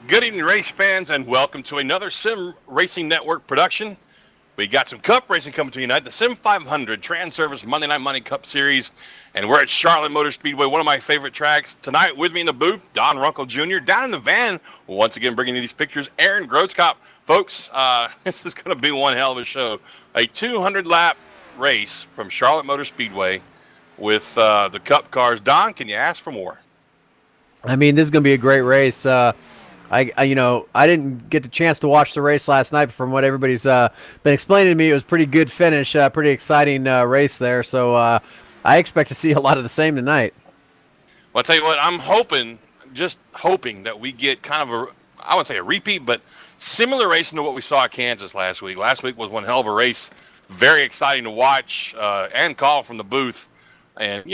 Good evening, race fans, and welcome to another Sim Racing Network production. We got some Cup racing coming to you tonight, the Sim500 Transervice Monday Night Money Cup Series, and we're at Charlotte Motor Speedway, one of my favorite tracks. Tonight, with me in the booth, Don Runkle Jr., down in the van, once again bringing you these pictures, Aaron Grotzkopf. Folks, this is going to be one hell of a show. A 200-lap race from Charlotte Motor Speedway with the Cup cars. Don, can you ask for more? I mean, this is going to be a great race. I didn't get the chance to watch the race last night, but from what everybody's been explaining to me, it was a pretty good finish, pretty exciting race there. So I expect to see a lot of the same tonight. Well, I'll tell you what, I'm hoping, just hoping that we get kind of I wouldn't say a repeat, but similar racing to what we saw at Kansas last week. Last week was one hell of a race. Very exciting to watch and call from the booth. And,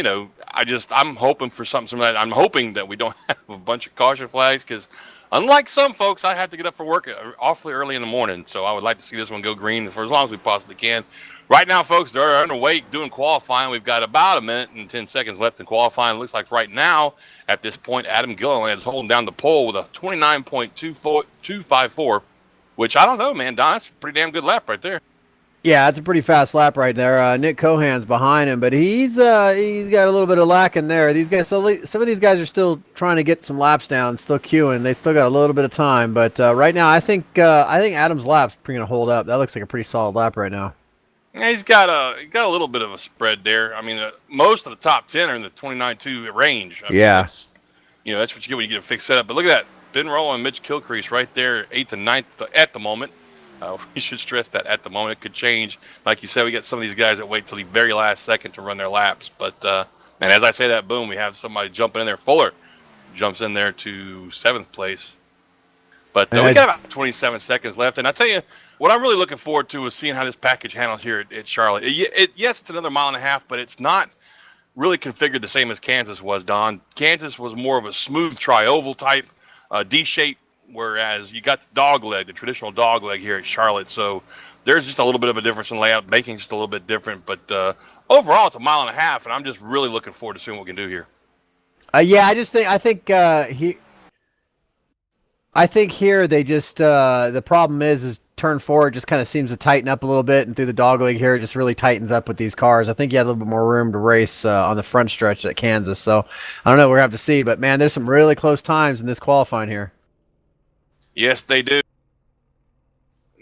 I'm hoping for something similar. I'm hoping that we don't have a bunch of caution flags because unlike some folks, I have to get up for work awfully early in the morning. So I would like to see this one go green for as long as we possibly can. Right now, folks, they're underway doing qualifying. We've got about a minute and 10 seconds left in qualifying. It looks like right now, at this point, Adam Gilliland is holding down the pole with a 29.254, which I don't know, man. Don, that's a pretty damn good lap right there. Yeah, it's a pretty fast lap right there. Nick Cohan's behind him, but he's got a little bit of lack in there. These guys, some of these guys are still trying to get some laps down, still queuing. They still got a little bit of time, but right now, I think Adam's lap's going to hold up. That looks like a pretty solid lap right now. Yeah, he's got a little bit of a spread there. I mean, most of the top 10 are in the 29.2 range. I mean, that's what you get when you get a fixed setup. But look at that, Ben Roll and Mitch Kilcrease right there, 8th and 9th at the moment. We should stress that at the moment. It could change. Like you said, we got some of these guys that wait till the very last second to run their laps. But, and as I say that, boom, we have somebody jumping in there. Fuller jumps in there to 7th place. But we got about 27 seconds left. And I tell you, what I'm really looking forward to is seeing how this package handles here at Charlotte. Yes, it's another mile and a half, but it's not really configured the same as Kansas was, Don. Kansas was more of a smooth tri-oval type, D-shape, whereas you got the traditional dog leg here at Charlotte. So there's just a little bit of a difference in layout. Baking's just a little bit different. But overall, it's a mile and a half, and I'm just really looking forward to seeing what we can do here. I think here they just the problem is turn 4 just kind of seems to tighten up a little bit, and through the dogleg here it just really tightens up with these cars. I think you had a little bit more room to race on the front stretch at Kansas. So I don't know, we're gonna have to see. But man, there's some really close times in this qualifying here. Yes, they do.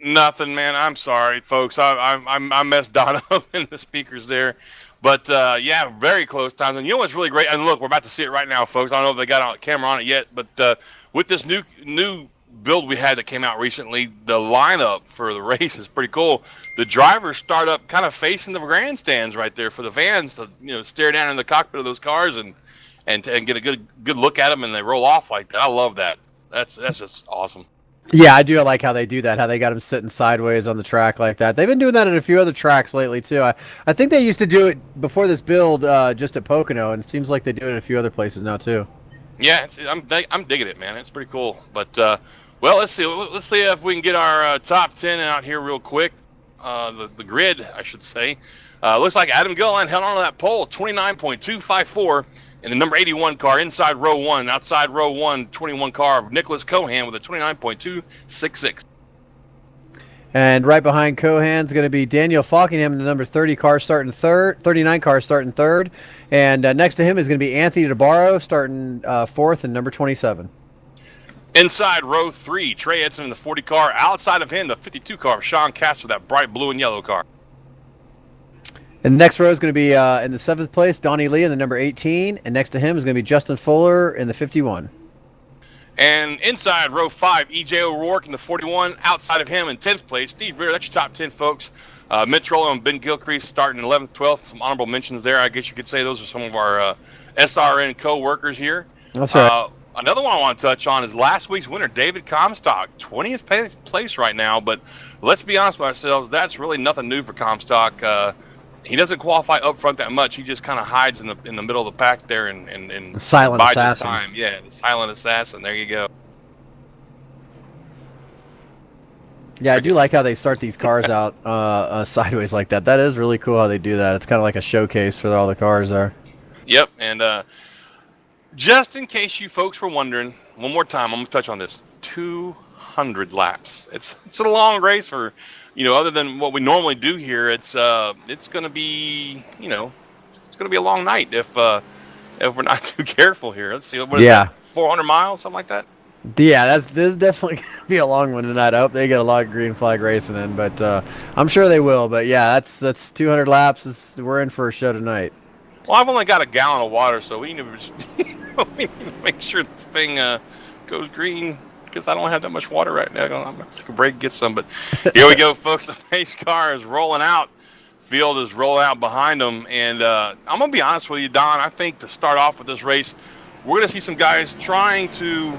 Nothing, man. I'm sorry, folks. I messed Don up in the speakers there. But, yeah, very close times. And you know what's really great? And look, we're about to see it right now, folks. I don't know if they got a camera on it yet. But with this new build we had that came out recently, the lineup for the race is pretty cool. The drivers start up kind of facing the grandstands right there for the fans to, stare down in the cockpit of those cars and get a good look at them, and they roll off like that. I love that. That's just awesome. Yeah, I do like how they do that, how they got them sitting sideways on the track like that. They've been doing that at a few other tracks lately, too. I think they used to do it before this build just at Pocono, and it seems like they do it at a few other places now, too. Yeah, I'm digging it, man. It's pretty cool. But, well, let's see. Let's see if we can get our top 10 out here real quick. The grid, I should say. Looks like Adam Gilliland held on to that pole, 29.254. In the number 81 car, inside row 1, outside row 1, 21 car of Nicholas Cohan with a 29.266. And right behind Cohan's going to be Daniel Falkingham in the number 30 car starting third, 39 car starting third. And next to him is going to be Anthony DeBarro starting fourth and number 27. Inside row 3, Trey Edson in the 40 car. Outside of him, the 52 car of Sean Castor, that bright blue and yellow car. And the next row is going to be in the 7th place, Donnie Lee in the number 18. And next to him is going to be Justin Fuller in the 51. And inside row 5, E.J. O'Rourke in the 41. Outside of him in 10th place, Steve Rear. That's your top 10, folks. Mitch Rolo and Ben Gilcrease starting in 11th, 12th. Some honorable mentions there. I guess you could say those are some of our SRN co-workers here. That's right. Another one I want to touch on is last week's winner, David Comstock. 20th place right now. But let's be honest with ourselves, that's really nothing new for Comstock. He doesn't qualify up front that much. He just kind of hides in the middle of the pack there and the silent assassin. Time. Yeah, the silent assassin. There you go. Yeah, I do like how they start these cars out sideways like that. That is really cool how they do that. It's kind of like a showcase for all the cars there. Yep, and just in case you folks were wondering, one more time, I'm gonna touch on this. 200 laps. It's a long race for, other than what we normally do here. It's gonna be, it's gonna be a long night if we're not too careful here. Let's see, what is that? 400 miles, something like that. Yeah, this is definitely gonna be a long one tonight. I hope they get a lot of green flag racing in, but I'm sure they will. But yeah, that's 200 laps. We're in for a show tonight. Well, I've only got a gallon of water, so we need to just we need to make sure this thing goes green, because I don't have that much water right now. I'm going to take a break and get some. But here we go, folks. The pace car is rolling out. Field is rolling out behind them. And I'm going to be honest with you, Don. I think to start off with this race, we're going to see some guys trying to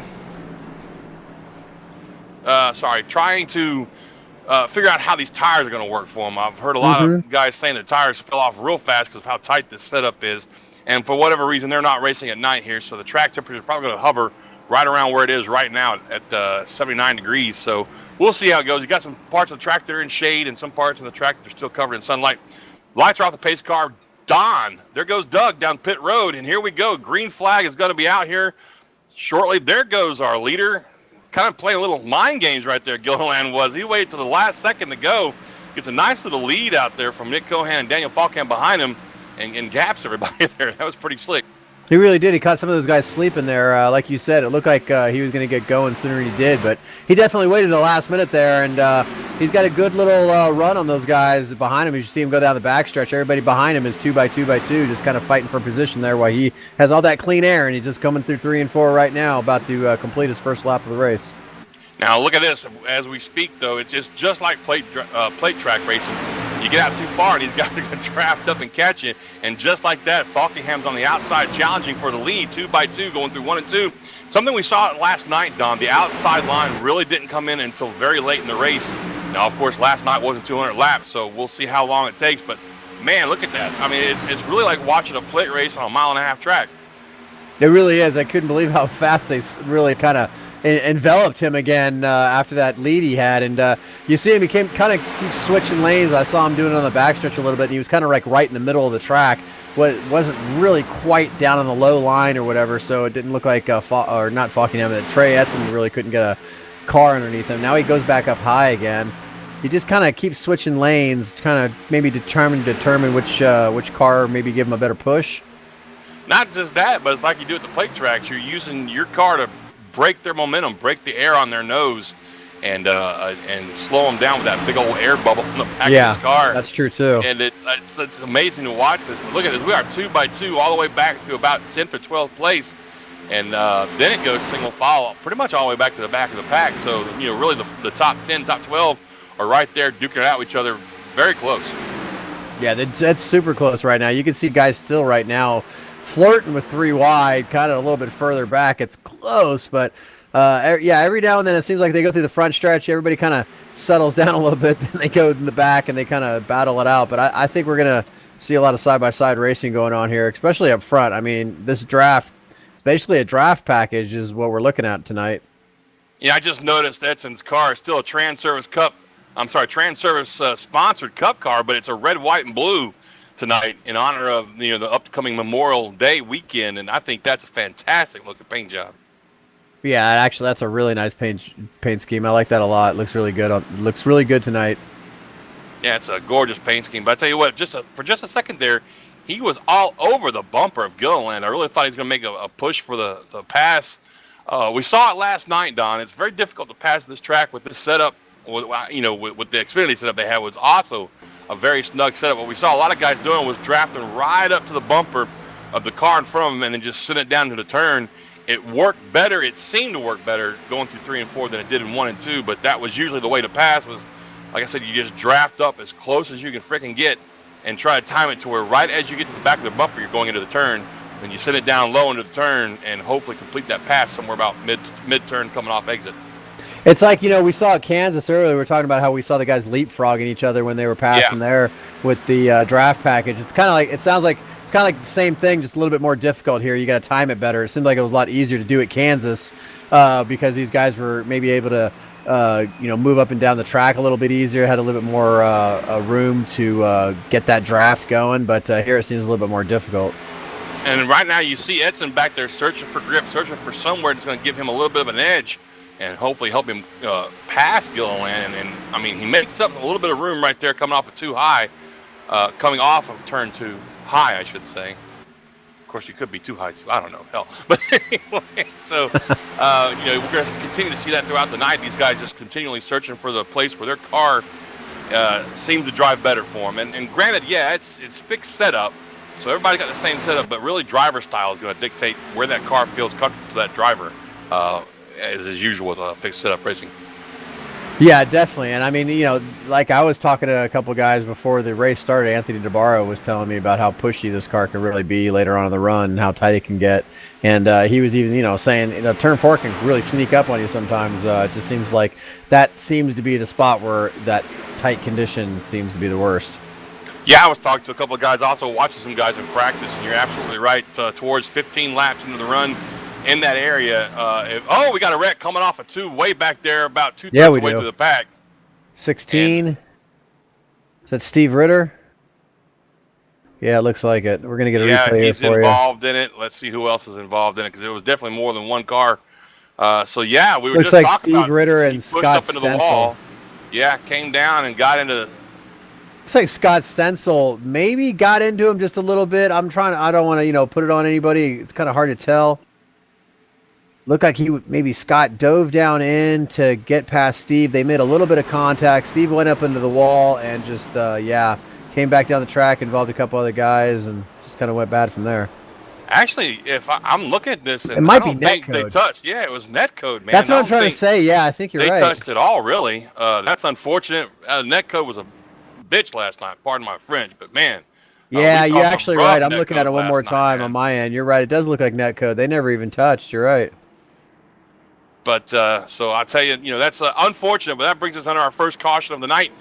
figure out how these tires are going to work for them. I've heard a lot of guys saying their tires fell off real fast because of how tight this setup is. And for whatever reason, they're not racing at night here, so the track temperature is probably going to hover right around where it is right now at 79 degrees. So we'll see how it goes. You got some parts of the track that are in shade and some parts of the track that are still covered in sunlight. Lights are off the pace car. Don, there goes Doug down pit road, and here we go. Green flag is going to be out here shortly. There goes our leader. Kind of playing a little mind games right there, Gilliland was. He waited till the last second to go. Gets a nice little lead out there from Nick Cohan and Daniel Falkham behind him, and gaps everybody there. That was pretty slick. He really did. He caught some of those guys sleeping there. Like you said, it looked like he was going to get going sooner than he did, but he definitely waited the last minute there, and he's got a good little run on those guys behind him. You see him go down the backstretch. Everybody behind him is 2x2x2, just kind of fighting for position there while he has all that clean air, and he's just coming through 3 and 4 right now, about to complete his first lap of the race. Now look at this. As we speak, though, it's just like plate track racing. You get out too far, and these guys are going to draft up and catch you. And just like that, Falkingham's on the outside, challenging for the lead, 2x2, going through 1 and 2. Something we saw last night, Don. The outside line really didn't come in until very late in the race. Now, of course, last night wasn't 200 laps, so we'll see how long it takes. But man, look at that. I mean, it's really like watching a plate race on a 1.5 mile track. It really is. I couldn't believe how fast they really kind of enveloped him again after that lead he had, and you see him, he keep switching lanes. I saw him doing it on the backstretch a little bit, and he was kind of like right in the middle of the track. Wasn't really quite down on the low line or whatever, so it didn't look like not Falkingham, but Trey Etzen really couldn't get a car underneath him. Now he goes back up high again. He just kind of keeps switching lanes, kind of maybe determine which car maybe give him a better push. Not just that, but it's like you do at the plate tracks. You're using your car to break their momentum, break the air on their nose, and slow them down with that big old air bubble in the back of his car. That's true too. And it's amazing to watch this. But look at this. We are 2x2 all the way back to about 10th or 12th place, and then it goes single file pretty much all the way back to the back of the pack. So really the top 10, top 12 are right there duking it out with each other, very close. Yeah, that's super close right now. You can see guys still right now flirting with 3 wide, kind of a little bit further back. It's close, but every now and then it seems like they go through the front stretch. Everybody kind of settles down a little bit, then they go in the back and they kind of battle it out. But I think we're going to see a lot of side-by-side racing going on here, especially up front. I mean, this draft, basically a draft package is what we're looking at tonight. Yeah, I just noticed Edson's car is still a Transervice sponsored Cup car, but it's a red, white, and blue tonight in honor of the upcoming Memorial Day weekend, and I think that's a fantastic looking paint job. Yeah, actually, that's a really nice paint scheme. I like that a lot. It looks really good. Looks really good tonight. Yeah, it's a gorgeous paint scheme. But I tell you what, for just a second there, he was all over the bumper of Gilliland. I really thought he was going to make a push for the pass. We saw it last night, Don. It's very difficult to pass this track with this setup. With the Xfinity setup they had, was also a very snug setup. What we saw a lot of guys doing was drafting right up to the bumper of the car in front of them and then just send it down to the turn. It worked better. It seemed to work better going through 3 and 4 than it did in 1 and 2, but that was usually the way to pass was, like I said, you just draft up as close as you can freaking get and try to time it to where right as you get to the back of the bumper, you're going into the turn, and you send it down low into the turn and hopefully complete that pass somewhere about mid-turn coming off exit. It's like, we saw at Kansas earlier, we were talking about how we saw the guys leapfrogging each other when they were passing there with the draft package. It's kind of like, it sounds like it's kind of like the same thing, just a little bit more difficult here. You got to time it better. It seemed like it was a lot easier to do at Kansas because these guys were maybe able to, move up and down the track a little bit easier, had a little bit more room to get that draft going. But here it seems a little bit more difficult. And right now you see Edson back there searching for grip, searching for somewhere that's going to give him a little bit of an edge and hopefully help him pass Gilliland. And I mean, he makes up a little bit of room right there coming off of 2 high, coming off of turn 2 high, I should say. Of course, you could be too high too. I don't know, hell. But anyway, so we're going to continue to see that throughout the night. These guys just continually searching for the place where their car seems to drive better for them. And granted, yeah, it's fixed setup, so everybody got the same setup. But really, driver style is going to dictate where that car feels comfortable to that driver, as usual with fixed setup racing. Yeah, definitely. And I mean, like I was talking to a couple guys before the race started. Anthony DeBarro was telling me about how pushy this car can really be later on in the run and how tight it can get. And he was even, saying, turn 4 can really sneak up on you sometimes. It just seems like that seems to be the spot where that tight condition seems to be the worst. Yeah, I was talking to a couple of guys, also watching some guys in practice, and you're absolutely right. Towards 15 laps into the run, in that area, we got a wreck coming off of 2 way back there, about 2/3 of the way through the pack. 16. Is that Steve Ritter? Yeah, it looks like it. We're gonna get a replay here for you. Yeah, he's involved in it. Let's see who else is involved in it, because it was definitely more than one car. So yeah, we were looks just like talking Steve about Ritter and pushed Scott up into Stencil. The wall. Yeah, came down and got into. Looks like Scott Stencil maybe got into him just a little bit. I don't want to, put it on anybody. It's kind of hard to tell. Looked like maybe Scott dove down in to get past Steve. They made a little bit of contact. Steve went up into the wall and just, came back down the track, involved a couple other guys, and just kind of went bad from there. Actually, if I'm looking at this, and it might I don't be think netcode. They touched. Yeah, it was netcode, man. That's what I'm trying to say. Yeah, I think you're right. They touched it all, really. That's unfortunate. Netcode was a bitch last night. Pardon my French, but man. Yeah, you're actually right. I'm looking at it one more time on my end. You're right. It does look like netcode. They never even touched. You're right. But so I'll tell you, that's unfortunate. But that brings us under our first caution of the night.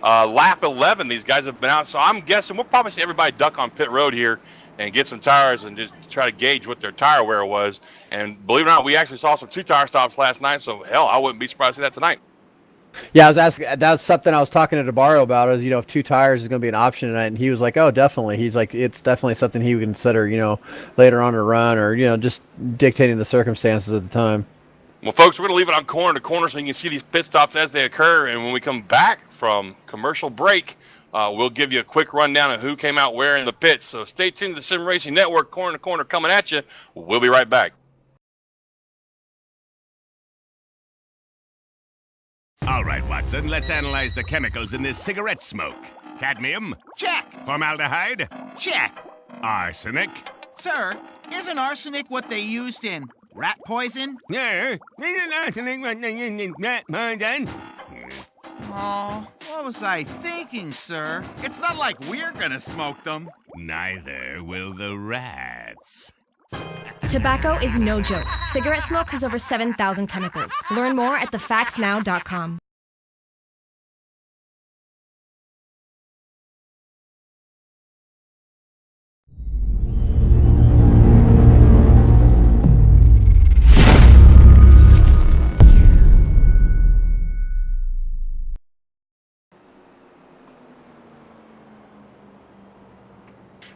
Lap 11. These guys have been out, so I'm guessing we'll probably see everybody duck on pit road here and get some tires and just try to gauge what their tire wear was. And believe it or not, we actually saw some 2 tire stops last night. So hell, I wouldn't be surprised to see that tonight. Yeah, I was asking. That's something I was talking to DeBarro about. Is if 2 tires is going to be an option tonight, and he was like, "Oh, definitely." He's like, "It's definitely something he would consider, later on in a run, or just dictating the circumstances at the time." Well, folks, we're going to leave it on corner to corner so you can see these pit stops as they occur. And when we come back from commercial break, we'll give you a quick rundown of who came out where in the pits. So stay tuned to the Sim Racing Network, corner to corner, coming at you. We'll be right back. All right, Watson, let's analyze the chemicals in this cigarette smoke. Cadmium? Check. Formaldehyde? Check. Arsenic? Sir, isn't arsenic what they used in rat poison? Yeah, isn't arsenic what they used in rat poison? Oh, what was I thinking, sir? It's not like we're gonna smoke them. Neither will the rats. Tobacco is no joke. Cigarette smoke has over 7,000 chemicals. Learn more at thefactsnow.com.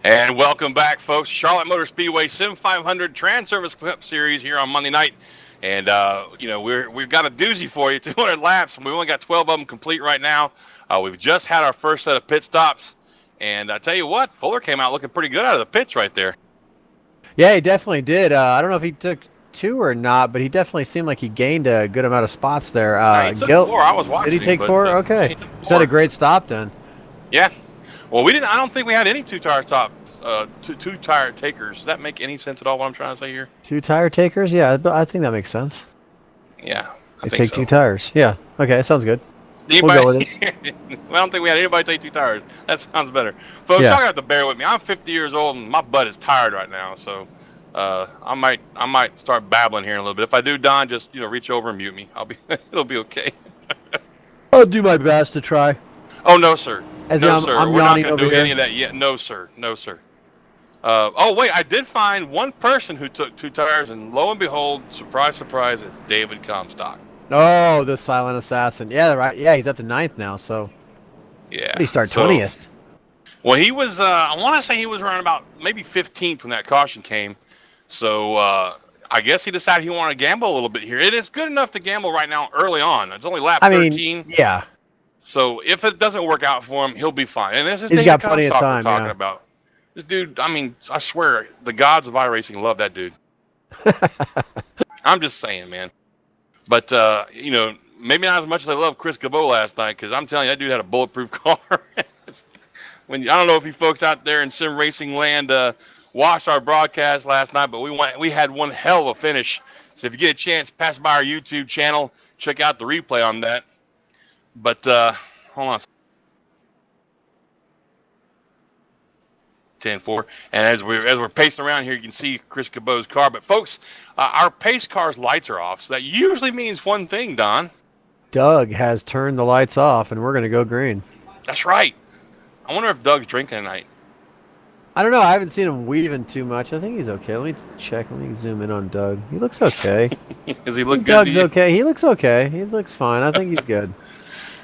And welcome back, folks. Charlotte Motor Speedway Sim500 Transervice Clip Series here on Monday night. And, we've got a doozy for you, 200 laps. We've only got 12 of them complete right now. We've just had our first set of pit stops. And I tell you what, Fuller came out looking pretty good out of the pits right there. Yeah, he definitely did. I don't know if he took 2 or not, but he definitely seemed like he gained a good amount of spots there. He took 4. I was watching. Did he take 4? Okay. He took 4. He's had a great stop then. Yeah. Well, I don't think we had any 2 tire stops. 2 tire takers. Does that make any sense at all? What I'm trying to say here? 2 tire takers? Yeah, I think that makes sense. Yeah, they take so. 2 tires. Yeah. Okay, sounds good. Anybody, we'll go with it. I don't think we had anybody take 2 tires. That sounds better, folks. Y'all got to bear with me. I'm 50 years old and my butt is tired right now, so I might start babbling here in a little bit. If I do, Don, just reach over and mute me. It'll be okay. I'll do my best to try. Oh no, sir. No, sir. We're not going to do any of that yet. No, sir. No, sir. Oh, wait. I did find one person who took 2 tires, and lo and behold, surprise, surprise, it's David Comstock. Oh, the silent assassin. Yeah, right. Yeah, he's up to 9th now, so. Yeah. What did he start, 20th? Well, he was. I want to say he was around about maybe 15th when that caution came. So I guess he decided he wanted to gamble a little bit here. It is good enough to gamble right now early on. It's only lap 13. Yeah. So if it doesn't work out for him, he'll be fine. And this is He's David got plenty of Comstock we're time, talking yeah. about. This dude, I mean, I swear, the gods of iRacing love that dude. I'm just saying, man. But, maybe not as much as I love Chris Cabot last night, because I'm telling you, that dude had a bulletproof car. I don't know if you folks out there in sim racing land watched our broadcast last night, but we had one hell of a finish. So if you get a chance, pass by our YouTube channel, check out the replay on that. But hold on. 10-4. And as we're pacing around here, you can see Chris Cabot's car. But folks, our pace car's lights are off, so that usually means one thing, Don. Doug has turned the lights off, and we're going to go green. That's right. I wonder if Doug's drinking tonight. I don't know. I haven't seen him weaving too much. I think he's okay. Let me check. Let me zoom in on Doug. He looks okay. Does he look good? Doug's okay. He looks okay. He looks fine. I think he's good.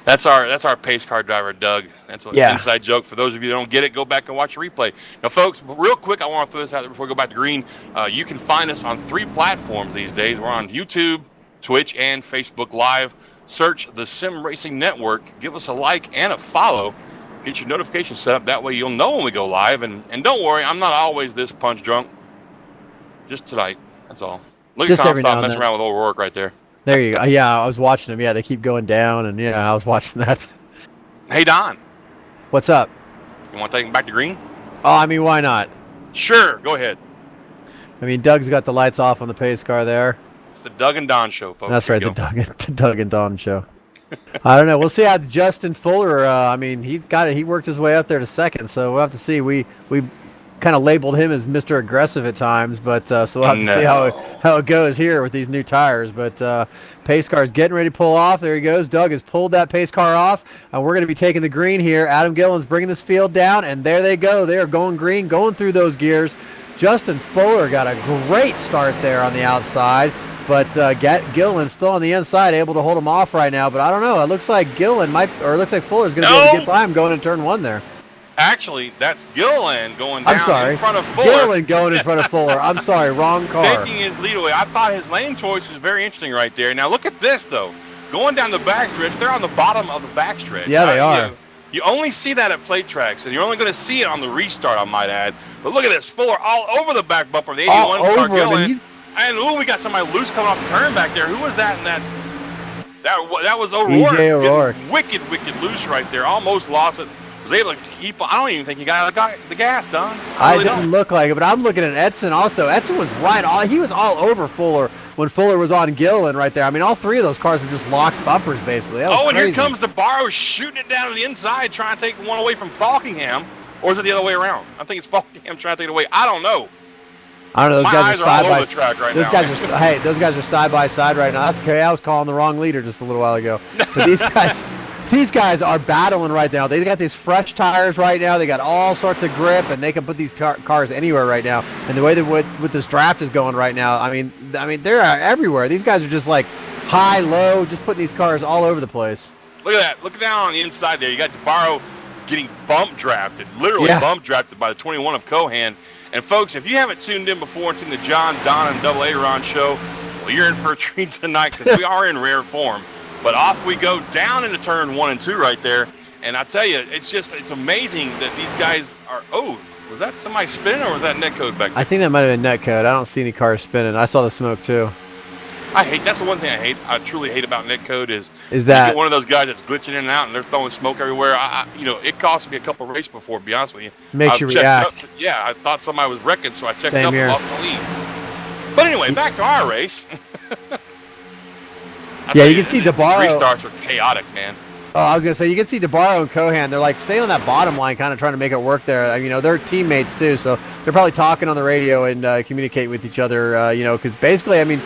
That's our pace car driver, Doug. That's an inside joke. For those of you that don't get it, go back and watch the replay. Now, folks, real quick, I want to throw this out there before we go back to green. You can find us on 3 platforms these days. We're on YouTube, Twitch, and Facebook Live. Search the Sim Racing Network. Give us a like and a follow. Get your notifications set up. That way you'll know when we go live. And don't worry, I'm not always this punch drunk. Just tonight. That's all. Look at Comstock messing around with old Rourke right there. There you go. Yeah, I was watching them. Yeah, they keep going down, and I was watching that. Hey, Don. What's up? You want to take him back to green? Oh, I mean, why not? Sure, go ahead. I mean, Doug's got the lights off on the pace car there. It's the Doug and Don show, folks. That's right, the Doug and Don show. I don't know. We'll see how Justin Fuller. I mean, he's got it. He worked his way up there to second, so we'll have to see. We kind of labeled him as Mr. Aggressive at times, but so we'll have to see how it goes here with these new tires. But pace car is getting ready to pull off. There he goes. Doug has pulled that pace car off, and we're going to be taking the green here. Adam Gillen's bringing this field down, and there they go. They are going green, going through those gears. Justin Fuller got a great start there on the outside, but Gillen's still on the inside, able to hold him off right now. But I don't know. It looks like Fuller's going to be able to get by him going in turn 1 there. Actually, that's Gillen going down in front of Fuller. Gillen going in front of Fuller. I'm sorry, wrong car. Taking his lead away. I thought his lane choice was very interesting right there. Now look at this, though. Going down the backstretch, they're on the bottom of the backstretch. Yeah, they are. You only see that at plate tracks, and you're only going to see it on the restart, I might add. But look at this. Fuller all over the back bumper of the 81 car Gillen. And we got somebody loose coming off the turn back there. Who was that in that? That was O'Rourke. E.J. O'Rourke. Wicked loose right there. Almost lost it. Was able to keep. I don't even think he got the gas, Don. I didn't look like it, but I'm looking at Edson also. Edson was he was all over Fuller when Fuller was on Gillen right there. I mean, all 3 of those cars were just locked bumpers basically. That was and crazy. Here comes DeBarro shooting it down to the inside, trying to take one away from Falkingham, or is it the other way around? I think it's Falkingham trying to take it away. I don't know. I don't know. Those guys are side by side right now. Those guys are side by side right now. That's okay. I was calling the wrong leader just a little while ago. But these guys are battling right now. They got these fresh tires right now. They got all sorts of grip, and they can put these cars anywhere right now. And the way that with this draft is going right now, I mean, they're everywhere. These guys are just like high, low, just putting these cars all over the place. Look at that. Look down on the inside there. You got DeBarro getting bump drafted, literally bump drafted by the 21 of Cohan. And folks, if you haven't tuned in before and seen the John, Don, and Double A-Ron show, well, you're in for a treat tonight because we are in rare form. But off we go down into turn 1 and 2 right there. And I tell you, it's amazing that these guys are, was that somebody spinning or was that netcode back there? I think that might have been netcode. I don't see any cars spinning. I saw the smoke too. That's the one thing I truly hate about netcode is that you get one of those guys that's glitching in and out and they're throwing smoke everywhere. It cost me a couple of races before, to be honest with you. Makes you react. I thought somebody was wrecking, so I checked Same up here. and lost the lead. But anyway, back to our race. You can see DeBarro. Restarts are chaotic, man. Oh, I was going to say, you can see DeBarro and Cohan. They're like staying on that bottom line, kind of trying to make it work there. They're teammates too, so they're probably talking on the radio and communicating with each other, because basically,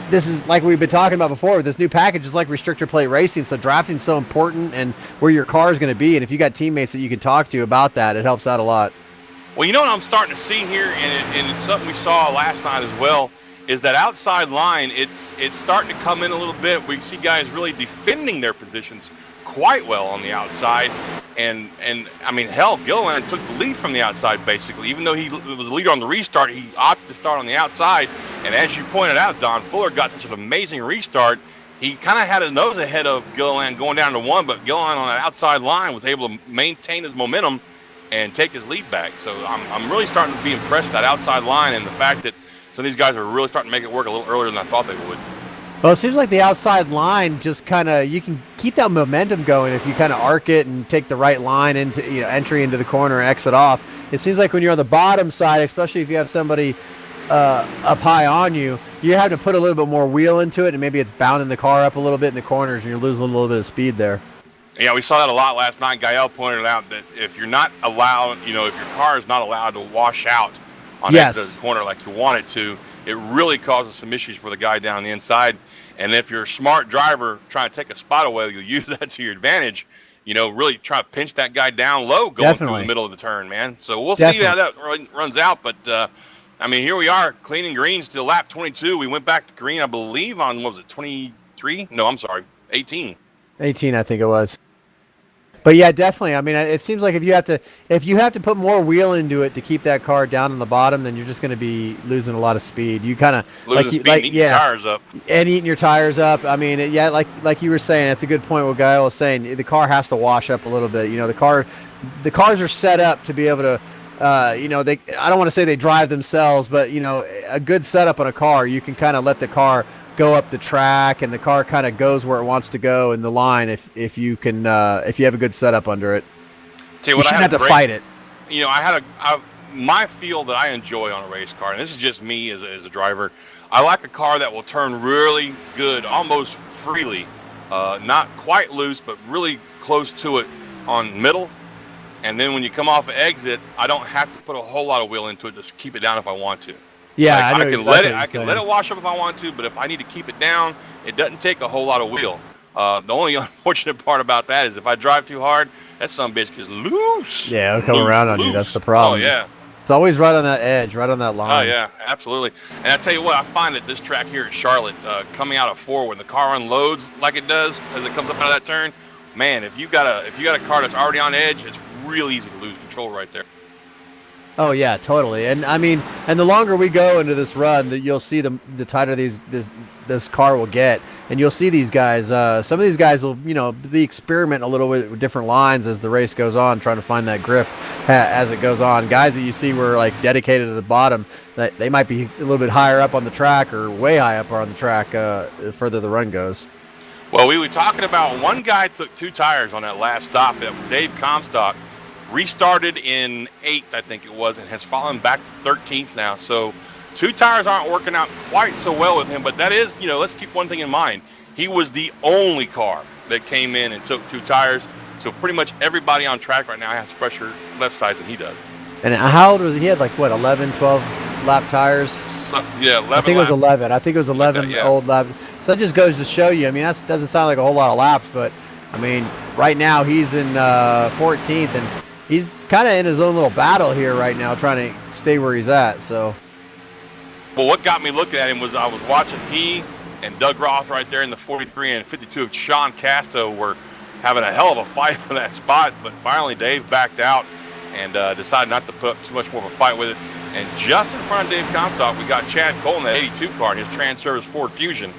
this is like we've been talking about before with this new package. It's like restrictor plate racing, so drafting is so important and where your car is going to be. And if you got teammates that you can talk to about that, it helps out a lot. Well, you know what I'm starting to see here, and it's something we saw last night as well, is that outside line, it's starting to come in a little bit. We see guys really defending their positions quite well on the outside. And I mean, hell, Gilliland took the lead from the outside basically. Even though he was the leader on the restart, he opted to start on the outside. And as you pointed out, Don, Fuller got such an amazing restart. He kind of had a nose ahead of Gilliland going down to 1, but Gilliland on that outside line was able to maintain his momentum and take his lead back. So I'm really starting to be impressed with that outside line and the fact that some of these guys are really starting to make it work a little earlier than I thought they would. Well, it seems like the outside line just kind of, you can keep that momentum going if you kind of arc it and take the right line into, entry into the corner and exit off. It seems like when you're on the bottom side, especially if you have somebody up high on you, you have to put a little bit more wheel into it, and maybe it's bounding the car up a little bit in the corners, and you're losing a little bit of speed there. Yeah, we saw that a lot last night. Gael pointed out that if you're not allowed, if your car is not allowed to wash out on the corner like you want it to, it really causes some issues for the guy down on the inside. And if you're a smart driver trying to take a spot away, you'll use that to your advantage. Really try to pinch that guy down low going through the middle of the turn, man. So we'll see how that runs out. But, I mean, here we are, cleaning greens till lap 22. We went back to green, I believe, on, what was it, 23? No, I'm sorry, 18. 18, I think it was. But yeah, definitely. I mean, it seems like if you have to put more wheel into it to keep that car down on the bottom, then you're just going to be losing a lot of speed. You kind of eating your tires up. And eating your tires up. I mean, like you were saying, that's a good point. What Gael was saying, the car has to wash up a little bit. The cars are set up to be able to. I don't want to say they drive themselves, but a good setup on a car, you can kind of let the car go up the track, and the car kind of goes where it wants to go in the line if you have a good setup under it. Tell you what, you shouldn't have to fight it. My feel that I enjoy on a race car, and this is just me as a driver, I like a car that will turn really good, almost freely, not quite loose, but really close to it on middle. And then when you come off an exit, I don't have to put a whole lot of wheel into it to keep it down if I want to. Yeah, I can let it wash up if I want to, but if I need to keep it down, it doesn't take a whole lot of wheel. The only unfortunate part about that is if I drive too hard, that son of a bitch gets loose. Yeah, it'll come around on you. That's the problem. Oh, yeah. It's always right on that edge, right on that line. Oh, yeah, absolutely. And I tell you what, I find that this track here at Charlotte, coming out of 4, when the car unloads like it does as it comes up out of that turn, man, if you got a car that's already on edge, it's real easy to lose control right there. Oh yeah, totally. And I mean, and the longer we go into this run, that you'll see the tighter this car will get, and you'll see these guys. Some of these guys will be experimenting a little bit with different lines as the race goes on, trying to find that grip as it goes on. Guys that you see were like dedicated to the bottom, that they might be a little bit higher up on the track or way high up on the track the further the run goes. Well, we were talking about one guy took 2 tires on that last stop. That was Dave Comstock. Restarted in 8th, I think it was, and has fallen back to 13th now. So 2 tires aren't working out quite so well with him, but that is, let's keep one thing in mind. He was the only car that came in and took 2 tires. So pretty much everybody on track right now has fresher left sides than he does. And how old was he? He had 11, 12 lap tires? Yeah, 11. I think it was 11. I think it was 11 old lap. So that just goes to show you. I mean, that doesn't sound like a whole lot of laps, but I mean, right now he's in 14th, and he's kind of in his own little battle here right now, trying to stay where he's at. So, well, what got me looking at him was I was watching he and Doug Roth right there in the 43 and 52 of Sean Casto were having a hell of a fight for that spot, but finally Dave backed out and decided not to put up too much more of a fight with it. And just in front of Dave Comstock, we got Chad Cole in that 82 car in his Transervice Ford Fusion.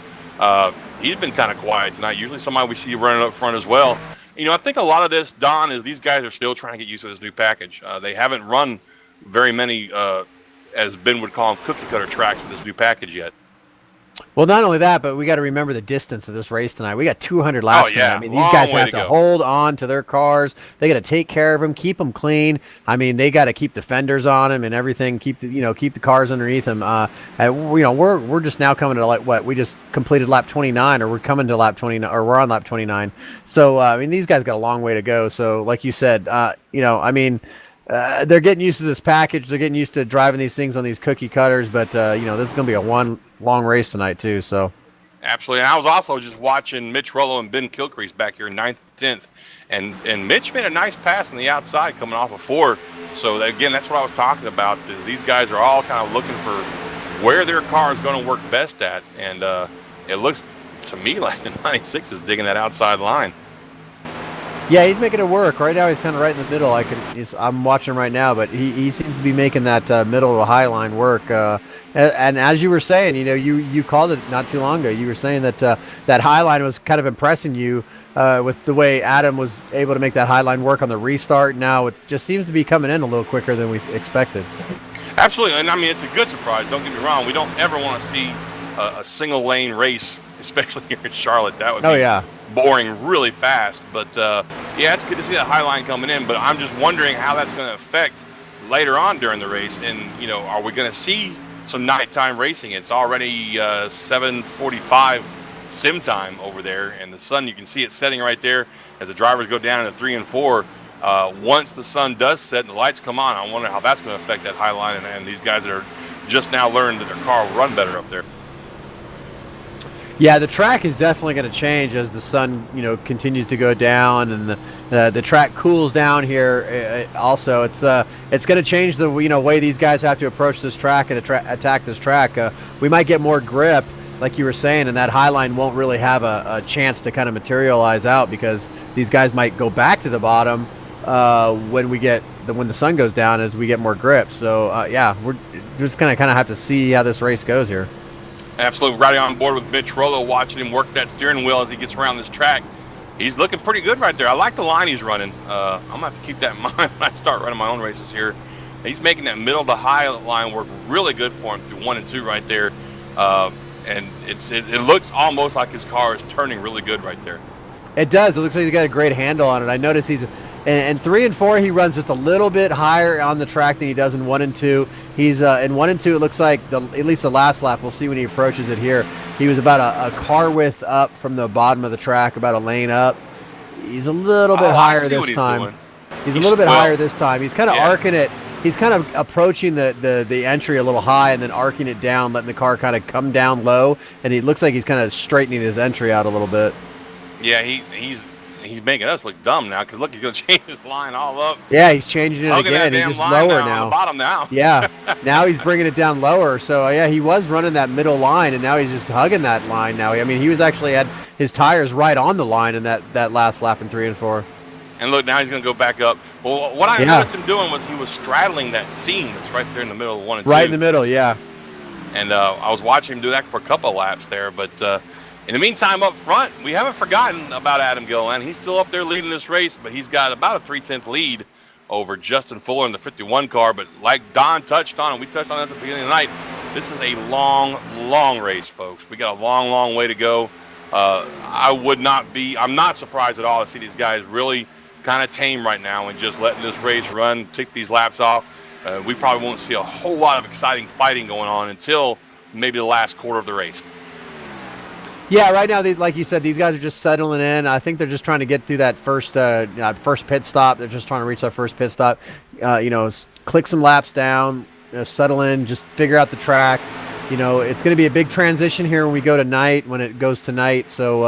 He's been kind of quiet tonight. Usually somebody we see running up front as well. I think a lot of this, Don, is these guys are still trying to get used to this new package. They haven't run very many, as Ben would call them, cookie cutter tracks with this new package yet. Well, not only that, but we got to remember the distance of this race tonight. We got 200 laps tonight. I mean, these guys have to hold on to their cars. They got to take care of them, keep them clean. I mean, they got to keep the fenders on them and everything. Keep the cars underneath them. We're just now coming to we just completed lap 29, or we're coming to lap 29, or we're on lap 29. So I mean, these guys got a long way to go. So like you said, I mean. They're getting used to this package. They're getting used to driving these things on these cookie cutters. But this is going to be a one long race tonight too. So absolutely. And I was also just watching Mitch Rollo and Ben Kilcrease back here in 9th and 10th, and Mitch made a nice pass on the outside coming off of 4. So again, that's what I was talking about. These guys are all kind of looking for where their car is going to work best at, and it looks to me like the 96 is digging that outside line. Yeah, he's making it work. Right now he's kind of right in the middle. I'm watching him right now, but he seems to be making that middle to high line work. And as you were saying, you called it not too long ago. You were saying that that high line was kind of impressing you with the way Adam was able to make that high line work on the restart. Now it just seems to be coming in a little quicker than we expected. Absolutely, and I mean it's a good surprise. Don't get me wrong. We don't ever want to see a single lane race, especially here in Charlotte. That would be boring really fast. But yeah, it's good to see that high line coming in. But I'm just wondering how that's going to affect later on during the race. And are we going to see some nighttime racing? It's already 7:45 sim time over there, and the sun, you can see it setting right there as the drivers go down into 3 and 4. Once the sun does set and the lights come on, I wonder how that's going to affect that high line and these guys that are just now learning that their car will run better up there. Yeah, the track is definitely going to change as the sun, continues to go down, and the track cools down here. Also, it's going to change the way these guys have to approach this track and attack this track. We might get more grip, like you were saying, and that high line won't really have a chance to kind of materialize out because these guys might go back to the bottom when the sun goes down as we get more grip. So yeah, we're just going to kind of have to see how this race goes here. Absolutely, right on board with Mitch Rollo, watching him work that steering wheel as he gets around this track. He's looking pretty good right there. I like the line he's running. I'm gonna have to keep that in mind when I start running my own races here. He's making that middle to high line work really good for him through 1 and 2 right there. And it looks almost like his car is turning really good right there. It does. It looks like he's got a great handle on it. I notice he's in 3 and 4 he runs just a little bit higher on the track than he does in 1 and 2. He's in 1 and 2. It looks like at least the last lap. We'll see when he approaches it here. He was about a car width up from the bottom of the track, about a lane up. He's a little bit higher this time. He's a little bit higher this time. He's kind of arcing it. He's kind of approaching the entry a little high and then arcing it down, letting the car kind of come down low. And he looks like he's kind of straightening his entry out a little bit. Yeah, he's making us look dumb now because look, he's gonna change his line all up. Yeah, he's changing it again. He's just lower now. On the bottom now. Yeah, now he's bringing it down lower. So yeah, he was running that middle line, and now he's just hugging that line now. I mean, he was actually had his tires right on the line in that last lap in 3 and 4. And look, now he's gonna go back up. Well, what I noticed him doing was he was straddling that seam that's right there in the middle of 1 and 2. Right in the middle, yeah. And I was watching him do that for a couple of laps there, but. In the meantime, up front, we haven't forgotten about Adam Gilliland. He's still up there leading this race, but he's got about a 3/10 lead over Justin Fuller in the 51 car. But like Don touched on, and we touched on it at the beginning of the night, this is a long, long race, folks. We got a long, long way to go. I'm not surprised at all to see these guys really kind of tame right now and just letting this race run, tick these laps off. We probably won't see a whole lot of exciting fighting going on until maybe the last quarter of the race. Yeah, right now, like you said, these guys are just settling in. I think they're just trying to get through that first pit stop. They're just trying to reach that first pit stop. Click some laps down, settle in, just figure out the track. It's going to be a big transition here when we go to night, when it goes to night. So,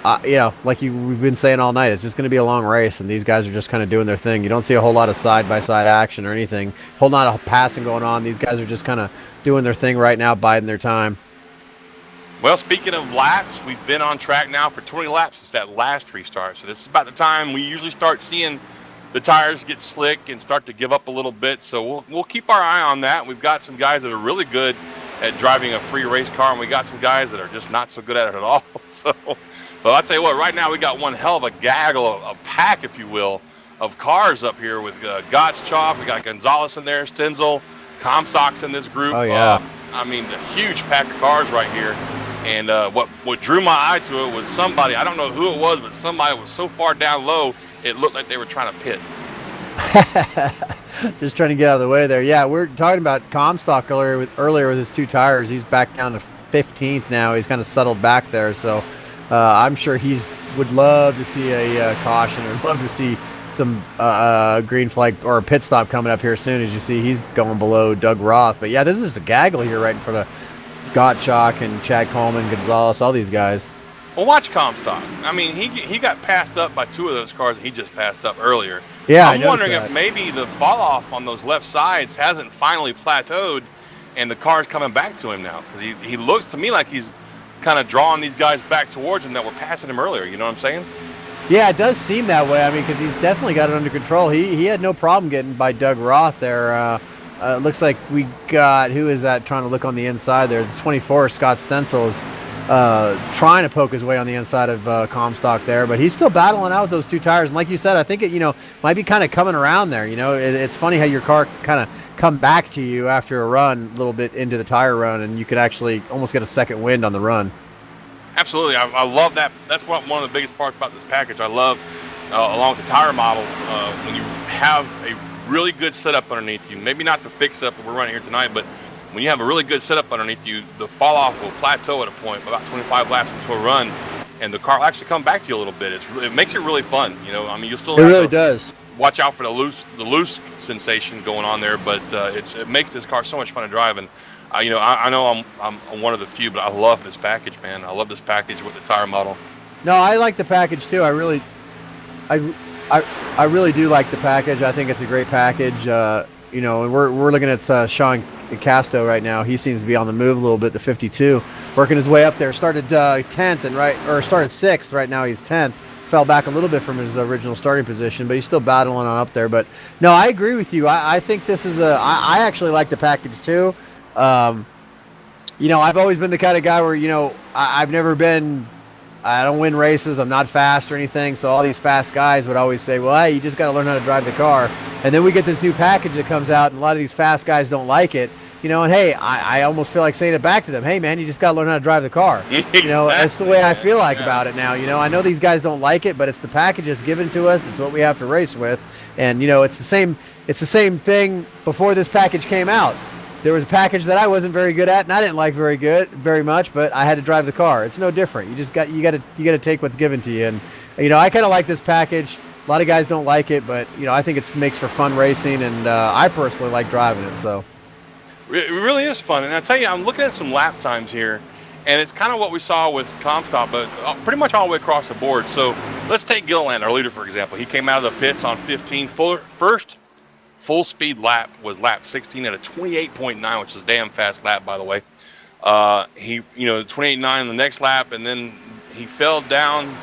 like we've been saying all night, it's just going to be a long race, and these guys are just kind of doing their thing. You don't see a whole lot of side-by-side action or anything. Whole lot of passing going on. These guys are just kind of doing their thing right now, biding their time. Well, speaking of laps, we've been on track now for 20 laps since that last restart. So this is about the time we usually start seeing the tires get slick and start to give up a little bit. So we'll keep our eye on that. We've got some guys that are really good at driving a free race car, and we got some guys that are just not so good at it at all. So, but I'll tell you what, right now we got one hell of a gaggle, a pack, if you will, of cars up here with Gottschalk. We got Gonzalez in there, Stenzel, Comstock's in this group. Oh, yeah. I mean, a huge pack of cars right here. And what drew my eye to it was somebody, I don't know who it was, but somebody was so far down low, it looked like they were trying to pit. Just trying to get out of the way there. Yeah, we're talking about Comstock earlier with his 2 tires. He's back down to 15th now. He's kind of settled back there. So I'm sure would love to see a caution, or love to see some green flag or a pit stop coming up here soon. As you see, he's going below Doug Roth. But yeah, this is a gaggle here right in front of Gottschalk and Chad Coleman, Gonzalez, all these guys. Well, watch Comstock. I mean, he got passed up by 2 of those cars that he just passed up earlier. Yeah, I'm wondering if maybe the fall off on those left sides hasn't finally plateaued, and the car's coming back to him now. Because he looks to me like he's kind of drawing these guys back towards him that were passing him earlier. You know what I'm saying? Yeah, it does seem that way. I mean, because he's definitely got it under control. He had no problem getting by Doug Roth there. It looks like we got, who is that trying to look on the inside there? The 24, Scott Stencil, is trying to poke his way on the inside of Comstock there, but he's still battling out with those two tires. And like you said, I think it, might be kind of coming around there. It's funny how your car kind of come back to you after a run, a little bit into the tire run, and you could actually almost get a second wind on the run. Absolutely, I love that. That's one of the biggest parts about this package. I love, along with the tire model, when you have a really good setup underneath you. Maybe not the fix up that we're running here tonight, but when you have a really good setup underneath you, the fall off will plateau at a point, about 25 laps into a run, and the car will actually come back to you a little bit. It makes it really fun. You'll still. It really does. Watch out for the loose sensation going on there, but it makes this car so much fun to drive. And I know I'm one of the few, but I love this package, man. I love this package with the tire model. No, I like the package too. I really do like the package. I think it's a great package. And we're looking at Sean Casto right now. He seems to be on the move a little bit. The 52, working his way up there. Started 10th started 6th. Right now he's 10th. Fell back a little bit from his original starting position, but he's still battling on up there. But no, I agree with you. I think this is I actually like the package too. I've always been the kind of guy where I've never been. I don't win races. I'm not fast or anything. So all these fast guys would always say, well, hey, you just got to learn how to drive the car. And then we get this new package that comes out, and a lot of these fast guys don't like it. And hey, I almost feel like saying it back to them. Hey, man, you just got to learn how to drive the car. Exactly. That's the way I feel like about it now. I know these guys don't like it, but it's the package that's given to us. It's what we have to race with. And, it's the same thing before this package came out. There was a package that I wasn't very good at, and I didn't like very much, but I had to drive the car. It's no different. You got to take what's given to you. And I kind of like this package. A lot of guys don't like it, but I think it makes for fun racing, and I personally like driving it. So it really is fun. And I tell you, I'm looking at some lap times here, and it's kind of what we saw with Comstock, but pretty much all the way across the board. So let's take Gilliland, our leader, for example. He came out of the pits on 15 first. Full speed lap was lap 16 at a 28.9, which is a damn fast lap, by the way. He 28.9 in the next lap, and then he fell down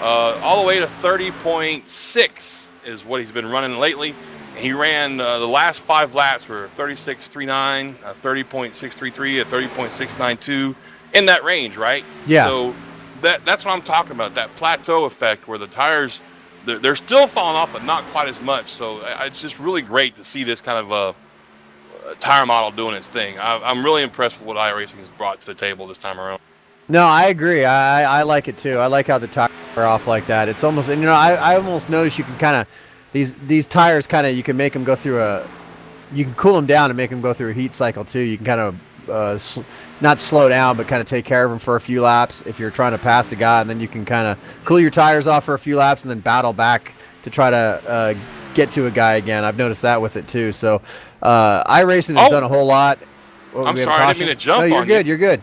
all the way to 30.6 is what he's been running lately. He ran the last 5 laps were 36.39, 30.633, a 30.692, in that range, right? Yeah. So that's what I'm talking about, that plateau effect where the tires, they're still falling off, but not quite as much. So it's just really great to see this kind of a tire model doing its thing. I'm really impressed with what iRacing has brought to the table this time around. No, I agree. I like it too. I like how the tires are off like that. It's almost, and I almost notice you can kind of, these tires kind of, you can make them go through you can cool them down and make them go through a heat cycle too. You can kind of not slow down, but kind of take care of them for a few laps if you're trying to pass a guy, and then you can kind of cool your tires off for a few laps and then battle back to try to get to a guy again. I've noticed that with it too. So iRacing has done a whole lot. I'm sorry, I didn't mean to jump on you. No, you're good. You're good.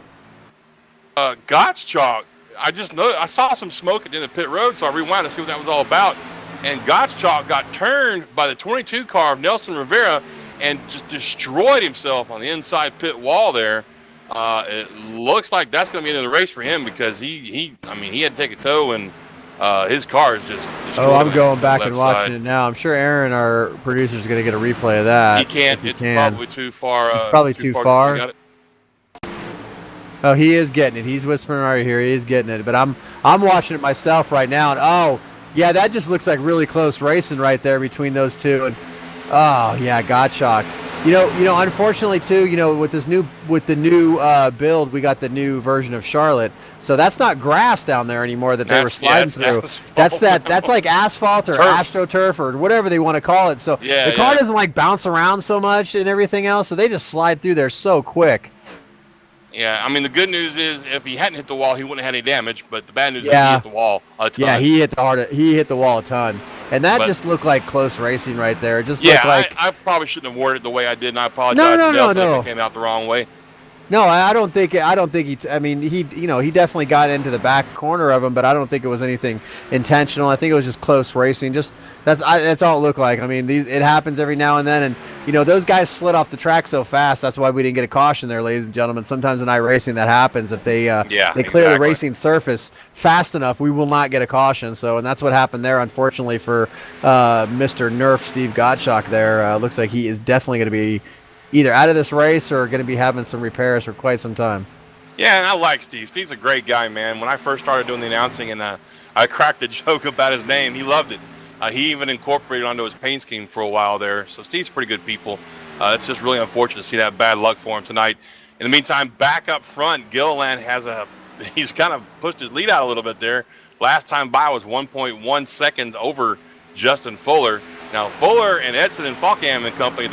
Gottschalk, I saw some smoke at the end of pit road, so I rewound to see what that was all about. And Gottschalk got turned by the 22 car of Nelson Rivera and just destroyed himself on the inside pit wall there. It looks like that's going to be the end of the race for him because he had to take a tow, and his car is just destroyed. Oh, I'm going back and watching it now. I'm sure Aaron, our producer, is going to get a replay of that. He can't. It's probably too far. It's probably too far. Oh, he is getting it. He's whispering right here. He is getting it. But I'm watching it myself right now, and oh, yeah, that just looks like really close racing right there between those two. And oh, yeah, Gottschalk. Unfortunately too, with the new build, we got the new version of Charlotte. So that's not grass down there anymore that they were sliding through. That's like asphalt or AstroTurf or whatever they want to call it. So the car doesn't like bounce around so much and everything else. So they just slide through there so quick. Yeah, the good news is if he hadn't hit the wall, he wouldn't have had any damage. But the bad news is he hit the wall a ton. Yeah, he hit the wall a ton. And that just looked like close racing right there. It just looked like... I probably shouldn't have worded it the way I did, and I apologize. No. If it came out the wrong way. No, I don't think. I don't think he. I mean, he definitely got into the back corner of him, but I don't think it was anything intentional. I think it was just close racing. Just that's all it looked like. I mean, it happens every now and then, and those guys slid off the track so fast. That's why we didn't get a caution there, ladies and gentlemen. Sometimes in iRacing that happens. If they clear the racing surface fast enough, we will not get a caution. So, and that's what happened there. Unfortunately for Mr. Nerf Steve Gottschalk, there looks like he is definitely going to be either out of this race or going to be having some repairs for quite some time. Yeah, and I like Steve. Steve's a great guy, man. When I first started doing the announcing and I cracked a joke about his name, he loved it. He even incorporated onto his paint scheme for a while there. So Steve's pretty good people. It's just really unfortunate to see that bad luck for him tonight. In the meantime, back up front, Gilliland he's kind of pushed his lead out a little bit there. Last time by was 1.1 seconds over Justin Fuller. Now, Fuller and Edson and Falkham and company, you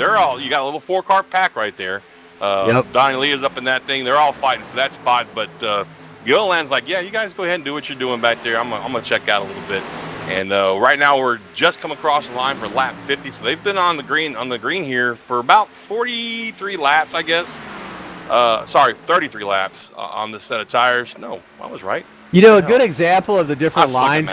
got a little 4-car pack right there. Donnie Lee is up in that thing. They're all fighting for that spot. But Gilliland's like, yeah, you guys go ahead and do what you're doing back there. I'm going to check out a little bit. And right now we're just coming across the line for lap 50. So they've been on the green here for about 43 laps, I guess. 33 laps on this set of tires. No, I was right. A good example of the different lines.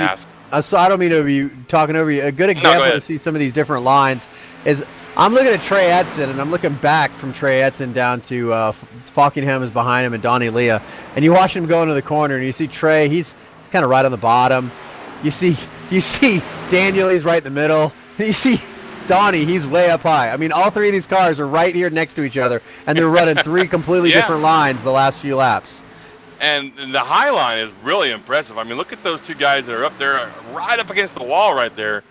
I don't mean to be talking over you. A good example to see some of these different lines is I'm looking at Trey Edson, and I'm looking back from Trey Edson down to Falkingham is behind him and Donnie Leah. And you watch him go into the corner, and you see Trey, he's kind of right on the bottom. You see Daniel, he's right in the middle. You see Donnie, he's way up high. I mean, all three of these cars are right here next to each other, and they're running three completely different lines the last few laps. And the high line is really impressive. I mean, look at those two guys that are up there, right up against the wall right there.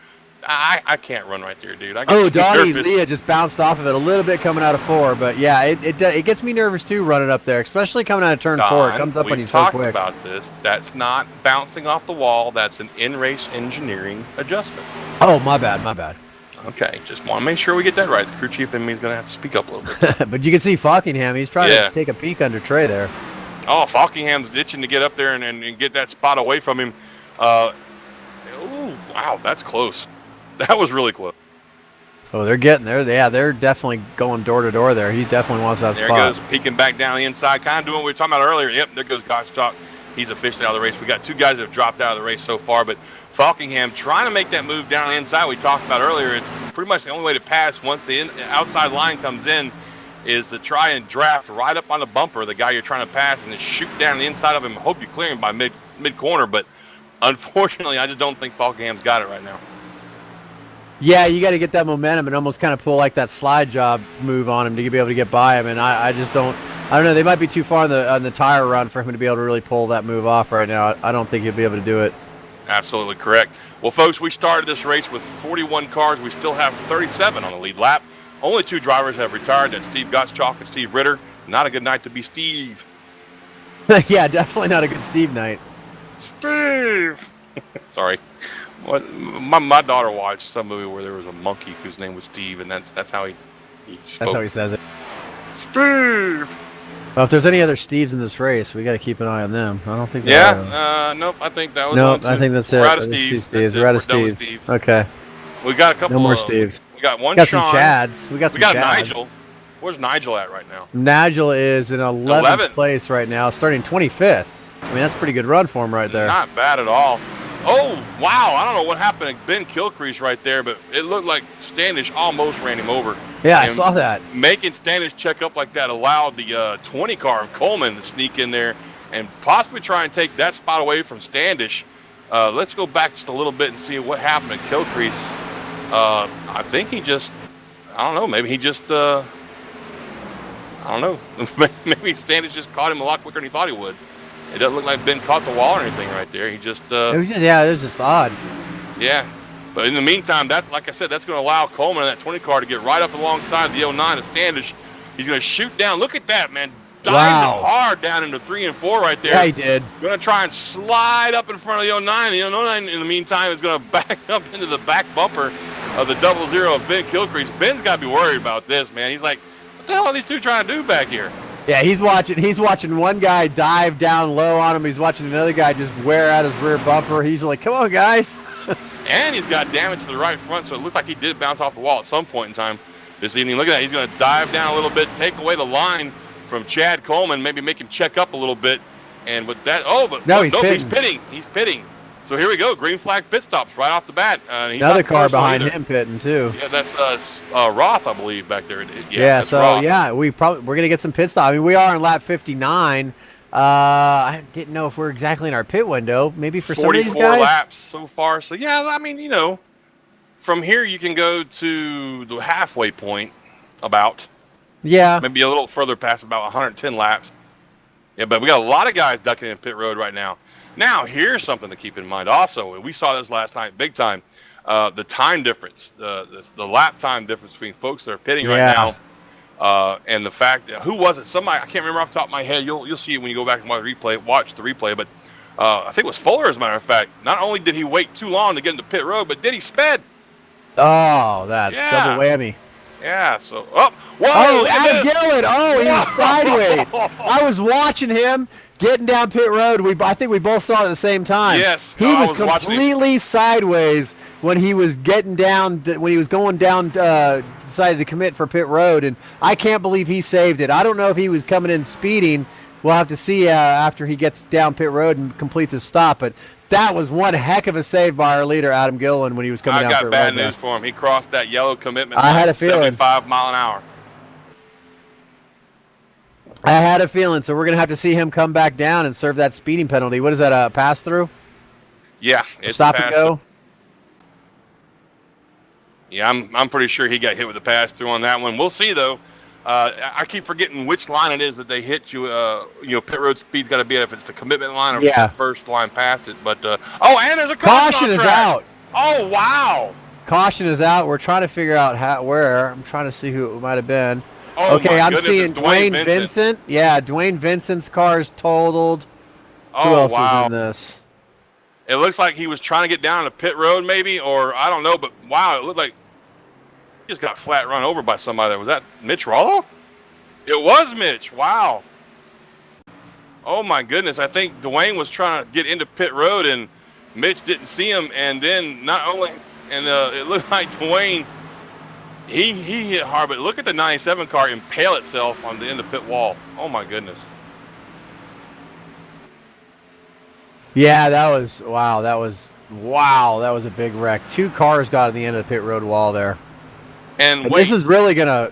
I can't run right there, dude. Donnie Leah just bounced off of it a little bit coming out of 4, but yeah, it gets me nervous too running up there, especially coming out of turn 4. It comes up on you so quick. We talked about this. That's not bouncing off the wall. That's an in-race engineering adjustment. Oh, my bad. Okay, just want to make sure we get that right. The crew chief and me is going to have to speak up a little bit. But you can see Falkingham. He's trying to take a peek under Trey there. Oh, Falkingham's itching to get up there and get that spot away from him. Wow, that's close. That was really close. Oh, they're getting there. Yeah, they're definitely going door to door there. He definitely wants that spot. There goes peeking back down the inside, kind of doing what we were talking about earlier. Yep, there goes Gottschalk. He's officially out of the race. We got two guys that have dropped out of the race so far, but Falkingham trying to make that move down the inside we talked about earlier. It's pretty much the only way to pass once the outside line comes in is to try and draft right up on the bumper, the guy you're trying to pass, and then shoot down the inside of him. Hope you clear him by mid-corner, but unfortunately, I just don't think Falkingham's got it right now. Yeah, you got to get that momentum and almost kind of pull like that slide job move on him to be able to get by him, and I just don't. I don't know. They might be too far on the tire run for him to be able to really pull that move off right now. I don't think he'll be able to do it. Absolutely correct. Well, folks, we started this race with 41 cars. We still have 37 on the lead lap. Only two drivers have retired. That's Steve Gottschalk and Steve Ritter. Not a good night to be Steve. Yeah, definitely not a good Steve night. Steve! Sorry. My daughter watched some movie where there was a monkey whose name was Steve, and that's how he spoke. That's how he says it. Steve! Well, if there's any other Steves in this race, we got to keep an eye on them. I don't think. Nope. I think that was. Nope. I think that's it. We're out of Steves. We're out of Steves. Okay. We got a couple. No more Steves. We got one. We got Sean. some Chads. We got Nigel. Where's Nigel at right now? Nigel is in 11th place right now, starting 25th. I mean, that's a pretty good run for him right there. Not bad at all. Oh, wow. I don't know what happened to Ben Kilcrease right there, but it looked like Standish almost ran him over. Yeah, I saw that. Making Standish check up like that allowed the 20 car of Coleman to sneak in there and possibly try and take that spot away from Standish. Let's go back just a little bit and see what happened to Kilcrease. I think he just, I don't know, maybe he just, I don't know. Maybe Standish just caught him a lot quicker than he thought he would. It doesn't look like Ben caught the wall or anything right there. He just, it was just odd. Yeah. But in the meantime, that's, like I said, that's going to allow Coleman in that 20 car to get right up alongside the 09 of Standish. He's going to shoot down. Look at that, man. Dived hard down into 3 and 4 right there. Yeah, he did. Going to try and slide up in front of the 09. The 09, in the meantime, is going to back up into the back bumper of the 00 of Ben Kilcrease. Ben's got to be worried about this, man. He's like, what the hell are these two trying to do back here? Yeah, he's watching one guy dive down low on him. He's watching another guy just wear out his rear bumper. He's like, come on, guys. And he's got damage to the right front, so it looks like he did bounce off the wall at some point in time this evening. Look at that. He's going to dive down a little bit, take away the line from Chad Coleman, maybe make him check up a little bit. And with that, he's pitting. He's pitting. So here we go. Green flag pit stops right off the bat. Another car behind him pitting too. Yeah, that's Roth, I believe, back there. Yeah, so Roth. We're gonna get some pit stop. I mean, we are in lap 59. I didn't know if we're exactly in our pit window. Maybe for some of these guys. 44 laps so far. So yeah, I mean, from here you can go to the halfway point, about. Yeah. Maybe a little further past, about 110 laps. Yeah, but we got a lot of guys ducking in pit road right now. Now, here's something to keep in mind also. We saw this last night big time. The time difference, the lap time difference between folks that are pitting right now, and the fact that, who was it? Somebody, I can't remember off the top of my head. You'll see it when you go back and watch the replay. But I think it was Fuller, as a matter of fact. Not only did he wait too long to get into pit road, but did he sped? Oh, that double whammy. Yeah, so, Adam Gillen. Oh, he was sideways. I was watching him getting down pit road. I think we both saw it at the same time. Yes. He was completely sideways when he was getting down, when he was going down, decided to commit for pit road, and I can't believe he saved it. I don't know if he was coming in speeding. We'll have to see after he gets down pit road and completes his stop, but that was one heck of a save by our leader, Adam Gillen, when he was coming down pit road. I got bad news for him. He crossed that yellow commitment I had a feeling. 75 mile an hour. I had a feeling, so we're going to have to see him come back down and serve that speeding penalty. What is that, a pass-through? Yeah. It's stop and go? Yeah, I'm pretty sure he got hit with a pass-through on that one. We'll see, though. I keep forgetting which line it is that they hit you. Pit road speed's got to be if it's the commitment line or if it's the first line past it. But and there's a caution is out. Oh wow! Caution is out. We're trying to figure out where. I'm trying to see who it might have been. Oh, okay, I'm seeing Dwayne Vincent. Yeah, Dwayne Vincent's car is totaled. Who else was in this? It looks like he was trying to get down to pit road, maybe, or I don't know. But wow, it looked like he just got flat run over by somebody there. Was that Mitch Rollo? It was Mitch. Wow. Oh, my goodness. I think Dwayne was trying to get into pit road, and Mitch didn't see him. And then not only – and it looked like Dwayne, he hit hard. But look at the 97 car impale itself on the end of pit wall. Oh, my goodness. Yeah, that was – wow, that was a big wreck. Two cars got on the end of the pit road wall there. And this is really gonna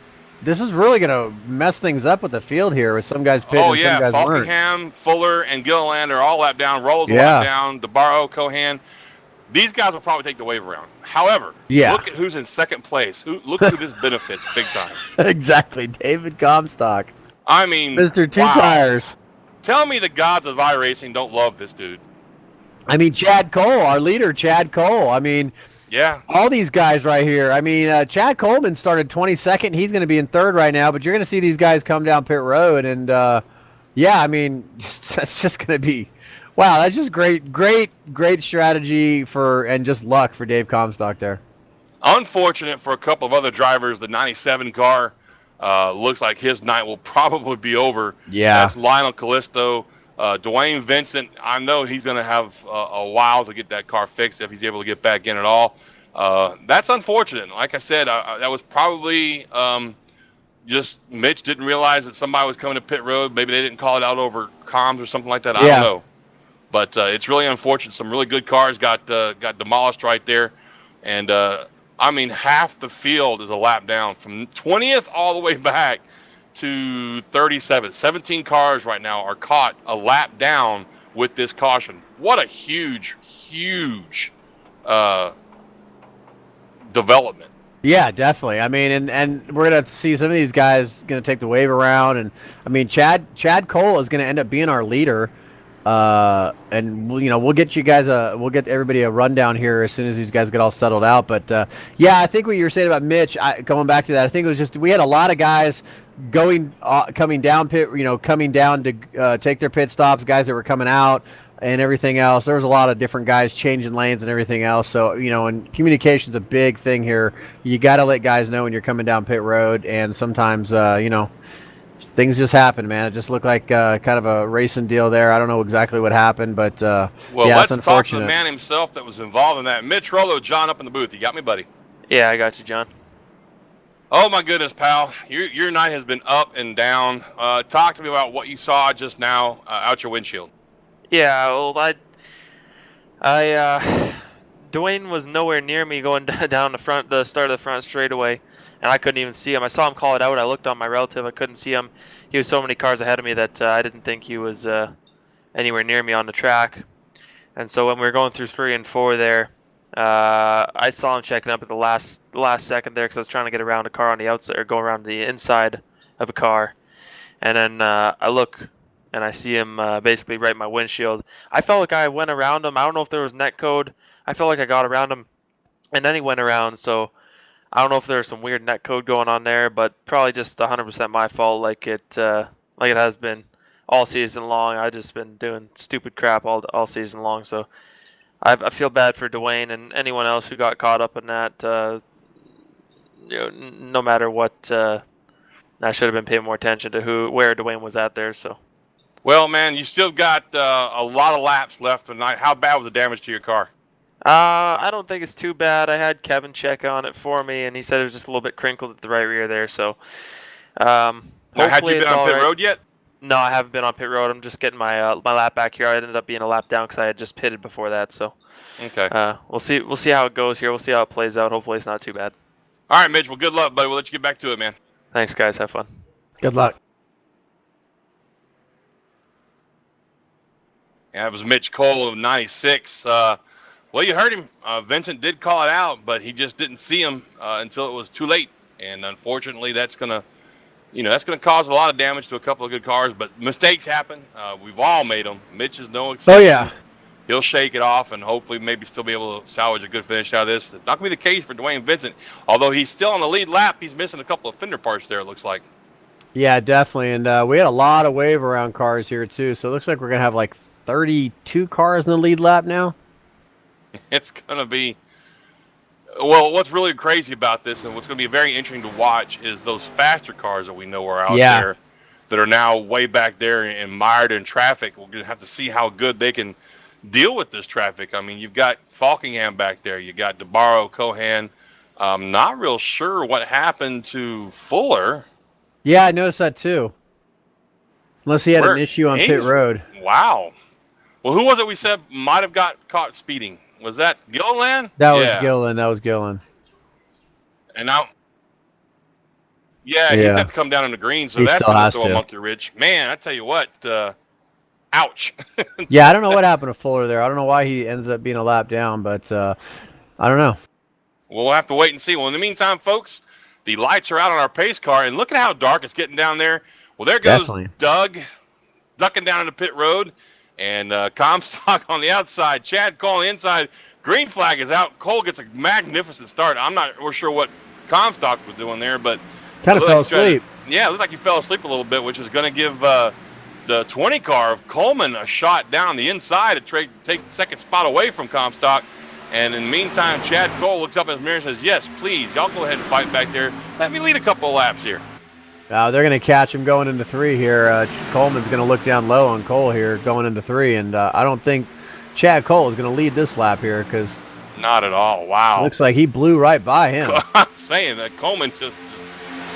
mess things up with the field here with some guys pitting. Oh and some guys Falkingham, Fuller, and Gilliland are all lap down. Rolls a lap down. DeBarro, Cohan. These guys will probably take the wave around. However, look at who's in second place. Look who this benefits big time. Exactly, David Comstock. I mean, Mr. Two Tires. Tell me the gods of iRacing don't love this dude. I mean, Chad Cole, our leader, Chad Cole. I mean. Yeah. All these guys right here. I mean, Chad Coleman started 22nd. He's going to be in third right now, but you're going to see these guys come down pit road. And, I mean, that's just going to be – wow, that's just great strategy and just luck for Dave Comstock there. Unfortunate for a couple of other drivers. The 97 car looks like his night will probably be over. Yeah. That's Lionel Callisto. Dwayne Vincent, I know he's going to have a while to get that car fixed if he's able to get back in at all. That's unfortunate. Like I said, that was probably just Mitch didn't realize that somebody was coming to pit road. Maybe they didn't call it out over comms or something like that. I don't know. But it's really unfortunate. Some really good cars got demolished right there. And, I mean, half the field is a lap down from 20th all the way back to 37. 17 cars right now are caught a lap down with this caution. What a huge development. Yeah, definitely. I mean, and we're going to see some of these guys going to take the wave around. And, I mean, Chad Cole is going to end up being our leader. And we'll get you guys we'll get everybody a rundown here as soon as these guys get all settled out. But, I think what you were saying about Mitch, going back to that, I think it was just we had a lot of guys coming down to take their pit stops, guys that were coming out and everything else. There was a lot of different guys changing lanes and everything else. So, and communication's a big thing here. You got to let guys know when you're coming down pit road, and sometimes, things just happen, man. It just looked like kind of a racing deal there. I don't know exactly what happened, but let's talk to the man himself that was involved in that. Mitch Rollo, John, up in the booth. You got me, buddy? Yeah, I got you, John. Oh my goodness, pal! Your night has been up and down. Talk to me about what you saw just now out your windshield. Yeah, well, Dwayne was nowhere near me going down the start of the front straightaway, and I couldn't even see him. I saw him call it out. I looked on my relative. I couldn't see him. He was so many cars ahead of me that I didn't think he was anywhere near me on the track. And so when we were going through 3 and 4 there, I saw him checking up at the last second there because I was trying to get around a car on the outside or go around the inside of a car. And then I look and I see him basically right in my windshield. I felt like I went around him. I don't know if there was net code. I felt like I got around him, and then he went around. So I don't know if there's some weird net code going on there, but probably just 100% my fault, like it has been all season long. I've just been doing stupid crap all season long. So I feel bad for Dwayne and anyone else who got caught up in that. No matter what. I should have been paying more attention to where Dwayne was at there. So, Well, man, you still got a lot of laps left tonight. How bad was the damage to your car? I don't think it's too bad. I had Kevin check on it for me, and he said it was just a little bit crinkled at the right rear there. So, Now, had you been on pit road yet? No, I haven't been on pit road. I'm just getting my lap back here. I ended up being a lap down because I had just pitted before that. So, Okay. we'll see how it goes here. We'll see how it plays out. Hopefully, it's not too bad. All right, Mitch. Well, good luck, buddy. We'll let you get back to it, man. Thanks, guys. Have fun. Good luck. Yeah, it was Mitch Cole of 96. Well, you heard him. Vincent did call it out, but he just didn't see him until it was too late. And unfortunately, that's gonna cause a lot of damage to a couple of good cars. But mistakes happen. We've all made them. Mitch is no exception. Oh yeah. He'll shake it off and hopefully maybe still be able to salvage a good finish out of this. It's not going to be the case for Dwayne Vincent. Although he's still on the lead lap, he's missing a couple of fender parts there, it looks like. Yeah, definitely. And we had a lot of wave around cars here too. So it looks like we're going to have like 32 cars in the lead lap now. It's going to be... Well, what's really crazy about this and what's going to be very interesting to watch is those faster cars that we know are out there that are now way back there and mired in traffic. We're going to have to see how good they can deal with this traffic. I mean, you've got Falkingham back there. You got DeBarro, Cohan. Not real sure what happened to Fuller. Yeah, I noticed that too. Unless he had an issue on pit road. Wow. Well, who was it we said might have got caught speeding? Was that Gilliland? That was Gillen. That was Gillen. And now, he's got to come down in the green, so that's going to throw a monkey wrench. Man, I tell you what, ouch. Yeah, I don't know what happened to Fuller there. I don't know why he ends up being a lap down, but I don't know. We'll have to wait and see. Well, in the meantime, folks, the lights are out on our pace car, and look at how dark it's getting down there. Well, there goes Doug ducking down into pit road, and Comstock on the outside. Chad Cole on the inside. Green flag is out. Cole gets a magnificent start. I'm not sure what Comstock was doing there, but kind of fell asleep. It looked like he fell asleep a little bit, which is going to give the 20 car of Coleman a shot down the inside to take the second spot away from Comstock. And in the meantime, Chad Cole looks up in his mirror and says, yes, please, y'all go ahead and fight back there. Let me lead a couple of laps here. They're going to catch him going into 3 here. Coleman's going to look down low on Cole here going into 3. And I don't think Chad Cole is going to lead this lap here because... Not at all. Wow. Looks like he blew right by him. I'm saying that Coleman just...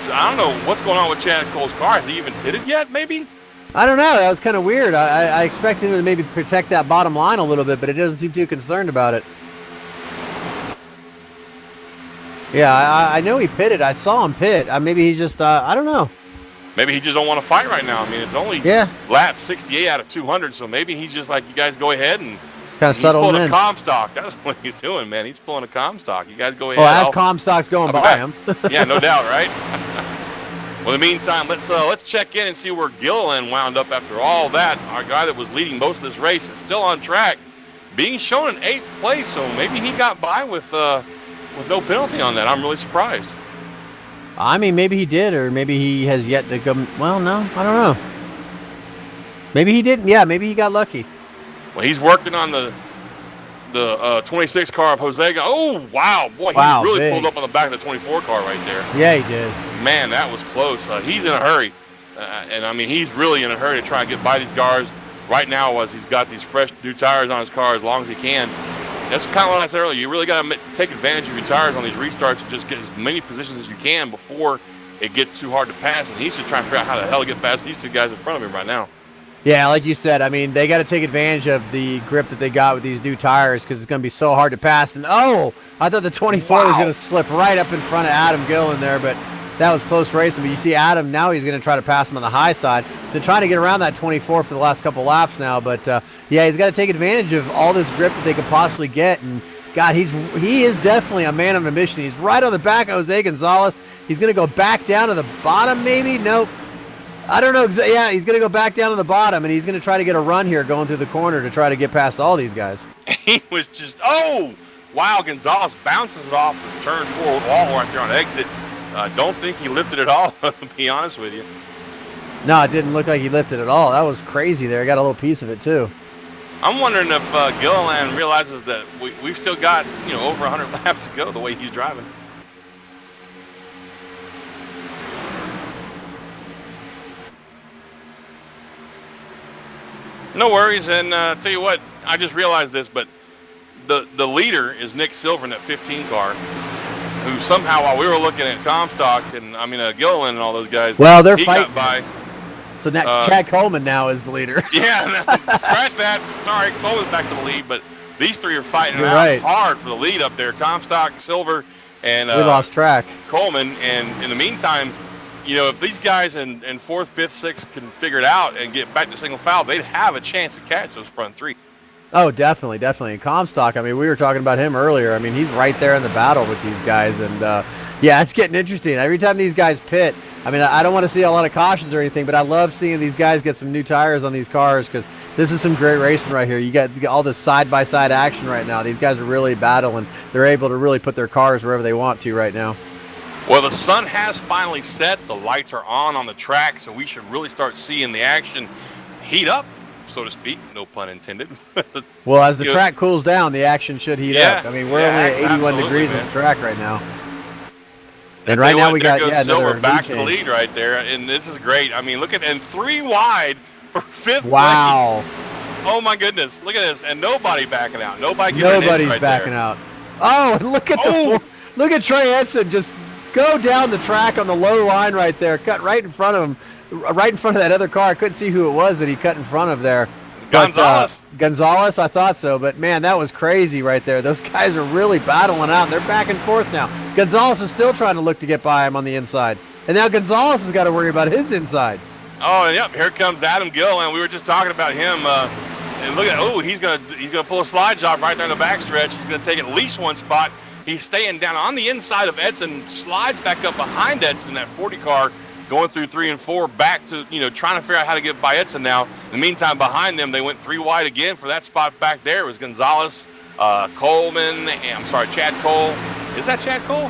I don't know what's going on with Chad Cole's car. Has he even pitted yet, maybe? I don't know. That was kind of weird. I expected him to maybe protect that bottom line a little bit, but he doesn't seem too concerned about it. Yeah, I know he pitted. I saw him pit. Maybe he's just, I don't know. Maybe he just don't want to fight right now. I mean, it's only lap 68 out of 200, so maybe he's just like, you guys go ahead and kind of settle him in. He's pulling a Comstock. That's what he's doing, man. He's pulling a Comstock. You guys go ahead. Well, as Comstock's going by him. Yeah, no doubt, right? Well, in the meantime, let's check in and see where Gilliland wound up after all that. Our guy that was leading most of this race is still on track, being shown in 8th place, so maybe he got by with no penalty on that. I'm really surprised. I mean, maybe he did, or maybe he has yet to come. Well, no, I don't know. Maybe he didn't. Yeah, maybe he got lucky. Well, he's working on the 26 car of Jose. Oh, wow. Boy, he really pulled up on the back of the 24 car right there. Yeah, he did. Man, that was close. He's in a hurry. And, I mean, he's really in a hurry to try and get by these cars right now as he's got these fresh new tires on his car as long as he can. That's kind of what I said earlier. You really got to take advantage of your tires on these restarts and just get as many positions as you can before it gets too hard to pass. And he's just trying to figure out how the hell to get past these two guys in front of him right now. Yeah, like you said, I mean, they got to take advantage of the grip that they got with these new tires because it's going to be so hard to pass. And, oh, I thought the 24 was going to slip right up in front of Adam Gillen there, but that was close racing. But you see Adam, now he's going to try to pass him on the high side. They're trying to get around that 24 for the last couple laps now. But, yeah, he's got to take advantage of all this grip that they could possibly get. And, God, he is definitely a man on a mission. He's right on the back of Jose Gonzalez. He's going to go back down to the bottom maybe? Nope. I don't know. Yeah, he's going to go back down to the bottom, and he's going to try to get a run here going through the corner to try to get past all these guys. He was just, oh, wow, Gonzalez bounces it off the turn 4 wall right there on exit. I don't think he lifted it all, to be honest with you. No, it didn't look like he lifted at all. That was crazy there. I got a little piece of it, too. I'm wondering if Gilliland realizes that we've still got, over 100 laps to go the way he's driving. No worries, and tell you what, I just realized this, but the leader is Nick Silver in that 15 car, who somehow, while we were looking at Comstock and Gilliland and all those guys, well, they're he fighting. got by. So now Chad Coleman now is the leader. Yeah, scratch that. Sorry, Coleman's back to the lead, but these three are fighting hard for the lead up there. Comstock, Silver, and we lost track. Coleman, and in the meantime, if these guys in 4th, 5th, 6th can figure it out and get back to single file, they'd have a chance to catch those front three. Oh, definitely. And Comstock, I mean, we were talking about him earlier. I mean, he's right there in the battle with these guys. And, yeah, it's getting interesting. Every time these guys pit, I mean, I don't want to see a lot of cautions or anything, but I love seeing these guys get some new tires on these cars because this is some great racing right here. You got all this side-by-side action right now. These guys are really battling. They're able to really put their cars wherever they want to right now. Well, the sun has finally set. The lights are on the track, so we should really start seeing the action heat up, so to speak. No pun intended. Well, as the track cools down, the action should heat up. I mean, we're only at 81 degrees on the track right now. And right now we got Silver back to the lead right there, and this is great. I mean, look at, and 3 wide for 5th place. Wow. Oh my goodness, look at this, and nobody backing out. Nobody's backing out. Oh, and look at Trey Edson just go down the track on the low line right there, cut right in front of him, right in front of that other car. I couldn't see who it was that he cut in front of there. Gonzalez. Gonzalez, I thought so, but man, that was crazy right there. Those guys are really battling out, and they're back and forth now. Gonzalez is still trying to look to get by him on the inside, and now Gonzalez has got to worry about his inside. Oh, and yep, here comes Adam Gill, and we were just talking about him. And look at, he's gonna pull a slide job right there in the backstretch. He's gonna take at least one spot. He's staying down on the inside of Edson, slides back up behind Edson in that 40 car, going through 3 and 4, back to, trying to figure out how to get by Edson now. In the meantime, behind them, they went 3 wide again for that spot back there. It was Gonzalez, Coleman, Chad Cole. Is that Chad Cole?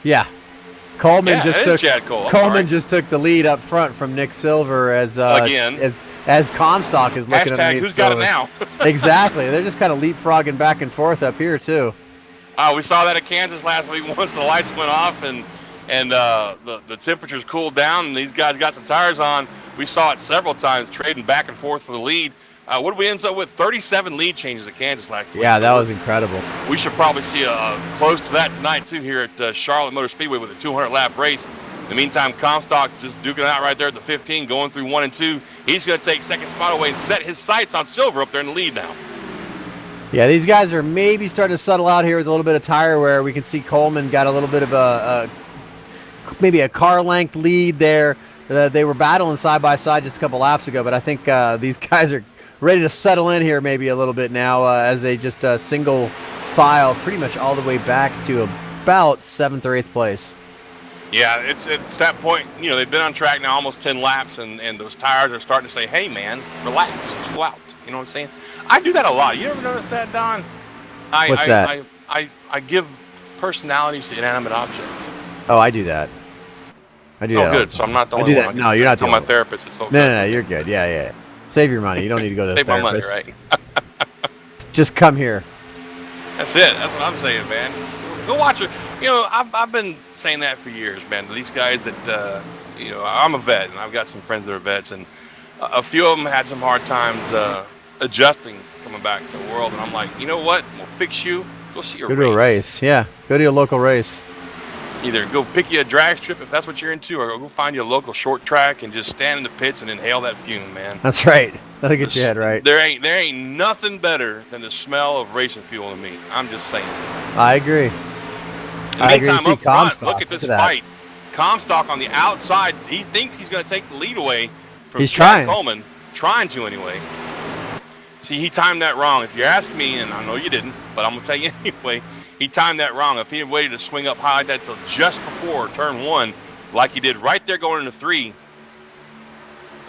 Yeah. Coleman Chad Cole. Coleman just took the lead up front from Nick Silver as Comstock is looking at who's got it now? Exactly. They're just kind of leapfrogging back and forth up here too. We saw that at Kansas last week once the lights went off and the temperatures cooled down and these guys got some tires on. We saw it several times trading back and forth for the lead. What did we end up with? 37 lead changes at Kansas last week. Yeah, that was incredible. We should probably see close to that tonight too here at Charlotte Motor Speedway with a 200-lap race. In the meantime, Comstock just duking it out right there at the 15, going through 1 and 2. He's going to take second spot away and set his sights on Silver up there in the lead now. Yeah, these guys are maybe starting to settle out here with a little bit of tire wear. We can see Coleman got a little bit of maybe a car length lead there. They were battling side by side just a couple laps ago, but I think these guys are ready to settle in here maybe a little bit now as they just single file pretty much all the way back to about 7th or 8th place. Yeah, it's that point, they've been on track now almost 10 laps, and those tires are starting to say, hey, man, relax, chill out. You know what I'm saying? I do that a lot. You ever notice that, Don? What's that? I give personalities to inanimate objects. Oh, I do that. I do that. Oh, good. So I'm not the only one. No, you're not the only one. I'm my therapist. It's okay. No, you're good. Yeah. Save your money. You don't need to go to the therapist. Save my money, right? Just come here. That's it. That's what I'm saying, man. Go watch it. I've been saying that for years, man. These guys that, I'm a vet, and I've got some friends that are vets, and a few of them had some hard times adjusting coming back to the world. And I'm like, you know what? We'll fix you. Go see a Go race. to a race. Yeah. Go to your local race. Either go pick you a drag strip if that's what you're into, or go find you a local short track and just stand in the pits and inhale that fume, man. That's right. That'll get your head right. There ain't nothing better than the smell of racing fuel to me. I'm just saying. I agree. In the meantime, up front, look at this that. fight. Comstock on the outside, he thinks he's going to take the lead away from He's Chad trying. Coleman. Trying to anyway. See, he timed that wrong. If you ask me, and I know you didn't, but I'm going to tell you anyway, he timed that wrong. If he had waited to swing up high like that till just before turn 1, like he did right there going into 3,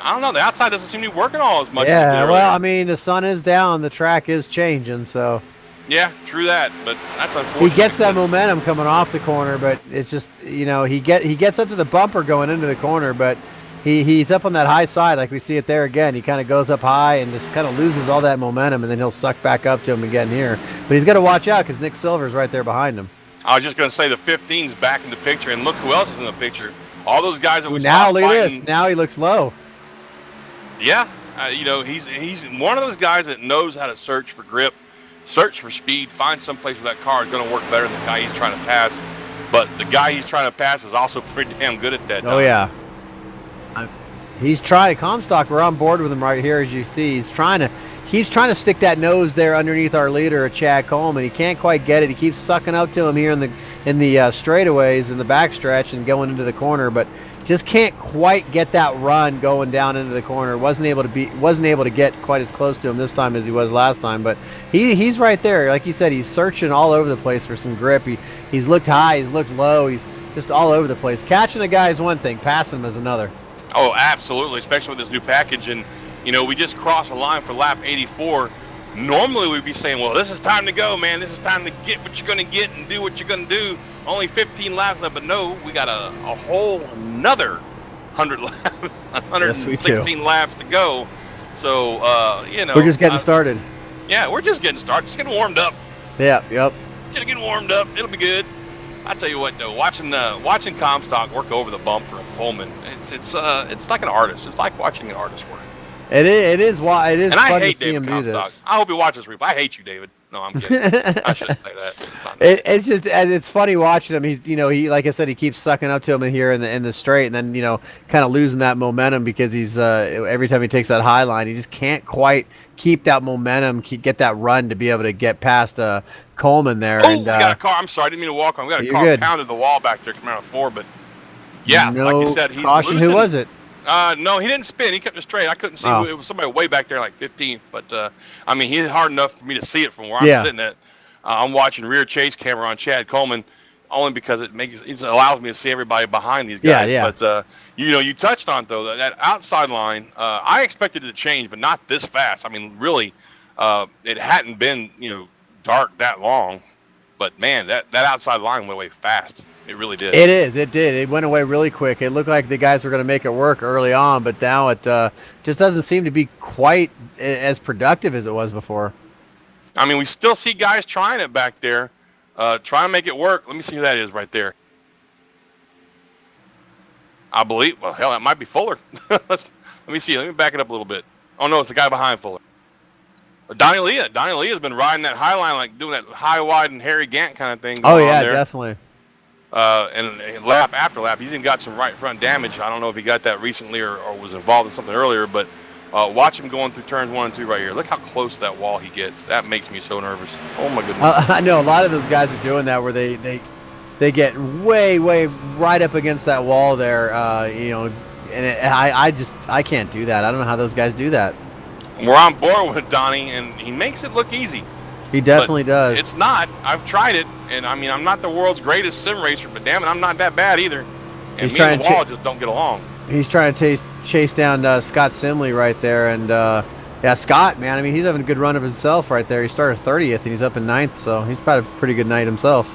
I don't know. The outside doesn't seem to be working all as much as it did earlier. Well, I mean, the sun is down. The track is changing, so. Yeah, true that, but that's unfortunate. He gets that momentum coming off the corner, but it's just, you know, he gets up to the bumper going into the corner, but he's up on that high side, like we see it there again. He kind of goes up high and just kind of loses all that momentum, and then he'll suck back up to him again here. But he's got to watch out because Nick Silver's right there behind him. I was just going to say the 15's back in the picture, and look who else is in the picture. All those guys that we Now saw look at fighting. this. Now he looks low. Yeah, you know, he's one of those guys that knows how to search for grip, search for speed, find some place where that car is going to work better than the guy he's trying to pass. But the guy he's trying to pass is also pretty damn good at that. Oh, yeah. He's trying. Comstock, we're on board with him right here, as you see. He's trying to stick that nose there underneath our leader, Chad Coleman. He can't quite get it. He keeps sucking up to him here in the straightaways in the backstretch and going into the corner, but just can't quite get that run going down into the corner. Wasn't able to get quite as close to him this time as he was last time, but he's right there. Like you said, he's searching all over the place for some grip. He's looked high, he's looked low, he's just all over the place. Catching a guy is one thing, passing him is another. Oh, absolutely, especially with this new package. And, you know, we just crossed the line for lap 84. Normally we'd be saying, well, this is time to go, man. This is time to get what you're going to get and do what you're going to do. Only 15 laps left, but no, we got a whole another 100 laps, 116 laps to go. So, you know. We're just getting started. Yeah, we're just getting started. Just getting warmed up. Yeah, yep. Just getting warmed up. It'll be good. I tell you what, though, watching Comstock work over the bumper of Coleman, it's like an artist. It's like watching an artist work. It is and fun I hate to see him David do Comstock. this. I hope he watches this replay. I hate you, David. No, I'm kidding. I shouldn't say that. It's not It's just, and it's funny watching him. He's, you know, like I said, he keeps sucking up to him in here in the straight, and then, you know, kind of losing that momentum because he's every time he takes that high line, he just can't quite keep that momentum, get that run to be able to get past Coleman there. Oh, and, we got a car. I'm sorry, I didn't mean to walk on. We got a car good. pounded the wall back there coming out of 4, but yeah, no like you said, he's caution. losing. Who was it? No, he didn't spin. He kept it straight. I couldn't see. It was somebody way back there, like 15th. But I mean, he's hard enough for me to see it from where I'm sitting at. I'm watching rear chase camera on Chad Coleman, only because it allows me to see everybody behind these guys. Yeah. But you know, you touched on though that outside line. I expected it to change, but not this fast. I mean, really, it hadn't been dark that long. But man, that outside line went away fast. It really did. It did. It went away really quick. It looked like the guys were going to make it work early on, but now it just doesn't seem to be quite as productive as it was before. I mean, we still see guys trying it back there, trying to make it work. Let me see who that is right there. I believe, well, hell, that might be Fuller. Let me see. Let me back it up a little bit. Oh, no, it's the guy behind Fuller. Donnie Leah. Donnie Leah's been riding that high line, like doing that high, wide, and Harry Gant kind of thing. Oh, yeah, definitely. And lap after lap, he's even got some right front damage. I don't know if he got that recently or was involved in something earlier, but watch him going through turns 1 and 2 right here. Look how close to that wall he gets. That makes me so nervous. Oh, my goodness. I know a lot of those guys are doing that where they get way right up against that wall there, and I can't do that. I don't know how those guys do that. We're on board with Donnie, and he makes it look easy. He definitely does. It's not. I've tried it, and I mean, I'm not the world's greatest sim racer, but damn it, I'm not that bad either. And me and the wall just don't get along. He's trying to chase down Scott Simley right there, and yeah, Scott, man, I mean, he's having a good run of himself right there. He started 30th, and he's up in 9th, so he's had a pretty good night himself.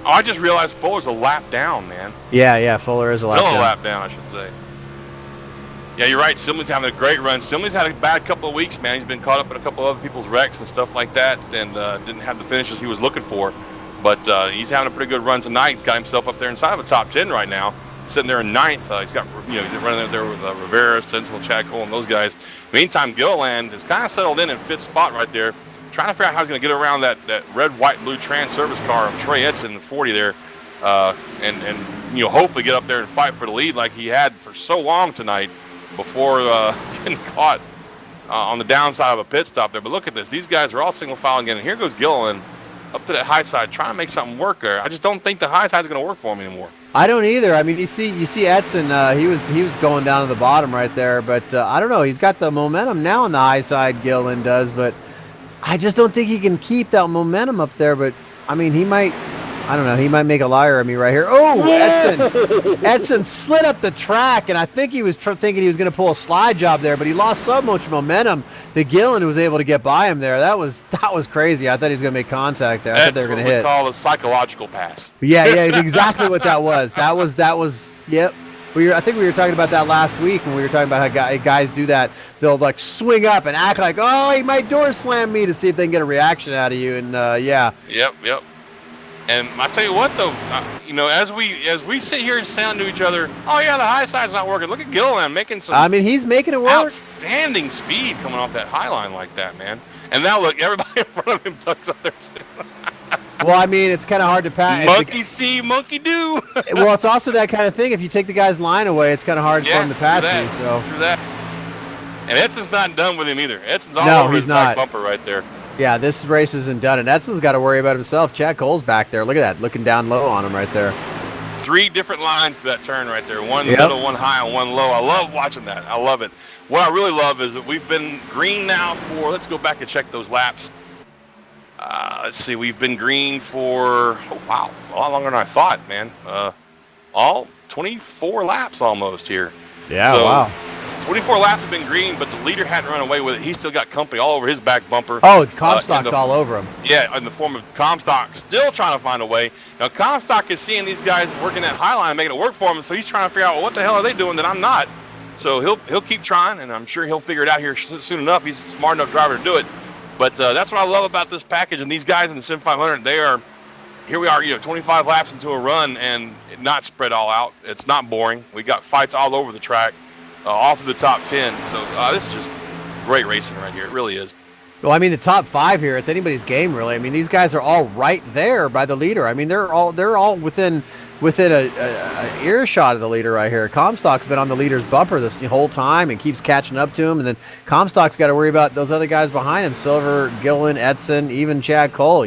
Oh, I just realized Fuller's a lap down, man. Yeah, Fuller is a lap down. Still a lap down, I should say. Yeah, you're right. Simley's having a great run. Simley's had a bad couple of weeks, man. He's been caught up in a couple of other people's wrecks and stuff like that, and didn't have the finishes he was looking for. But he's having a pretty good run tonight. He's got himself up there inside of a top 10 right now. sitting there in 9th. He's got, he's running there with Rivera, Sentinel, Chad Cole, and those guys. Meantime, Gilliland is kind of settled in 5th spot right there, trying to figure out how he's going to get around that red, white, blue Transervice car of Trey Edson, the 40 there, and hopefully get up there and fight for the lead like he had for so long tonight before getting caught on the downside of a pit stop there. But look at this. These guys are all single file again. And here goes Gilliland up to that high side trying to make something work there. I just don't think the high side is going to work for him anymore. I don't either. I mean, you see Edson, he was going down to the bottom right there, but I don't know. He's got the momentum now on the high side, Gilliland does, but I just don't think he can keep that momentum up there. But I mean, he might make a liar of me right here. Oh, Edson slid up the track, and I think he was thinking he was going to pull a slide job there, but he lost so much momentum that Gilliland was able to get by him there. That was crazy. I thought he was going to make contact there. I thought they were going to hit. That's what we call a psychological pass. Yeah, exactly what that was. That was. Yep. I think we were talking about that last week when we were talking about how guys do that. They'll like swing up and act like, oh, he might door slam me to see if they can get a reaction out of you. And yeah. Yep. And I tell you what, though, as we sit here and sound to each other, oh yeah, the high side's not working. Look at Gilliland making some. I mean, he's making it work. Outstanding speed coming off that high line like that, man. And now look, everybody in front of him ducks up there too. Well, I mean, it's kind of hard to pass. Monkey see, monkey do. Well, it's also that kind of thing. If you take the guy's line away, it's kind of hard for him to pass you. So. True that. And Edson's not done with him either. Edson's all over his back bumper right there. Yeah, this race isn't done, and Edson's got to worry about himself. Chad Cole's back there. Look at that, looking down low on him right there. 3 different lines to that turn right there. One middle, one high, and one low. I love watching that. I love it. What I really love is that we've been green now for, let's go back and check those laps. Let's see, we've been green for, a lot longer than I thought, man. All 24 laps almost here. Yeah, so, wow. 24 laps have been green, but the leader hadn't run away with it. He still got company all over his back bumper. Oh, Comstock's all over him. Yeah, in the form of Comstock still trying to find a way. Now, Comstock is seeing these guys working that high line, making it work for him, so he's trying to figure out, well, what the hell are they doing that I'm not? So he'll keep trying, and I'm sure he'll figure it out here soon enough. He's a smart enough driver to do it. But that's what I love about this package, and these guys in the Sim500, here we are, 25 laps into a run, and not spread all out. It's not boring. We got fights all over the track. Off of the top 10, so this is just great racing right here. It really is. Well, I mean, the top 5 here, it's anybody's game, really. I mean, these guys are all right there by the leader. I mean, they're all within a earshot of the leader right here. Comstock's been on the leader's bumper this whole time and keeps catching up to him, and then Comstock's got to worry about those other guys behind him: Silver, Gilliland, Edson, even Chad Cole.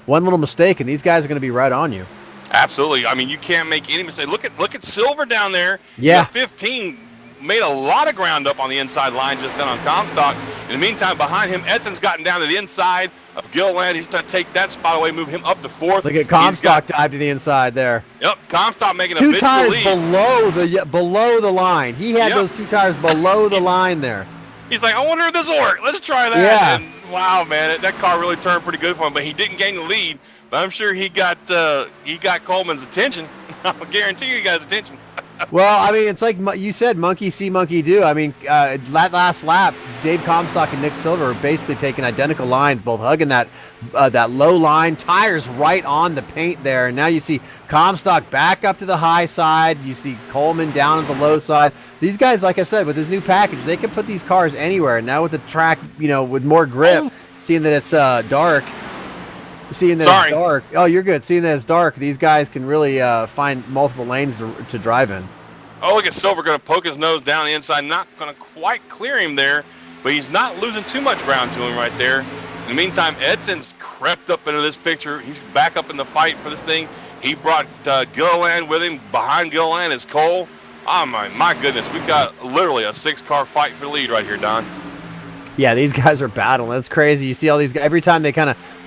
One little mistake, and these guys are going to be right on you. Absolutely. I mean, you can't make any mistake. Look at Silver down there. Yeah. 15. Made a lot of ground up on the inside line just then on Comstock. In the meantime, behind him, Edson's gotten down to the inside of Gilliland. He's trying to take that spot away, move him up to 4th. Look at Comstock dive to the inside there. Yep, Comstock making a big lead. 2 tires below the line. He had those 2 tires below the line there. He's like, I wonder if this will work. Let's try that. Yeah. And wow, man, that car really turned pretty good for him, but he didn't gain the lead. But I'm sure he got Coleman's attention. I'll guarantee you he got his attention. Well, I mean, it's like you said, monkey see, monkey do. I mean, that last lap, Dave Comstock and Nick Silver are basically taking identical lines, both hugging that low line, tires right on the paint there. And now you see Comstock back up to the high side. You see Coleman down at the low side. These guys, like I said, with this new package, they can put these cars anywhere. And now with the track, with more grip, seeing that it's dark. Seeing that it's dark. Oh, you're good. Seeing that it's dark, these guys can really find multiple lanes to drive in. Oh, look at Silver going to poke his nose down the inside. Not going to quite clear him there, but he's not losing too much ground to him right there. In the meantime, Edson's crept up into this picture. He's back up in the fight for this thing. He brought Gilliland with him. Behind Gilliland is Cole. Oh, my goodness. We've got literally a 6-car fight for the lead right here, Don. Yeah, these guys are battling. That's crazy. You see all these guys, every time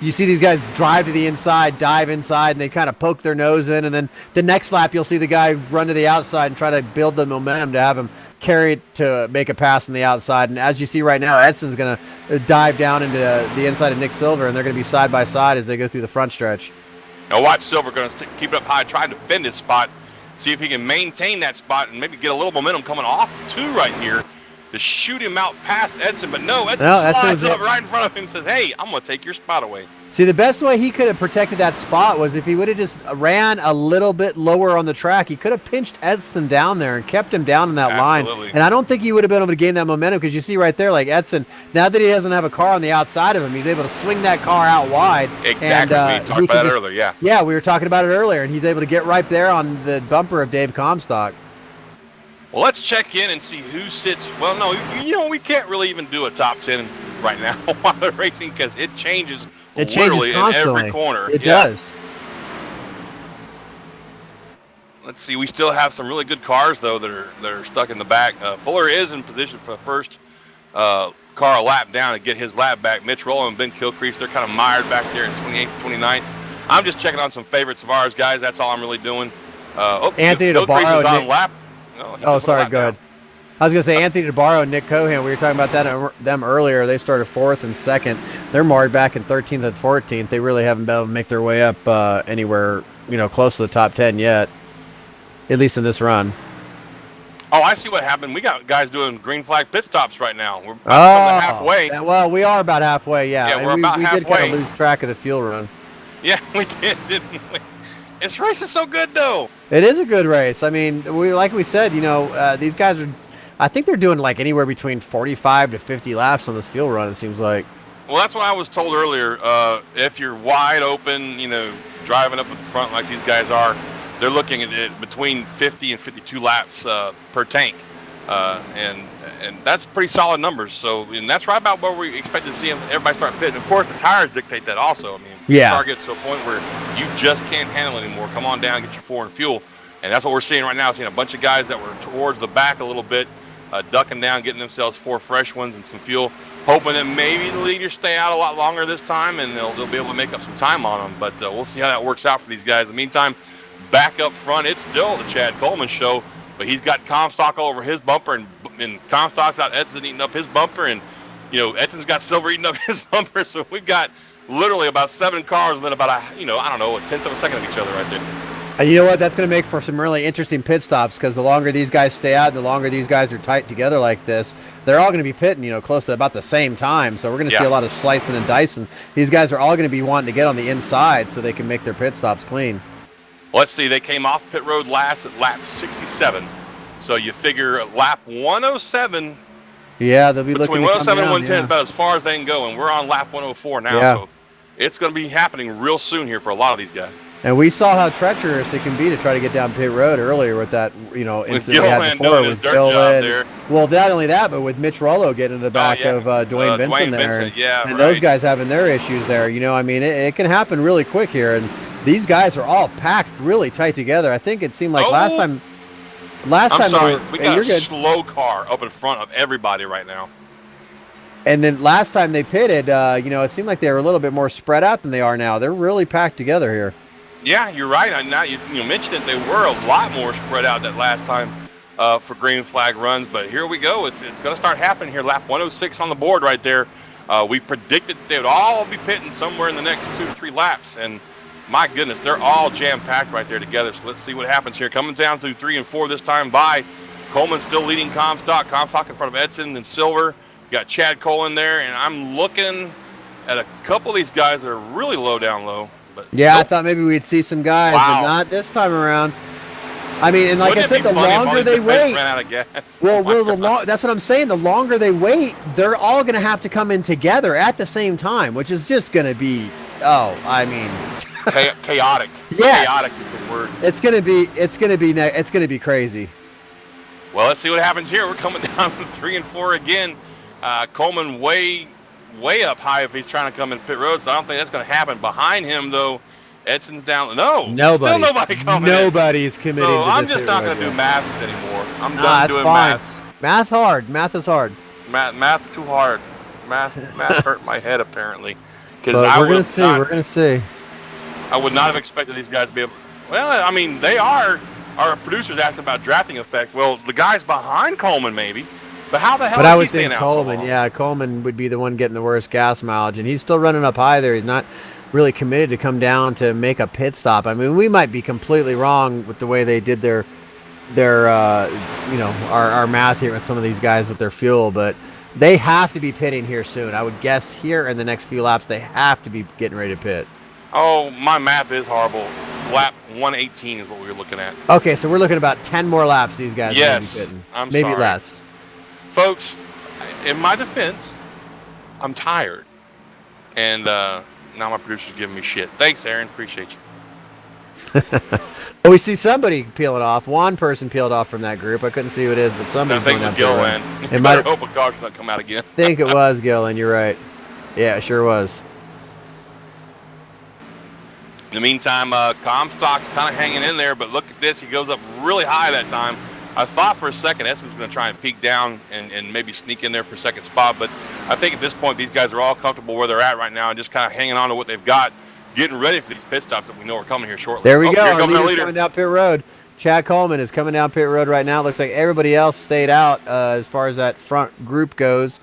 you see these guys drive to the inside, dive inside, and they kind of poke their nose in, and then the next lap you'll see the guy run to the outside and try to build the momentum to have him carry it to make a pass on the outside. And as you see right now, Edson's going to dive down into the inside of Nick Silver, and they're going to be side by side as they go through the front stretch. Now watch Silver going to keep it up high, try to defend his spot, see if he can maintain that spot and maybe get a little momentum coming off 2 right here to shoot him out past Edson. But no, Edson slides up right in front of him and says, hey, I'm going to take your spot away. See, the best way he could have protected that spot was if he would have just ran a little bit lower on the track. He could have pinched Edson down there and kept him down in that Absolutely. line. And I don't think he would have been able to gain that momentum because you see right there, like Edson, now that he doesn't have a car on the outside of him, he's able to swing that car out wide. Exactly. And, we talked about that earlier, yeah. Yeah, we were talking about it earlier, and he's able to get right there on the bumper of Dave Comstock. Well, let's check in and see who sits. Well, no, we can't really even do a top 10 right now while they're racing because it changes. It literally changes constantly. in every corner. It does. Let's see. We still have some really good cars though that are stuck in the back. Fuller is in position for the first car a lap down and get his lap back. Mitch Rowland and Ben Kilcrease, they're kind of mired back there in 28th, 29th. I'm just checking on some favorites of ours, guys. That's all I'm really doing. Anthony Kilcrease is on Nick. lap. Oh, sorry. Go ahead. I was going to say Anthony DeBarro and Nick Cohan. We were talking about them earlier. They started 4th and 2nd. They're marred back in 13th and 14th. They really haven't been able to make their way up anywhere, close to the top 10 yet, at least in this run. Oh, I see what happened. We got guys doing green flag pit stops right now. We're about halfway. Well, we are about halfway, yeah. Yeah, we're about halfway. We did kind of lose track of the fuel run. Yeah, we did, didn't we? This race is so good, though. It is a good race. I mean, like we said, these guys are. I think they're doing like anywhere between 45 to 50 laps on this fuel run, it seems like. Well, that's what I was told earlier. If you're wide open, driving up at the front like these guys are, they're looking at it between 50 and 52 laps per tank. And that's pretty solid numbers. So, and that's right about where we expected to see everybody start pitting. Of course, the tires dictate that also. I mean, the car gets to a point where you just can't handle it anymore. Come on down, get your foreign fuel. And that's what we're seeing right now. Seeing a bunch of guys that were towards the back a little bit, ducking down, getting themselves 4 fresh ones and some fuel, hoping that maybe the leaders stay out a lot longer this time and they'll be able to make up some time on them. But we'll see how that works out for these guys. In the meantime, back up front, it's still the Chad Coleman show, but he's got Comstock all over his bumper, and Comstock's got Edson eating up his bumper, and Edson's got Silver eating up his bumper. So we've got literally about 7 cars within about a 1/10 of a second of each other right there. And you know what? That's going to make for some really interesting pit stops because the longer these guys stay out, the longer these guys are tight together like this, they're all going to be pitting, close to about the same time. So we're going to see a lot of slicing and dicing. These guys are all going to be wanting to get on the inside so they can make their pit stops clean. Let's see. They came off pit road last at lap 67. So you figure lap 107. Yeah, they'll be between looking 107 and 110 is about as far as they can go, and we're on lap 104 now. Yeah. So it's going to be happening real soon here for a lot of these guys. And we saw how treacherous it can be to try to get down pit road earlier with that, incident we had before with Gillen. Well, not only that, but with Mitch Rollo getting in the back of Dwayne Vincent there. And those guys having their issues there. It can happen really quick here. And these guys are all packed really tight together. I think it seemed like last time. I'm sorry, we got a slow car up in front of everybody right now. And then last time they pitted, it seemed like they were a little bit more spread out than they are now. They're really packed together here. Yeah, you're right. Now you mentioned that they were a lot more spread out that last time for green flag runs. But here we go. It's going to start happening here. Lap 106 on the board right there. We predicted they would all be pitting somewhere in the next 2 to 3 laps. And my goodness, they're all jam-packed right there together. So let's see what happens here. Coming down through 3 and 4 this time by Coleman still leading Comstock. Comstock in front of Edson and Silver. You got Chad Coleman there. And I'm looking at a couple of these guys that are really down low. But yeah, nope. I thought maybe we'd see some guys, but not this time around. I mean, and like I said, the longer they wait, that's what I'm saying. The longer they wait, they're all going to have to come in together at the same time, which is just going to be, chaotic. Yes. Chaotic is the word. It's going to be crazy. Well, let's see what happens here. We're coming down to 3 and 4 again. Coleman way up high if he's trying to come in pit road, so I don't think that's going to happen. Behind him, though, Edson's down. Still nobody coming Nobody's committing so to I'm just not going to do maths anymore. I'm done doing fine. maths. Math hard. Math is hard. Math too hard. Math hurt my head, apparently. We're going to see. I would not have expected these guys to be able – well, I mean, they are. Our producer's asking about drafting effect. Well, the guys behind Coleman maybe. But how the hell is he staying out Coleman, so long? Coleman would be the one getting the worst gas mileage, and he's still running up high there. He's not really committed to come down to make a pit stop. I mean, we might be completely wrong with the way they did their our math here with some of these guys with their fuel, but They have to be pitting here soon. I would guess here in the next few laps they have to be getting ready to pit. Oh, my map is horrible. Lap 118 is what we were looking at. Okay, so we're looking about 10 more laps these guys are going to be Yes, pitting. I'm Maybe sorry. less. Folks, in my defense, I'm tired. And now my producer's giving me shit. Thanks, Aaron. Appreciate you. Well, we see somebody peel it off. One person peeled off from that group. I couldn't see who it is, but I somebody. think it was Gilliland. It You might better hope a car's not come out again. think it was Gillen. You're right. Yeah, it sure was. In the meantime, Comstock's kind of hanging in there, but look at this. He goes up really high that time. I thought for a second Essence was going to try and peek down and maybe sneak in there for second spot, but I think at this point these guys are all comfortable where they're at right now and just kind of hanging on to what they've got, getting ready for these pit stops that we know are coming here shortly. There we go. Here Our comes our leader's leader. coming down pit road. Chad Coleman is coming down pit road right now. It looks like everybody else stayed out as far as that front group goes.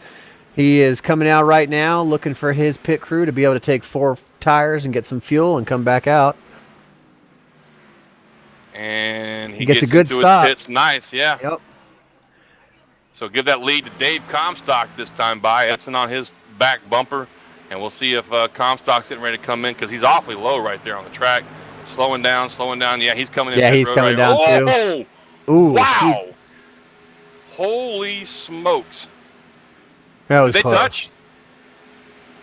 He is coming out right now looking for his pit crew to be able to take 4 tires and get some fuel and come back out. And he Gets gets a good into stop. his pits. Nice, yeah. Yep. So give that lead to Dave Comstock this time by. Edson on his back bumper. And we'll see if Comstock's getting ready to come in because he's awfully low right there on the track. Slowing down. Yeah, he's coming in. Yeah, pit he's road coming right down here. too. Ooh, Wow. Holy smokes. That was Did they close. touch?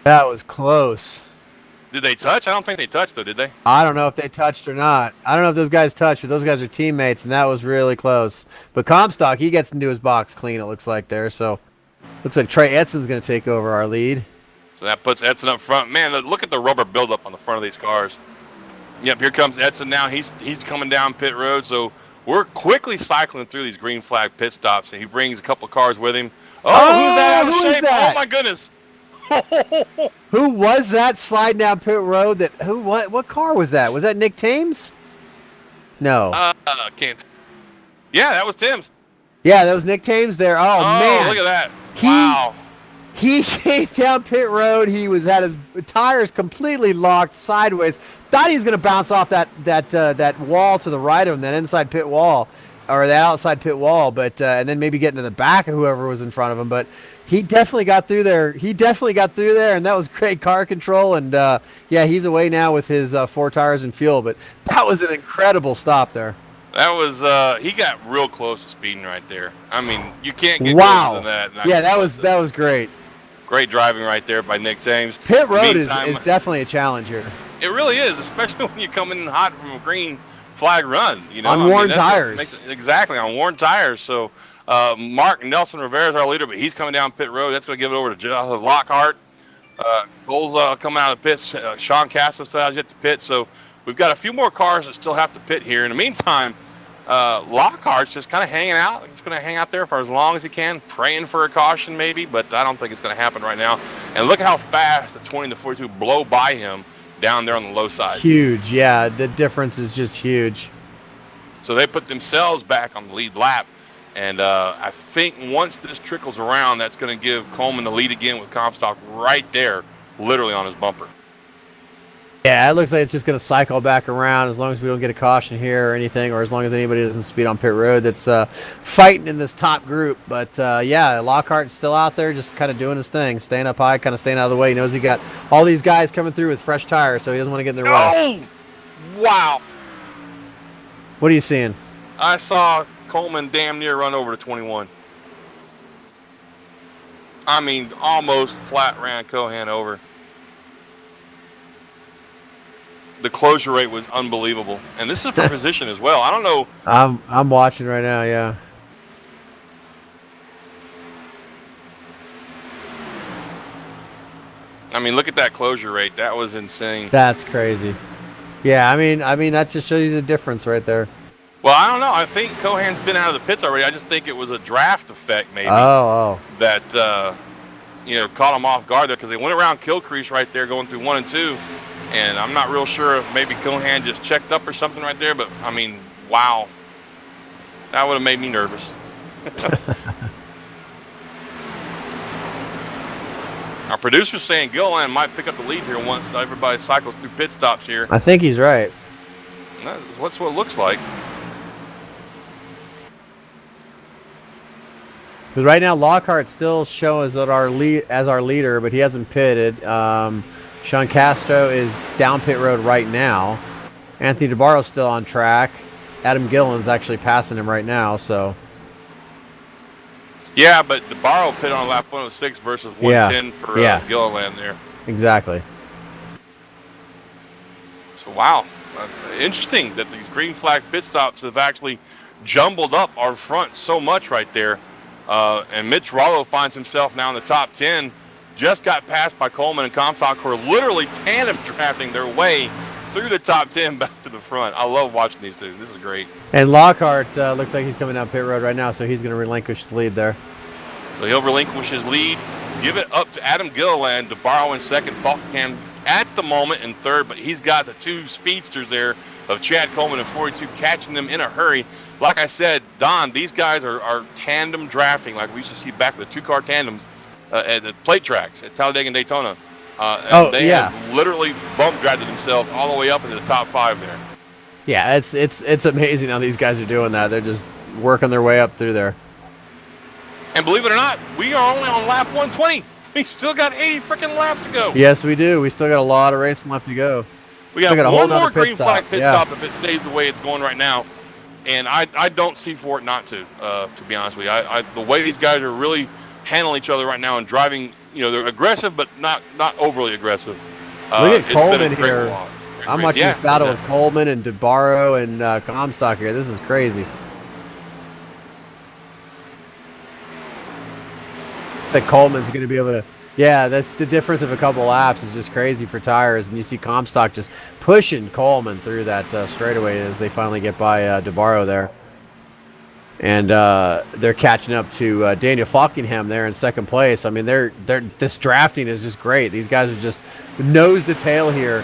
That was close. Did they touch? I don't think they touched, though, did they? I don't know if they touched or not. I don't know if those guys touched, but those guys are teammates, and that was really close. But Comstock, he gets into his box clean, it looks like there. So looks like Trey Edson's going to take over our lead. So that puts Edson up front. Man, look at the rubber buildup on the front of these cars. Yep, here comes Edson now. He's coming down pit road. So we're quickly cycling through these green flag pit stops, and he brings a couple of cars with him. Oh, who's that out of who's shape? that? Oh, my goodness. Who was that sliding down pit road? What car was that? Was that Nick Thames? No. Can't. Yeah, that was Tim's. Yeah, that was Nick Thames there. Oh, man. Look at that. He- Wow. He came down pit road. He had his tires completely locked sideways. Thought he was going to bounce off that wall to the right of him, that inside pit wall, or that outside pit wall, but and then maybe get into the back of whoever was in front of him. But he definitely got through there. And that was great car control. And yeah, he's away now with his 4 tires and fuel. But that was an incredible stop there. That was he got real close to speeding right there. I mean, you can't get Wow. closer than that. Yeah, that was great. Great driving right there by Nick Thames. Pit road is Meantime, definitely a challenge here. It really is, especially when you're coming in hot from a green flag run. You know, On worn that's what tires. makes it- exactly, on worn tires. So Mark Nelson Rivera is our leader, but he's coming down pit road. That's going to give it over to Jonathan Lockhart. Cole's coming out of the pits. Sean Castro still has yet to pit. So we've got a few more cars that still have to pit here. In the meantime, Lockhart's just kind of hanging out. He's going to hang out there for as long as he can, praying for a caution maybe, but I don't think it's going to happen right now. And look how fast the 20 and the 42 blow by him down there on the low side. Huge, yeah. The difference is just huge. So they put themselves back on the lead lap. And I think once this trickles around, that's going to give Coleman the lead again with Comstock right there, literally on his bumper. Yeah, it looks like it's just going to cycle back around as long as we don't get a caution here or anything, or as long as anybody doesn't speed on pit road that's fighting in this top group. But yeah, Lockhart's still out there just kind of doing his thing, staying up high, kind of staying out of the way. He knows he got all these guys coming through with fresh tires, so he doesn't want to get in their way. Oh! Wow. What are you seeing? I saw Coleman damn near run over to 21. I mean, almost flat ran Cohan over. The closure rate was unbelievable. And this is for position as well. I don't know. I'm watching right now, yeah. I mean, look at that closure rate. That was insane. That's crazy. Yeah, I mean that just shows you the difference right there. Well, I don't know. I think Cohan's been out of the pits already. I just think it was a draft effect maybe Oh. that caught him off guard there because they went around kill crease right there going through 1 and 2. And I'm not real sure if maybe Cohan just checked up or something right there, but I mean, wow. That would have made me nervous. Our producer's saying Gilliland might pick up the lead here once everybody cycles through pit stops here. I think he's right. That's what it looks like. Because right now Lockhart still shows as our leader, but he hasn't pitted. Sean Castro is down pit road right now. Anthony DeBarro's still on track. Adam Gillen's actually passing him right now. So. Yeah, but DeBarro pit on lap 106 versus 110 for Gilliland there. Exactly. So wow, interesting that these green flag pit stops have actually jumbled up our front so much right there. And Mitch Rollo finds himself now in the top 10. Just got passed by Coleman and Comstock, who are literally tandem drafting their way through the top 10 back to the front. I love watching these two. This is great. And Lockhart looks like he's coming down pit road right now, so he's going to relinquish the lead there. So he'll relinquish his lead, give it up to Adam Gilliland, DeBarro in second, Falkenham at the moment in third, but he's got the two speedsters there of Chad Coleman and 42 catching them in a hurry. Like I said, Don, these guys are tandem drafting like we used to see back with the two-car tandems at the plate tracks at Talladega and Daytona. They have literally bump drafted themselves all the way up into the top 5 there. Yeah, it's amazing how these guys are doing that. They're just working their way up through there. And believe it or not, we are only on lap 120. We still got 80 freaking laps to go. Yes, we do. We still got a lot of racing left to go. We got one more green flag pit stop if it stays the way it's going right now. And I don't see for it not to be honest with you. The way these guys are really handling each other right now and driving, they're aggressive, but not overly aggressive. Look at Coleman here. I'm watching this battle with Coleman and DeBarro and Comstock here. This is crazy. It's like Coleman's going to be able to... Yeah, that's the difference of a couple laps is just crazy for tires. And you see Comstock just pushing Coleman through that straightaway as they finally get by DeBarro there. And they're catching up to Daniel Falkenham there in second place. I mean, this drafting is just great. These guys are just nose to tail here,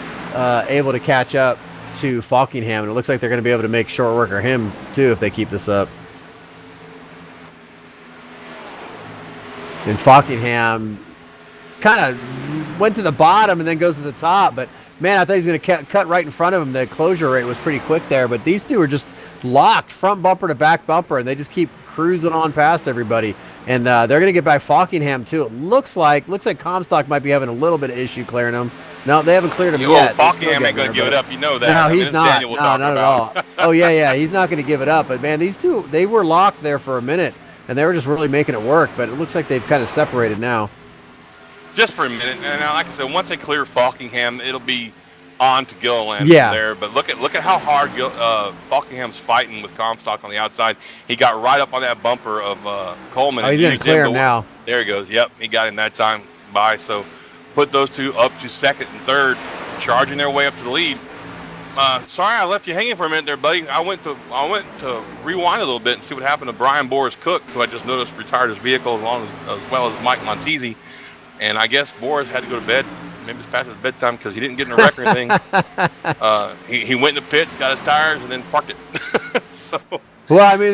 able to catch up to Falkenham. And it looks like they're going to be able to make short work of him, too, if they keep this up. And Falkenham kind of went to the bottom and then goes to the top. But, man, I thought he was going to cut right in front of him. The closure rate was pretty quick there. But these two are just locked front bumper to back bumper, and they just keep cruising on past everybody. And they're going to get by Falkenham, too. It looks like Comstock might be having a little bit of issue clearing him. No, they haven't cleared him yet. Falkenham ain't going to give it up. You know that. No, he's not. No, not at all. Oh, yeah. He's not going to give it up. But, man, these two, they were locked there for a minute. And they were just really making it work, but it looks like they've kind of separated now. Just for a minute, and now, like I said, once they clear Falkenham, it'll be on to Gilliland from there. But look at how hard Falkenham's fighting with Comstock on the outside. He got right up on that bumper of Coleman. Oh, he's going to clear him now. There he goes. Yep, he got him that time by. So put those two up to second and third, charging their way up to the lead. Sorry I left you hanging for a minute there, buddy. I went to rewind a little bit and see what happened to Brian Boris Cook, who I just noticed retired his vehicle as well as Mike Montesi. And I guess Boris had to go to bed. Maybe it's past his bedtime because he didn't get in a wreck or anything. He went in the pits, got his tires, and then parked it. So. Well, I mean,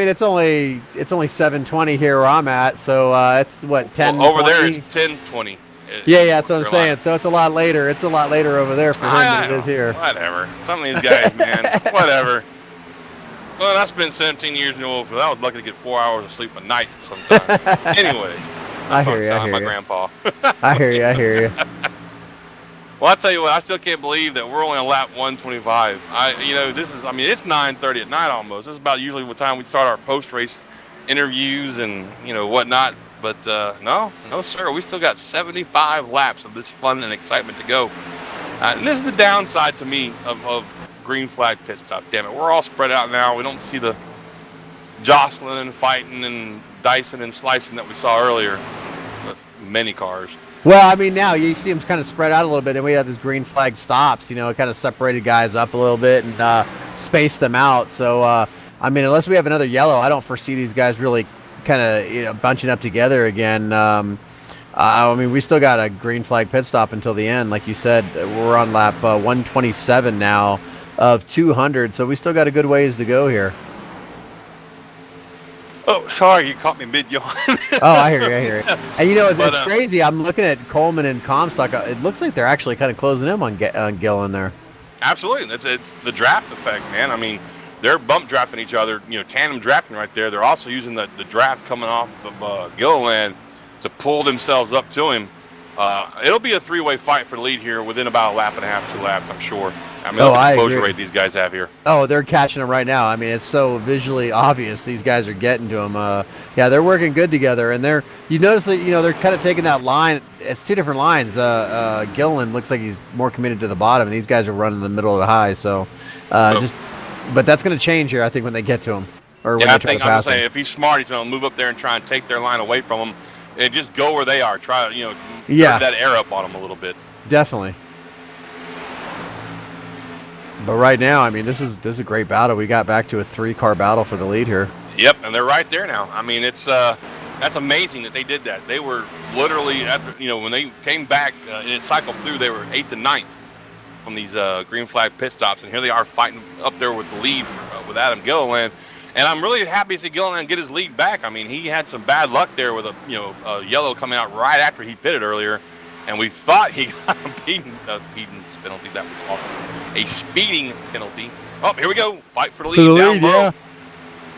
it's only 7:20 here where I'm at, so it's what 10. Well, over there it's 10:20. Yeah, that's what I'm saying. So it's a lot later. It's a lot later over there for him than it is here. Whatever. Some of these guys, man. Whatever. Well, I spent 17 years in the oil field. I was lucky to get 4 hours of sleep a night sometimes. Anyway. I hear you. My grandpa. I hear you. Well, I tell you what, I still can't believe that we're only on lap 125. It's 9:30 at night almost. This is about usually what time we start our post-race interviews and, whatnot. But no, sir. We still got 75 laps of this fun and excitement to go. And this is the downside to me of green flag pit stop. Damn it, we're all spread out now. We don't see the jostling and fighting and dicing and slicing that we saw earlier with many cars. Well, I mean, now you see them kind of spread out a little bit, and we have these green flag stops. It kind of separated guys up a little bit and spaced them out. So, unless we have another yellow, I don't foresee these guys really kind of bunching up together again. We still got a green flag pit stop until the end. Like you said, we're on lap 127 now of 200, so we still got a good ways to go here. Oh, sorry, you caught me mid-yawn. Oh, I hear you. And it's crazy. I'm looking at Coleman and Comstock. It looks like they're actually kind of closing in on Gillen there. Absolutely. It's the draft effect, man. I mean, they're bump drafting each other, tandem drafting right there. They're also using the draft coming off of Gilliland to pull themselves up to him. It'll be a three-way fight for the lead here within about a lap and a half, 2 laps, I'm sure. I mean, look at the closure rate these guys have here. Oh, they're catching him right now. I mean, it's so visually obvious these guys are getting to him. Yeah, they're working good together, and you notice that they're kind of taking that line. It's two different lines. Gilliland looks like he's more committed to the bottom, and these guys are running the middle of the high. So, but that's going to change here, I think, when they get to him. Or when I they try think to I'm pass saying him. if he's smart, he's going to move up there and try and take their line away from them, and just go where they are. Try turn that air up on them a little bit. Definitely. But right now, I mean, this is a great battle. We got back to a 3-car battle for the lead here. Yep, and they're right there now. I mean, it's that's amazing that they did that. They were literally when they came back, it cycled through. They were 8th and 9th from these green flag pit stops, and here they are fighting up there with the lead with Adam Gilliland. And I'm really happy to see Gilliland get his lead back. I mean, he had some bad luck there with a yellow coming out right after he pitted earlier, and we thought he got a speeding penalty. That was awesome. A speeding penalty. Oh, here we go. Fight for the lead down low. Yeah.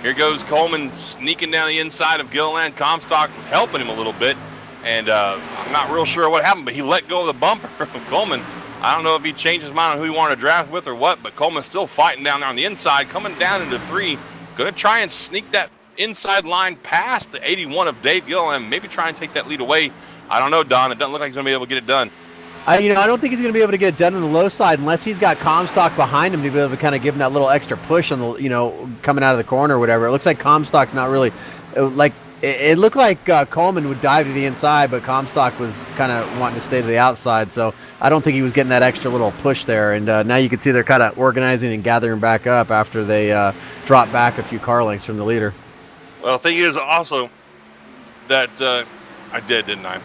Here goes Coleman sneaking down the inside of Gilliland. Comstock was helping him a little bit, and I'm not real sure what happened, but he let go of the bumper of Coleman. I don't know if he changed his mind on who he wanted to draft with or what, but Coleman's still fighting down there on the inside, coming down into 3. Going to try and sneak that inside line past the 81 of Dave Gilliland, maybe try and take that lead away. I don't know, Don. It doesn't look like he's going to be able to get it done. I don't think he's going to be able to get it done on the low side unless he's got Comstock behind him to be able to kind of give him that little extra push on the, coming out of the corner or whatever. It looks like Comstock's not really it looked like Coleman would dive to the inside, but Comstock was kind of wanting to stay to the outside. So I don't think he was getting that extra little push there. And now you can see they're kind of organizing and gathering back up after they drop back a few car lengths from the leader. Well, the thing is also that I did, didn't I?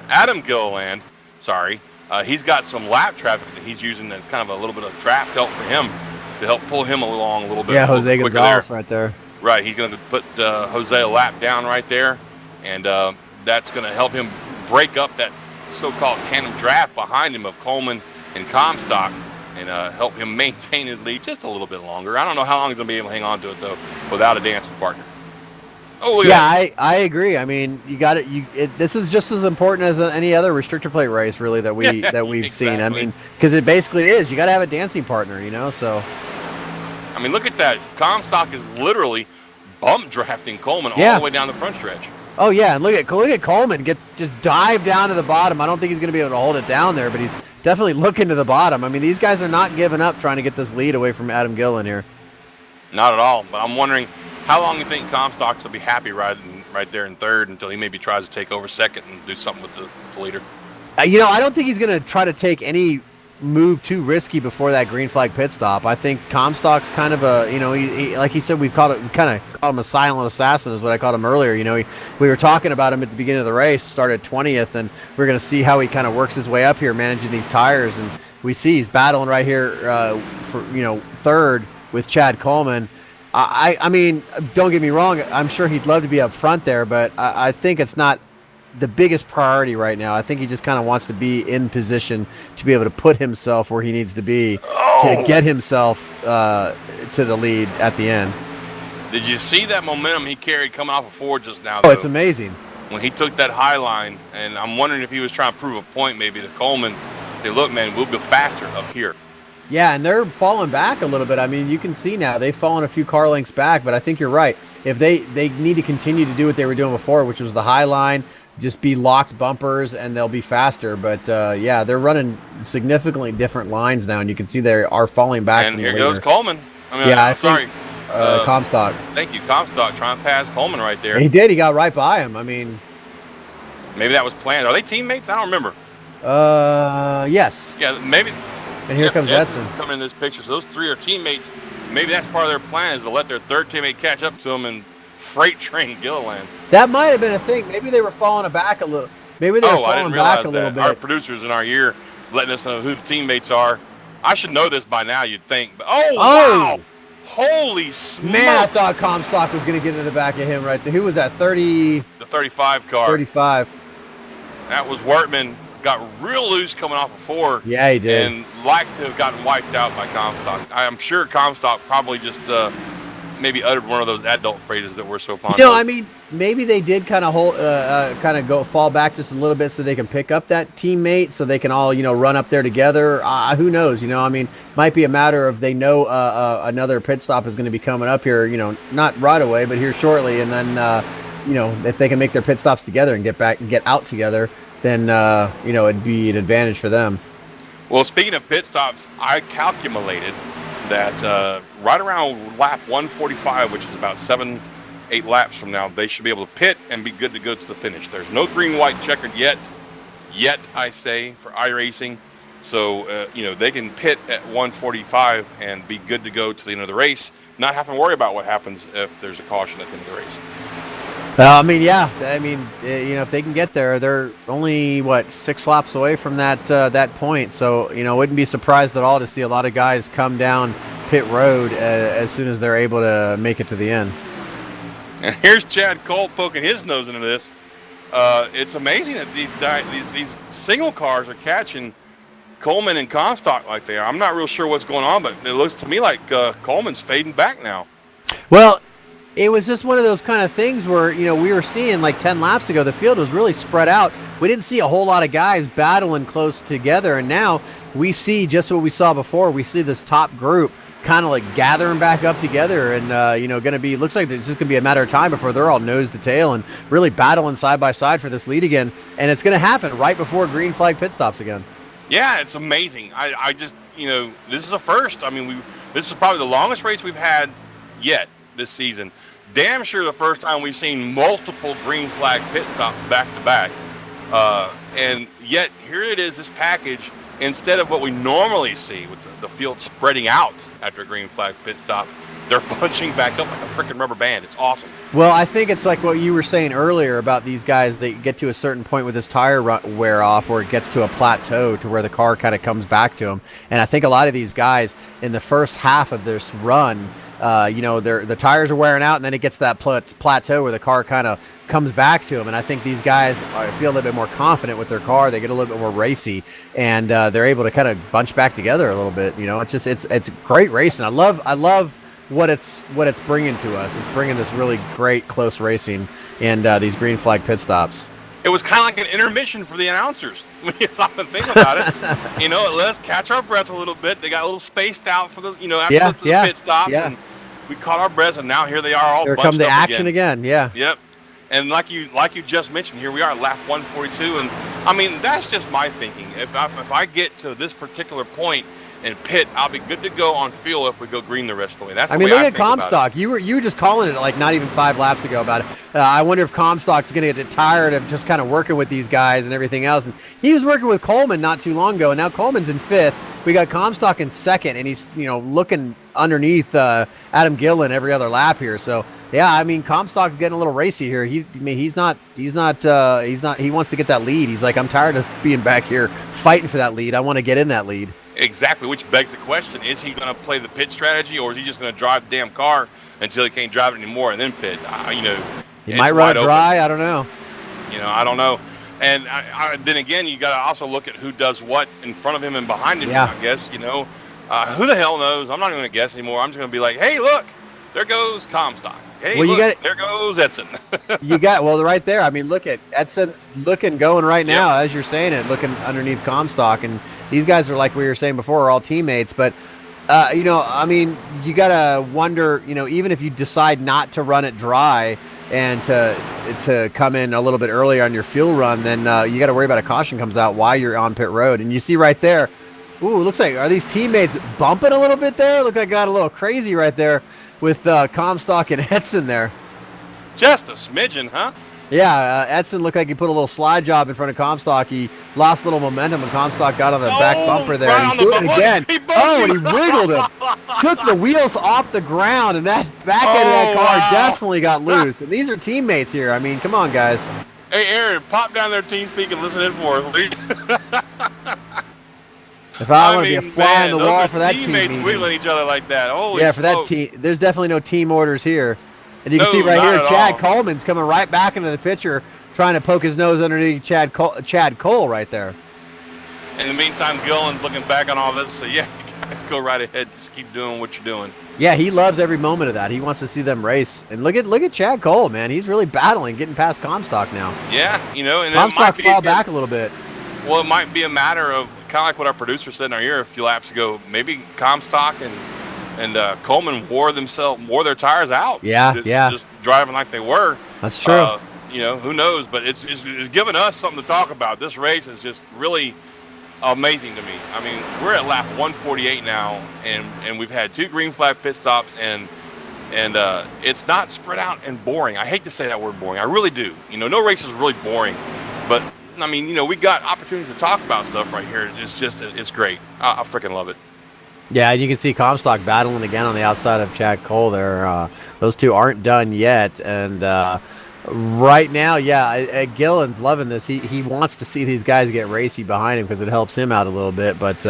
Adam Gilliland, sorry. He's got some lap traffic that he's using as kind of a little bit of draft help for him to help pull him along a little bit. Yeah, Jose Gonzalez right there. Right, he's going to put Jose a lap down right there, and that's going to help him break up that so-called tandem draft behind him of Coleman and Comstock and help him maintain his lead just a little bit longer. I don't know how long he's going to be able to hang on to it, though, without a dancing partner. Oh, yeah, I agree. I mean, you got it. This is just as important as any other restrictor plate race, really, that we've exactly. seen. I mean, because it basically is. You got to have a dancing partner, So. I mean, look at that. Comstock is literally bump drafting Coleman all the way down the front stretch. Oh yeah, and look at Coleman just dive down to the bottom. I don't think he's going to be able to hold it down there, but he's definitely looking to the bottom. I mean, these guys are not giving up trying to get this lead away from Adam Gilliland here. Not at all. But I'm wondering how long you think Comstock will be happy right there in third until he maybe tries to take over second and do something with the leader. I don't think he's going to try to take any move too risky before that green flag pit stop. I think Comstock's kind of a, he, like he said, we kind of called him a silent assassin is what I called him earlier. We were talking about him at the beginning of the race, started 20th, and we're going to see how he kind of works his way up here managing these tires. And we see he's battling right here for, third with Chad Coleman. I mean, don't get me wrong. I'm sure he'd love to be up front there, but I think it's not the biggest priority right now. I think he just kind of wants to be in position to be able to put himself where he needs to be to get himself to the lead at the end. Did you see that momentum he carried coming off of Ford just now? Oh, it's amazing. When he took that high line, and I'm wondering if he was trying to prove a point maybe to Coleman. Say, look, man, we'll go faster up here. Yeah, and they're falling back a little bit. I mean, you can see now they've fallen a few car lengths back, but I think you're right. If they need to continue to do what they were doing before, which was the high line, just be locked bumpers and they'll be faster. But yeah, they're running significantly different lines now, and you can see they are falling back. And here goes Coleman. Comstock. Thank you, Comstock, trying to pass Coleman right there. He did. He got right by him. I mean, maybe that was planned. Are they teammates? I don't remember. Yes. Yeah, maybe. And here comes Edson coming in this picture. So those three are teammates. Maybe that's part of their plan is to let their third teammate catch up to them and freight train Gilliland. That might have been a thing. Maybe they were falling back a little. Maybe they were falling back a little bit. Our producers in our ear letting us know who the teammates are. I should know this by now, you'd think. But wow! Holy smokes! Man, I thought Comstock was going to get into the back of him right there. Who was that? 30. The 35 car. 35. That was Wortman got real loose coming off before. Yeah, he did. And like to have gotten wiped out by Comstock. I'm sure Comstock probably just maybe uttered one of those adult phrases that we're so fond of. I mean, maybe they did kind of fall back just a little bit so they can pick up that teammate, so they can all run up there together. Who knows? I mean, might be a matter of they know another pit stop is going to be coming up here. Not right away, but here shortly, and then if they can make their pit stops together and get out together, then it'd be an advantage for them. Well, speaking of pit stops, I calculated that right around lap 145, which is about 7-8 laps from now, they should be able to pit and be good to go to the finish. There's no green-white checkered yet, I say, for iRacing. So, they can pit at 145 and be good to go to the end of the race, not have to worry about what happens if there's a caution at the end of the race. If they can get there, they're only 6 laps away from that point. So wouldn't be surprised at all to see a lot of guys come down pit road as soon as they're able to make it to the end. And here's Chad Cole poking his nose into this. It's amazing that these single cars are catching Coleman and Comstock like they are. I'm not real sure what's going on, but it looks to me like Coleman's fading back now. Well, it was just one of those kind of things where, we were seeing 10 laps ago, the field was really spread out. We didn't see a whole lot of guys battling close together. And now we see just what we saw before. We see this top group kind of gathering back up together and, looks like it's just going to be a matter of time before they're all nose to tail and really battling side by side for this lead again. And it's going to happen right before green flag pit stops again. Yeah, it's amazing. I just, this is a first. I mean, this is probably the longest race we've had yet this season. Damn sure the first time we've seen multiple green flag pit stops back to back. And yet here it is, this package, instead of what we normally see with the field spreading out after a green flag pit stop, they're punching back up like a freaking rubber band. It's awesome. Well, I think it's like what you were saying earlier about these guys. They get to a certain point with this tire wear off, or it gets to a plateau to where the car kind of comes back to them. And I think a lot of these guys in the first half of this run, the tires are wearing out, and then it gets to that plateau where the car kind of comes back to them. And I think these guys feel a little bit more confident with their car. They get a little bit more racy, and they're able to kind of bunch back together a little bit. It's great racing. I love what it's bringing to us. It's bringing this really great close racing and these green flag pit stops. It was kind of like an intermission for the announcers when you stop and think about it. It let us catch our breath a little bit. They got a little spaced out for the after the pit stops, and we caught our breath, and now here they are all here bunched come the up action again. Yeah. Yep. And like you just mentioned, here we are at lap 142, and I mean that's just my thinking. If I get to this particular point and pit, I'll be good to go on fuel if we go green the rest of the way. That's the way look I at think about Comstock. You were just calling it not even 5 laps ago about it. I wonder if Comstock's going to get tired of just kind of working with these guys and everything else. And he was working with Coleman not too long ago, and now Coleman's in 5th. We got Comstock in 2nd, and he's looking underneath Adam Gillen every other lap here. So yeah, I mean Comstock's getting a little racy here. He wants to get that lead. He's like, I'm tired of being back here fighting for that lead. I want to get in that lead. Exactly, which begs the question, is he going to play the pit strategy, or is he just going to drive the damn car until he can't drive it anymore and then pit? He might run it dry. I don't know. I don't know. And then again, you got to also look at who does what in front of him and behind him, I guess. Who the hell knows? I'm not going to guess anymore. I'm just going to be like, hey, look, there goes Comstock. Hey, there goes Edson. Right there. I mean, look at Edson's going right now, as you're saying it, looking underneath Comstock. And these guys are, like we were saying before, are all teammates. But, you got to wonder, even if you decide not to run it dry and to come in a little bit earlier on your fuel run, then you got to worry about a caution comes out while you're on pit road. And you see right there, looks like, are these teammates bumping a little bit there? Look like I got a little crazy right there with Comstock and Edson there. Just a smidgen, huh? Yeah, Edson looked like he put a little slide job in front of Comstock. He lost a little momentum, and Comstock got on the back bumper there. Right, and he did it again. And he wiggled him. Took the wheels off the ground, and that back end of that car definitely got loose. And these are teammates here. I mean, come on, guys. Hey, Aaron, pop down their team speak and listen in for us. If I want to be a fly on the wall for that team teammates wiggling each other like that. Holy for that team, there's definitely no team orders here. And you can see right here, Chad Coleman's coming right back into the picture, trying to poke his nose underneath Chad Cole right there. In the meantime, Gillen's looking back on all this. So yeah, you guys go right ahead. Just keep doing what you're doing. Yeah, he loves every moment of that. He wants to see them race. And look at Chad Cole, man. He's really battling, getting past Comstock now. Yeah, and Comstock fall back a little bit. Well, it might be a matter of kind of like what our producer said in our ear a few laps ago. Maybe Comstock and Coleman wore their tires out. Yeah, just driving like they were. That's true. Who knows? But it's given us something to talk about. This race is just really amazing to me. I mean, we're at lap 148 now, and we've had 2 green flag pit stops, and it's not spread out and boring. I hate to say that word boring. I really do. No race is really boring, but I mean, we got opportunities to talk about stuff right here. It's great. I freaking love it. Yeah, you can see Comstock battling again on the outside of Chad Cole there. Those two aren't done yet, and right now, Gillen's loving this. He wants to see these guys get racy behind him because it helps him out a little bit. But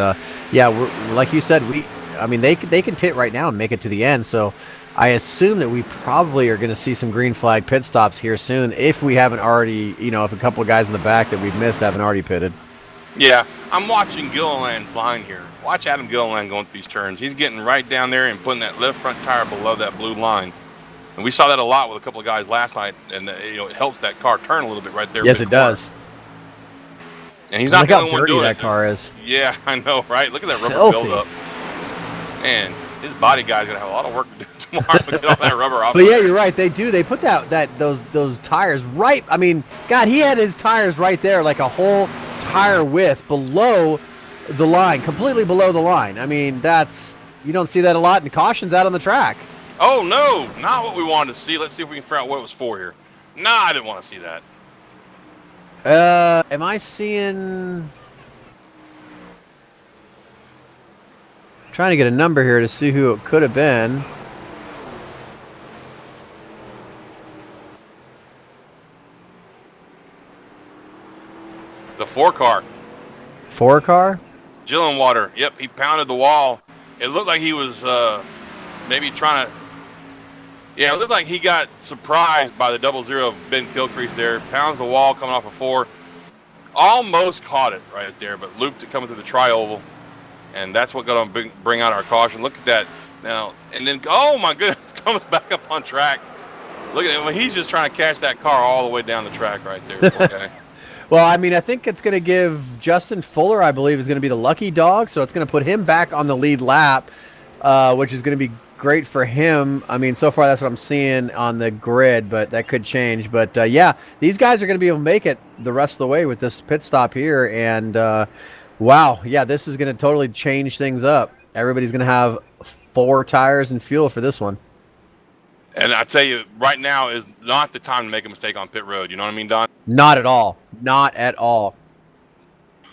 like you said, they can pit right now and make it to the end. So I assume that we probably are going to see some green flag pit stops here soon if we haven't already, if a couple of guys in the back that we've missed haven't already pitted. Yeah, I'm watching Gilliland's line here. Watch Adam Gilliland going through these turns. He's getting right down there and putting that left front tire below that blue line. And we saw that a lot with a couple of guys last night, and it helps that car turn a little bit right there. Yes, it does. And he's not the only one doing that car is. Yeah, I know, right? Look at that rubber buildup. Man, his body guy's gonna have a lot of work to do tomorrow to get all that rubber off. But yeah, you're right. They do. They put those tires right. I mean, God, he had his tires right there, like a whole tire width below the line, completely below the line. I mean, you don't see that a lot, and caution's out on the track. Oh, no, not what we wanted to see. Let's see if we can figure out what it was for here. Nah, I didn't want to see that. Am I seeing... Trying to get a number here to see who it could have been. The 4-car. 4-car? Gillenwater. Yep, he pounded the wall. It looked like he was maybe trying to... Yeah, it looked like he got surprised by the 00 of Ben Kilcrease there. Pounds the wall coming off a 4. Almost caught it right there, but looped it coming through the tri-oval. And that's what got to bring out our caution. Look at that now. And then, oh my goodness, comes back up on track. Look at him. He's just trying to catch that car all the way down the track right there. Okay. Well, I mean, I think it's going to give Justin Fuller, I believe, is going to be the lucky dog. So it's going to put him back on the lead lap, which is going to be great for him. I mean, so far that's what I'm seeing on the grid, but that could change. But these guys are going to be able to make it the rest of the way with this pit stop here. And wow, this is going to totally change things up. Everybody's going to have 4 tires and fuel for this one. And I tell you, right now is not the time to make a mistake on pit road. You know what I mean, Don? Not at all. Not at all.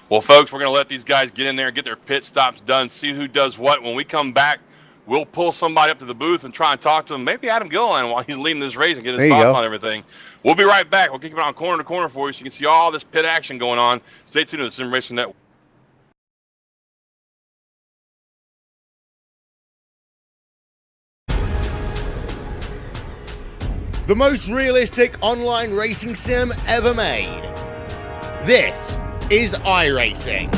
Well, folks, we're going to let these guys get in there and get their pit stops done, see who does what. When we come back, we'll pull somebody up to the booth and try and talk to him. Maybe Adam Gilliland while he's leading this race and get his thoughts on everything. We'll be right back. We'll keep it on corner to corner for you so you can see all this pit action going on. Stay tuned to the Sim Racing Network. The most realistic online racing sim ever made. This is iRacing.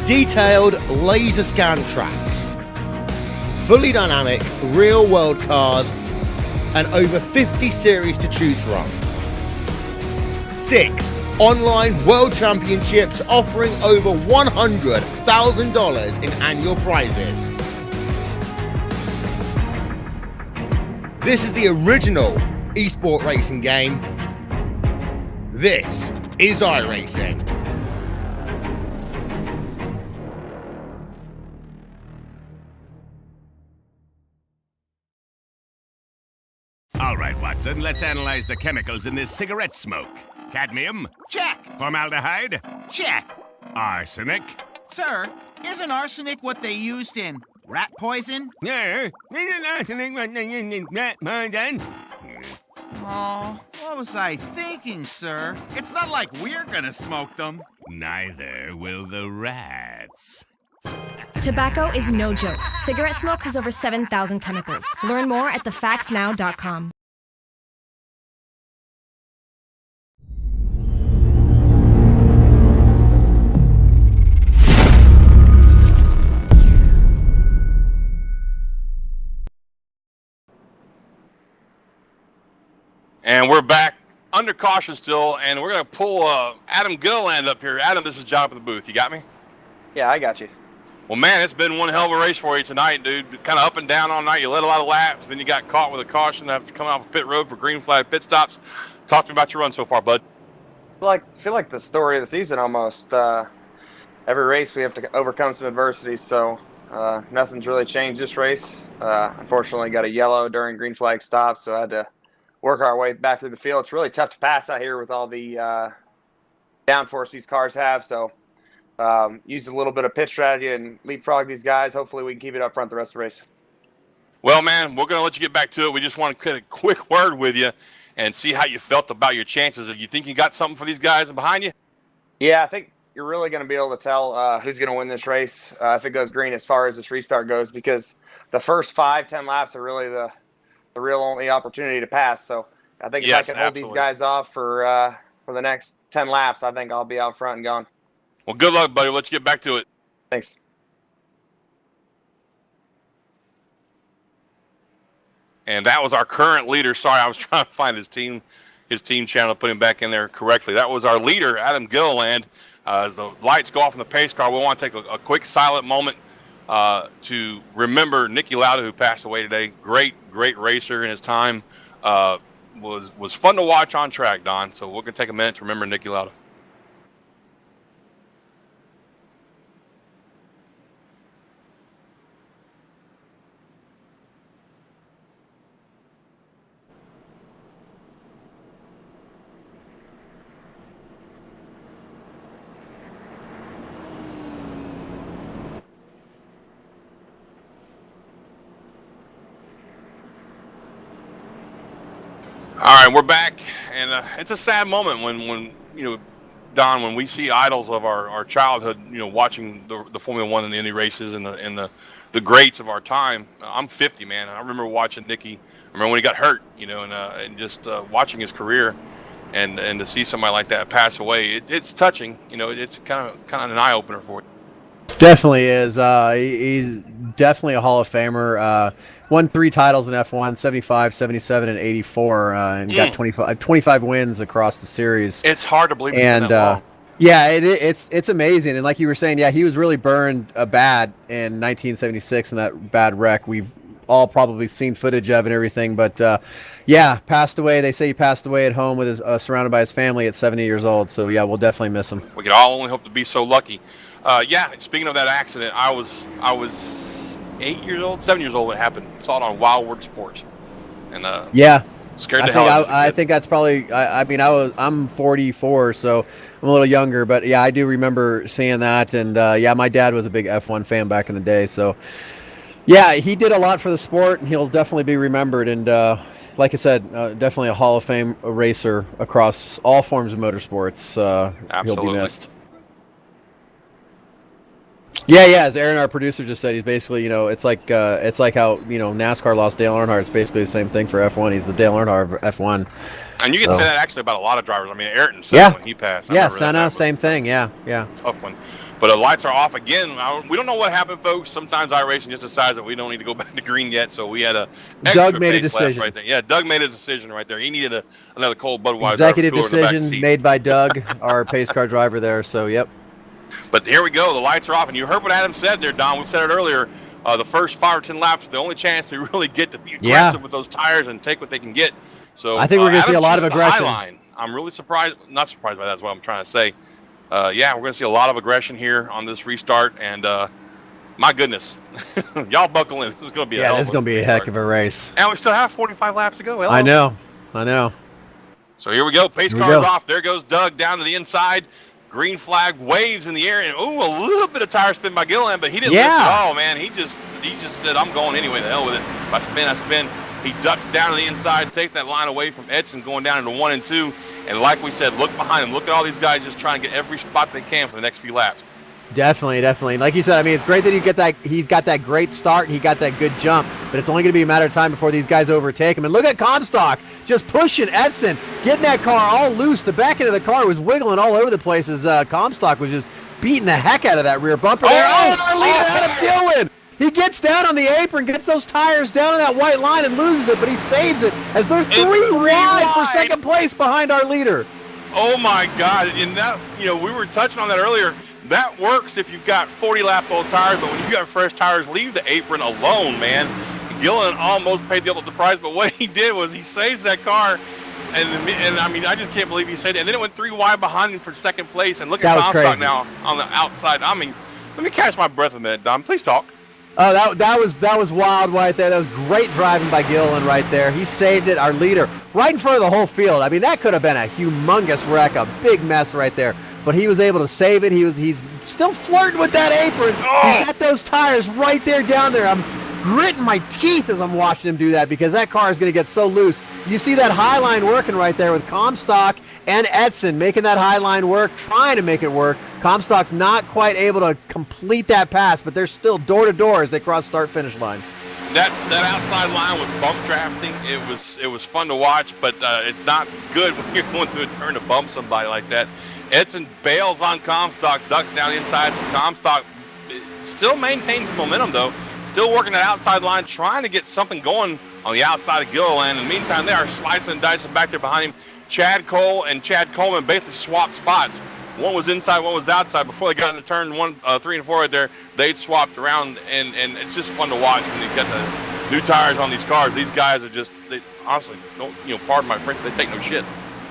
Detailed laser scan tracks, fully dynamic real world cars, and over 50 series to choose from. 6 online world championships offering over $100,000 in annual prizes. This is the original esport racing game. This is iRacing. All right, Watson, let's analyze the chemicals in this cigarette smoke. Cadmium? Check. Formaldehyde? Check. Arsenic? Sir, isn't arsenic what they used in rat poison? Yeah. Isn't arsenic what they used in rat poison? Oh, what was I thinking, sir? It's not like we're gonna smoke them. Neither will the rats. Tobacco is no joke. Cigarette smoke has over 7,000 chemicals. Learn more at thefactsnow.com. And we're back under caution still, and we're going to pull Adam Gilliland up here. Adam, this is John in the booth. You got me? Yeah, I got you. Well, man, it's been one hell of a race for you tonight, dude. Kind of up and down all night. You led a lot of laps, then you got caught with a caution after coming off a pit road for green flag pit stops. Talk to me about your run so far, bud. I feel like the story of the season almost. Every race we have to overcome some adversity, so nothing's really changed this race. Unfortunately, got a yellow during green flag stops, so I had to work our way back through the field. It's really tough to pass out here with all the downforce these cars have, so used a little bit of pit strategy and leapfrog these guys. Hopefully we can keep it up front the rest of the race. Well, man, we're going to let you get back to it. We just want to get a quick word with you and see how you felt about your chances. Do you think you got something for these guys behind you? Yeah, I think you're really going to be able to tell who's going to win this race if it goes green as far as this restart goes, because the first 5-10 laps are really the real only opportunity to pass. So I think if I can hold these guys off for the next 10 laps, I think I'll be out front and gone. Well, good luck, buddy. We'll let you get back to it. Thanks. And that was our current leader. Sorry, I was trying to find his team channel, put him back in there correctly. That was our leader, Adam Gilliland. As the lights go off in the pace car, we want to take a quick silent moment to remember Nicky Lauda, who passed away today. Great racer in his time. Was fun to watch on track, Don. So we're going to take a minute to remember Nicky Lauda. All right, we're back, and it's a sad moment when Don, when we see idols of our childhood, watching the Formula One and the Indy races and the greats of our time. I'm 50, man. I remember watching Nicky. I remember when he got hurt, and just watching his career, and to see somebody like that pass away, it's touching. It's kind of an eye opener for you. Definitely is. He's definitely a Hall of Famer. Won 3 titles in F1, 75, 77, and 84, and got 25 wins across the series. It's hard to believe it's been that long. Yeah, it's amazing. And like you were saying, yeah, he was really burned bad in 1976 in that bad wreck. We've all probably seen footage of and everything, but yeah, passed away. They say he passed away at home with his surrounded by his family at 70 years old. So yeah, we'll definitely miss him. We could all only hope to be so lucky. Yeah, speaking of that accident, I was 7 years old when it happened. Saw it on Wild World Sports, and yeah, scared the hell out of me. I think that's probably. I'm 44, so I'm a little younger, but yeah, I do remember seeing that, and yeah, my dad was a big F1 fan back in the day, so yeah, he did a lot for the sport, and he'll definitely be remembered. And like I said, definitely a Hall of Fame racer across all forms of motorsports. Absolutely. He'll be missed. Yeah. As Aaron, our producer, just said, he's basically, it's like how NASCAR lost Dale Earnhardt. It's basically the same thing for F1. He's the Dale Earnhardt of F1. And you can say that actually about a lot of drivers. I mean, Ayrton said when he passed. Yeah, Senna, same thing. Yeah. Tough one. But the lights are off again. We don't know what happened, folks. Sometimes iRacing just decides that we don't need to go back to green yet, so we had a extra Doug made a decision right there. Yeah, Doug made a decision right there. He needed another cold Budweiser. Executive decision made by Doug, our pace car driver there. So yep. But here we go. The lights are off, and you heard what Adam said there, Don. We said it earlier. The first 5 or 10 laps, the only chance to really get to be aggressive with those tires and take what they can get. So I think we're going to see a lot of aggression. I'm really surprised. Not surprised by that. Is what I'm trying to say. Yeah, we're going to see a lot of aggression here on this restart, and my goodness, y'all buckle in. This is going to be this is going to be a heck of a race. And we still have 45 laps to go. Hello. I know. So here we go. Pace car's off. There goes Doug down to the inside. Green flag waves in the air, and a little bit of tire spin by Gilliland, but he didn't lift at all, man. He just said, I'm going anyway. The hell with it. If I spin. He ducks down to the inside, takes that line away from Edson going down into 1 and 2. And like we said, look behind him. Look at all these guys just trying to get every spot they can for the next few laps. Definitely. Like you said, I mean, it's great that he's got that great start and he got that good jump, but it's only going to be a matter of time before these guys overtake him. And look at Comstock just pushing Edson, getting that car all loose. The back end of the car was wiggling all over the place as Comstock was just beating the heck out of that rear bumper there. Our leader, Adam Gilliland. He gets down on the apron, gets those tires down on that white line and loses it, but he saves it as they're three wide for second place behind our leader. Oh my God! And that, you know, we were touching on that earlier. That works if you've got 40-lap old tires, but when you've got fresh tires, leave the apron alone, man. Gillen almost paid the ultimate price, but what he did was he saved that car, and I mean, I just can't believe he saved it. And then it went 3 wide behind him for second place. And look at Comstock now on the outside. I mean, let me catch my breath a minute, Dom. Please talk. Oh, that was wild right there. That was great driving by Gillen right there. He saved it, our leader, right in front of the whole field. I mean, that could have been a humongous wreck, a big mess right there. But he was able to save it. He's still flirting with that apron. Oh! He's got those tires right there down there. I'm gritting my teeth as I'm watching him do that because that car is going to get so loose. You see that high line working right there with Comstock and Edson making that high line work, trying to make it work. Comstock's not quite able to complete that pass, but they're still door to door as they cross start-finish line. That outside line was bump drafting. It was fun to watch, but it's not good when you're going through a turn to bump somebody like that. Edson bails on Comstock, ducks down the inside. Comstock still maintains his momentum, though. Still working that outside line, trying to get something going on the outside of Gilliland. In the meantime, they are slicing and dicing back there behind him. Chad Cole and Chad Coleman basically swapped spots. One was inside, one was outside. Before they got into turn 3 and 4 right there, they'd swapped around, and it's just fun to watch when you get the new tires on these cars. These guys are just, they honestly, don't, you know, pardon my French, they take no shit.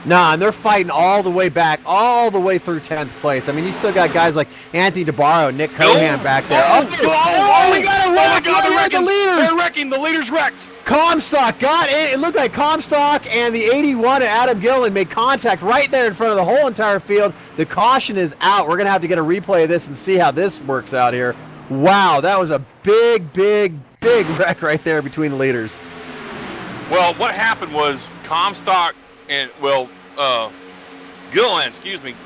Nah, and they're fighting all the way back, all the way through 10th place. I mean, you still got guys like Anthony DeBarro, Nick Cohan back there. We got a wreck! They're wrecking. The leader's wrecked. Comstock got it. It looked like Comstock and the 81 and Adam Gillen made contact right there in front of the whole entire field. The caution is out. We're going to have to get a replay of this and see how this works out here. Wow, that was a big wreck right there between the leaders. Well, what happened was Comstock and, Gillen,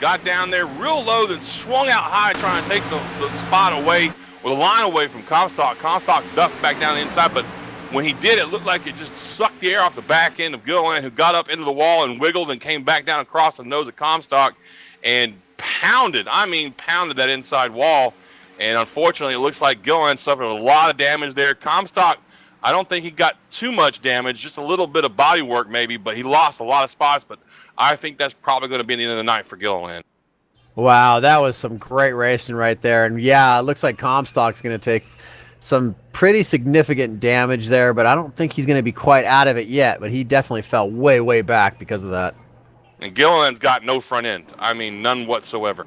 got down there real low, then swung out high trying to take the spot away, or the line away from Comstock. Comstock ducked back down the inside, but when he did, it looked like it just sucked the air off the back end of Gillen, who got up into the wall and wiggled and came back down across the nose of Comstock and pounded that inside wall. And unfortunately, it looks like Gillen suffered a lot of damage there. Comstock, I don't think he got too much damage, just a little bit of body work maybe, but he lost a lot of spots. But I think that's probably going to be the end of the night for Gilliland. Wow, that was some great racing right there. And yeah, it looks like Comstock's going to take some pretty significant damage there, but I don't think he's going to be quite out of it yet. But he definitely fell way back because of that. And Gilliland's got no front end. I mean, none whatsoever.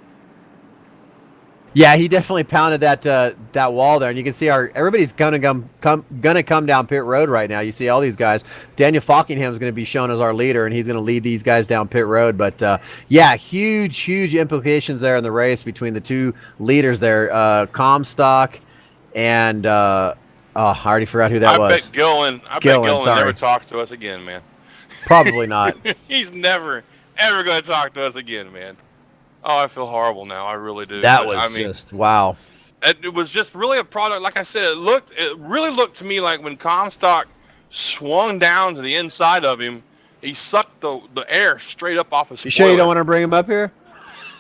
Yeah, he definitely pounded that wall there, and you can see everybody's gonna come down pit road right now. You see all these guys. Daniel Falkingham's going to be shown as our leader, and he's going to lead these guys down pit road. But yeah, huge implications there in the race between the two leaders there, Comstock and I already forgot who that was. I bet Gillen never talks to us again, man. Probably not. He's never ever going to talk to us again, man. Oh, I feel horrible now. I really do. That was just wow. It was just really a product. Like I said, it really looked to me like when Comstock swung down to the inside of him, he sucked the air straight up off his spoiler. You sure you don't want to bring him up here?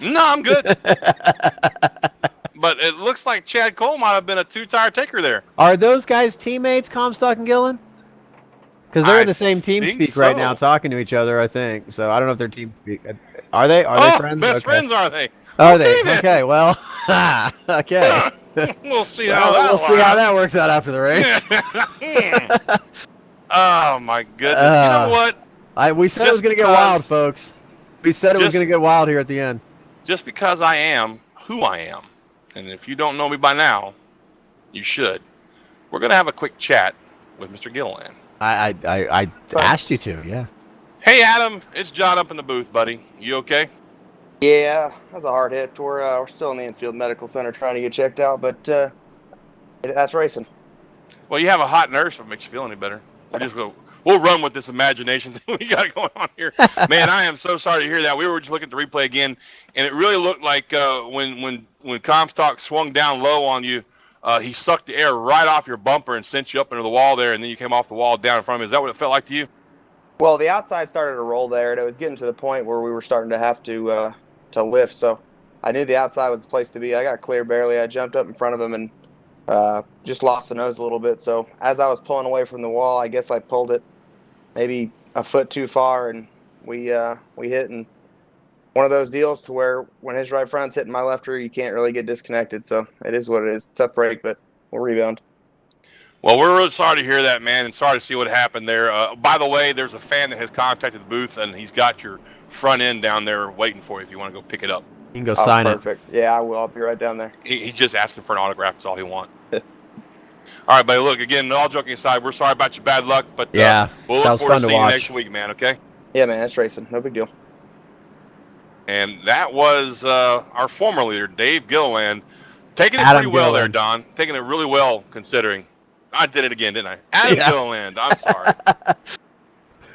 No, I'm good. But it looks like Chad Cole might have been a 2-tire taker there. Are those guys teammates, Comstock and Gillen? Because they're in the same team speak right now, talking to each other, I think. So I don't know if they're team speak. Are they? Are they friends? Best friends, are they? Are they? Okay, well, okay. We'll see how that works out after the race. Oh my goodness! You know what? We said it was going to get wild, folks. We said it was going to get wild here at the end. Just because I am who I am, and if you don't know me by now, you should. We're going to have a quick chat with Mr. Gilliland. I asked you to, yeah. Hey, Adam, it's John up in the booth, buddy. You okay? Yeah, that was a hard hit. We're still in the infield medical center trying to get checked out, but that's racing. Well, you have a hot nurse if it makes you feel any better. We'll run with this imagination thing we got going on here. Man, I am so sorry to hear that. We were just looking at the replay again, and it really looked like when Comstock swung down low on you, he sucked the air right off your bumper and sent you up into the wall there, and then you came off the wall down in front of him. Is that what it felt like to you? Well, the outside started to roll there, and it was getting to the point where we were starting to have to lift. So I knew the outside was the place to be. I got clear barely. I jumped up in front of him and just lost the nose a little bit. So as I was pulling away from the wall, I guess I pulled it maybe a foot too far, and we hit. And one of those deals to where when his right front's hitting my left rear, you can't really get disconnected. So it is what it is. Tough break, but we'll rebound. Well, we're really sorry to hear that, man, and sorry to see what happened there. By the way, there's a fan that has contacted the booth, and he's got your front end down there waiting for you if you want to go pick it up. You can go sign it. Perfect. Yeah, I will. I'll be right down there. He's just asking for an autograph. That's all he wants. All right, buddy. Look, again, all joking aside, we're sorry about your bad luck, but yeah, we'll look forward to seeing you next week, man, okay? Yeah, man, that's racing. No big deal. And that was our former leader, Dave Gilliland, taking it Adam pretty well Gilliland. there, Don. Taking it really well, considering. I did it again, didn't I? Adam Gilliland. I'm sorry.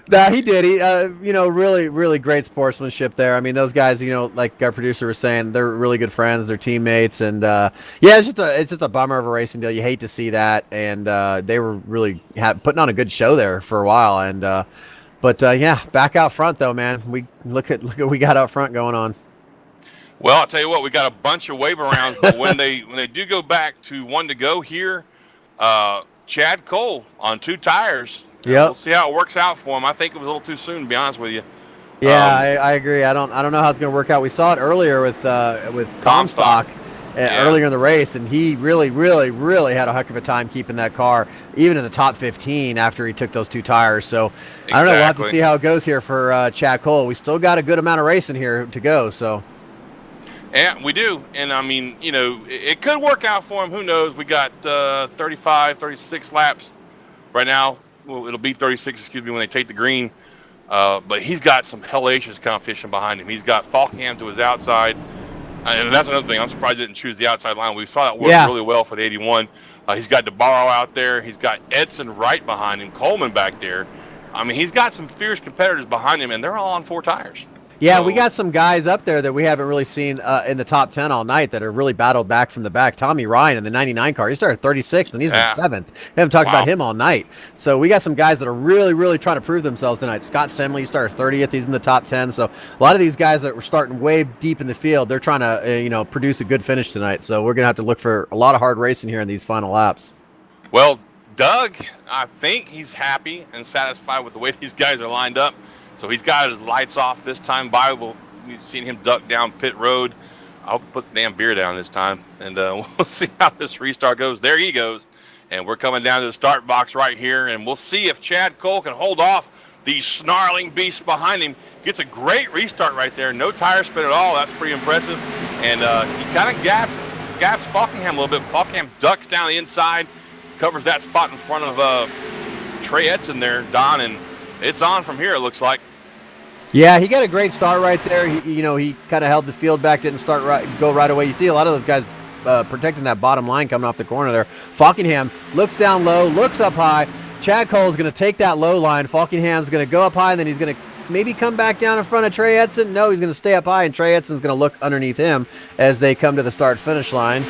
No, he did. He, really, really great sportsmanship there. I mean, those guys, like our producer was saying, they're really good friends. They're teammates, and it's just a bummer of a racing deal. You hate to see that, and they were really putting on a good show there for a while. And but back out front though, man. We look at what we got out front going on. Well, I'll tell you what, we got a bunch of wave arounds, but when they do go back to one to go here, Chad Cole on 2 tires. Yeah, we'll see how it works out for him. I think it was a little too soon, to be honest with you. Yeah, I agree. I don't know how it's going to work out. We saw it earlier with Comstock earlier in the race, and he really, really, really had a heck of a time keeping that car, even in the top 15 after he took those 2 tires. So I don't know. We'll have to see how it goes here for Chad Cole. We still got a good amount of racing here to go. So. Yeah, we do. And, I mean, it could work out for him. Who knows? We got 35, 36 laps right now. Well, it'll be 36, when they take the green. But he's got some hellacious competition behind him. He's got Falkham to his outside. And that's another thing. I'm surprised he didn't choose the outside line. We saw that work really well for the 81. He's got DeBarro out there. He's got Edson right behind him. Coleman back there. I mean, he's got some fierce competitors behind him, and they're all on 4 tires. Yeah, we got some guys up there that we haven't really seen in the top 10 all night that are really battled back from the back. Tommy Ryan in the 99 car, he started 36th, and he's in 7th. We haven't talked about him all night. So we got some guys that are really, really trying to prove themselves tonight. Scott Semley started 30th. He's in the top 10. So a lot of these guys that were starting way deep in the field, they're trying to produce a good finish tonight. So we're going to have to look for a lot of hard racing here in these final laps. Well, Doug, I think he's happy and satisfied with the way these guys are lined up. So he's got his lights off this time. We've seen him duck down pit road. I hope he puts the damn beer down this time. And we'll see how this restart goes. There he goes. And we're coming down to the start box right here. And we'll see if Chad Cole can hold off these snarling beasts behind him. Gets a great restart right there. No tire spin at all. That's pretty impressive. And he kind of gaps Falkingham a little bit. Falkingham ducks down the inside. Covers that spot in front of Trey Edson there, Don. And it's on from here, it looks like. Yeah, he got a great start right there. He kind of held the field back, didn't go right away. You see a lot of those guys protecting that bottom line coming off the corner there. Falkingham looks down low, looks up high. Chad Cole's going to take that low line. Falkingham's going to go up high, and then he's going to maybe come back down in front of Trey Edson. No, he's going to stay up high, and Trey Edson's going to look underneath him as they come to the start-finish line.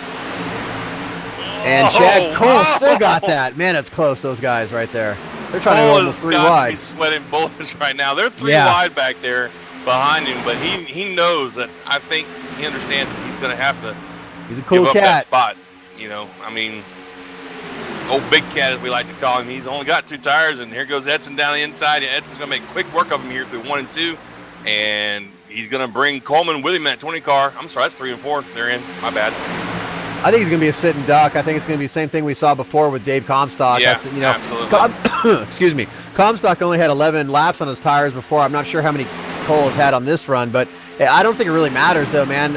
And Chad Cole still got that. Man, it's close, those guys right there. They're trying to go almost 3 wide. He's sweating bullets right now. They're 3 wide back there behind him, but he knows that. I think he understands that he's going to have to. He's a cool give up cat. That spot. I mean, old big cat as we like to call him. He's only got 2 tires, and here goes Edson down the inside. Edson's going to make quick work of him here through 1 and 2, and he's going to bring Coleman with him in that 20 car. I'm sorry, that's 3 and 4. They're in. My bad. I think he's going to be a sitting duck. I think it's going to be the same thing we saw before with Dave Comstock. Yeah, absolutely. Excuse me. Comstock only had 11 laps on his tires before. I'm not sure how many Cole has had on this run, but I don't think it really matters, though, man.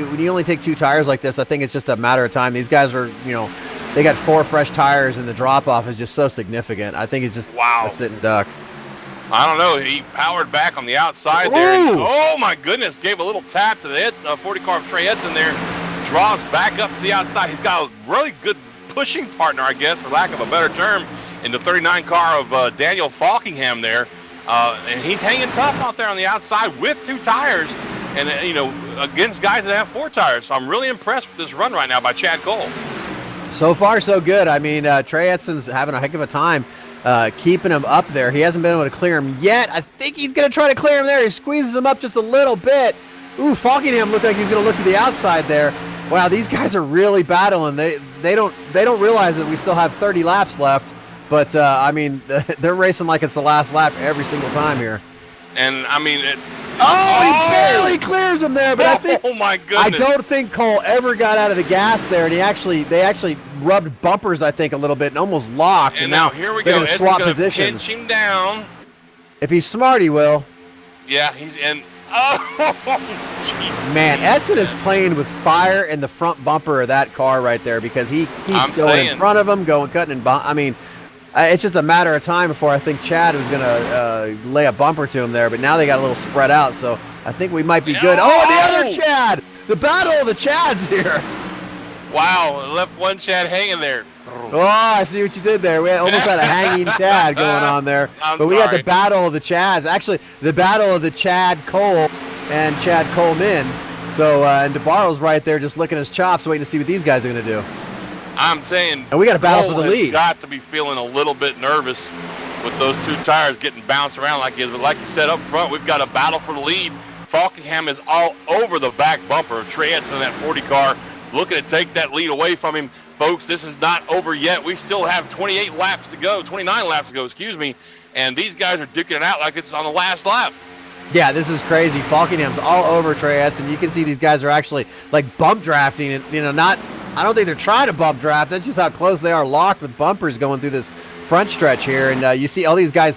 When you only take 2 tires like this, I think it's just a matter of time. These guys are, they got 4 fresh tires, and the drop-off is just so significant. I think it's just a sitting duck. I don't know. He powered back on the outside there. And, oh, my goodness. Gave a little tap to the 40 car of Trey Edson there. Draws back up to the outside. He's got a really good pushing partner, I guess, for lack of a better term, in the 39 car of Daniel Falkingham there. And he's hanging tough out there on the outside with 2 tires and, against guys that have 4 tires. So I'm really impressed with this run right now by Chad Cole. So far, so good. I mean, Trey Edson's having a heck of a time keeping him up there. He hasn't been able to clear him yet. I think he's going to try to clear him there. He squeezes him up just a little bit. Ooh, Falkingham looked like he was going to look to the outside there. Wow, these guys are really battling. They don't realize that we still have 30 laps left, but I mean, they're racing like it's the last lap every single time here. And I mean, he barely clears him there, but I think, oh my goodness, I don't think Cole ever got out of the gas there, and they actually rubbed bumpers, I think, a little bit and almost locked. And now here we go. They're gonna swap positions. Pinch him down. If he's smart, he will. Yeah, he's in. Oh, geez. Man, Edson is playing with fire in the front bumper of that car right there because he keeps going in front of him, cutting and I mean, it's just a matter of time before I think Chad was going to lay a bumper to him there, but now they got a little spread out, so I think we might be good. Oh, the other Chad! The battle of the Chads here. Wow, left one Chad hanging there. Oh, I see what you did there. We almost had a hanging Chad going on there. But we had the battle of the Chads. Actually, the battle of the Chad Cole and Chad Coleman. So, and DeBarro's right there just licking his chops, waiting to see what these guys are going to do. I'm saying, and we got a battle for the lead. Got to be feeling a little bit nervous with those two tires getting bounced around like he is. But like you said up front, we've got a battle for the lead. Falkingham is all over the back bumper of Trey Edson in that 40 car, looking to take that lead away from him. Folks, this is not over yet. We still have 29 laps to go, excuse me. And these guys are duking it out like it's on the last lap. Yeah, this is crazy. Falkingham's all over Trey Edson. You can see these guys are actually like bump drafting and, I don't think they're trying to bump draft. That's just how close they are locked with bumpers going through this front stretch here. And you see all these guys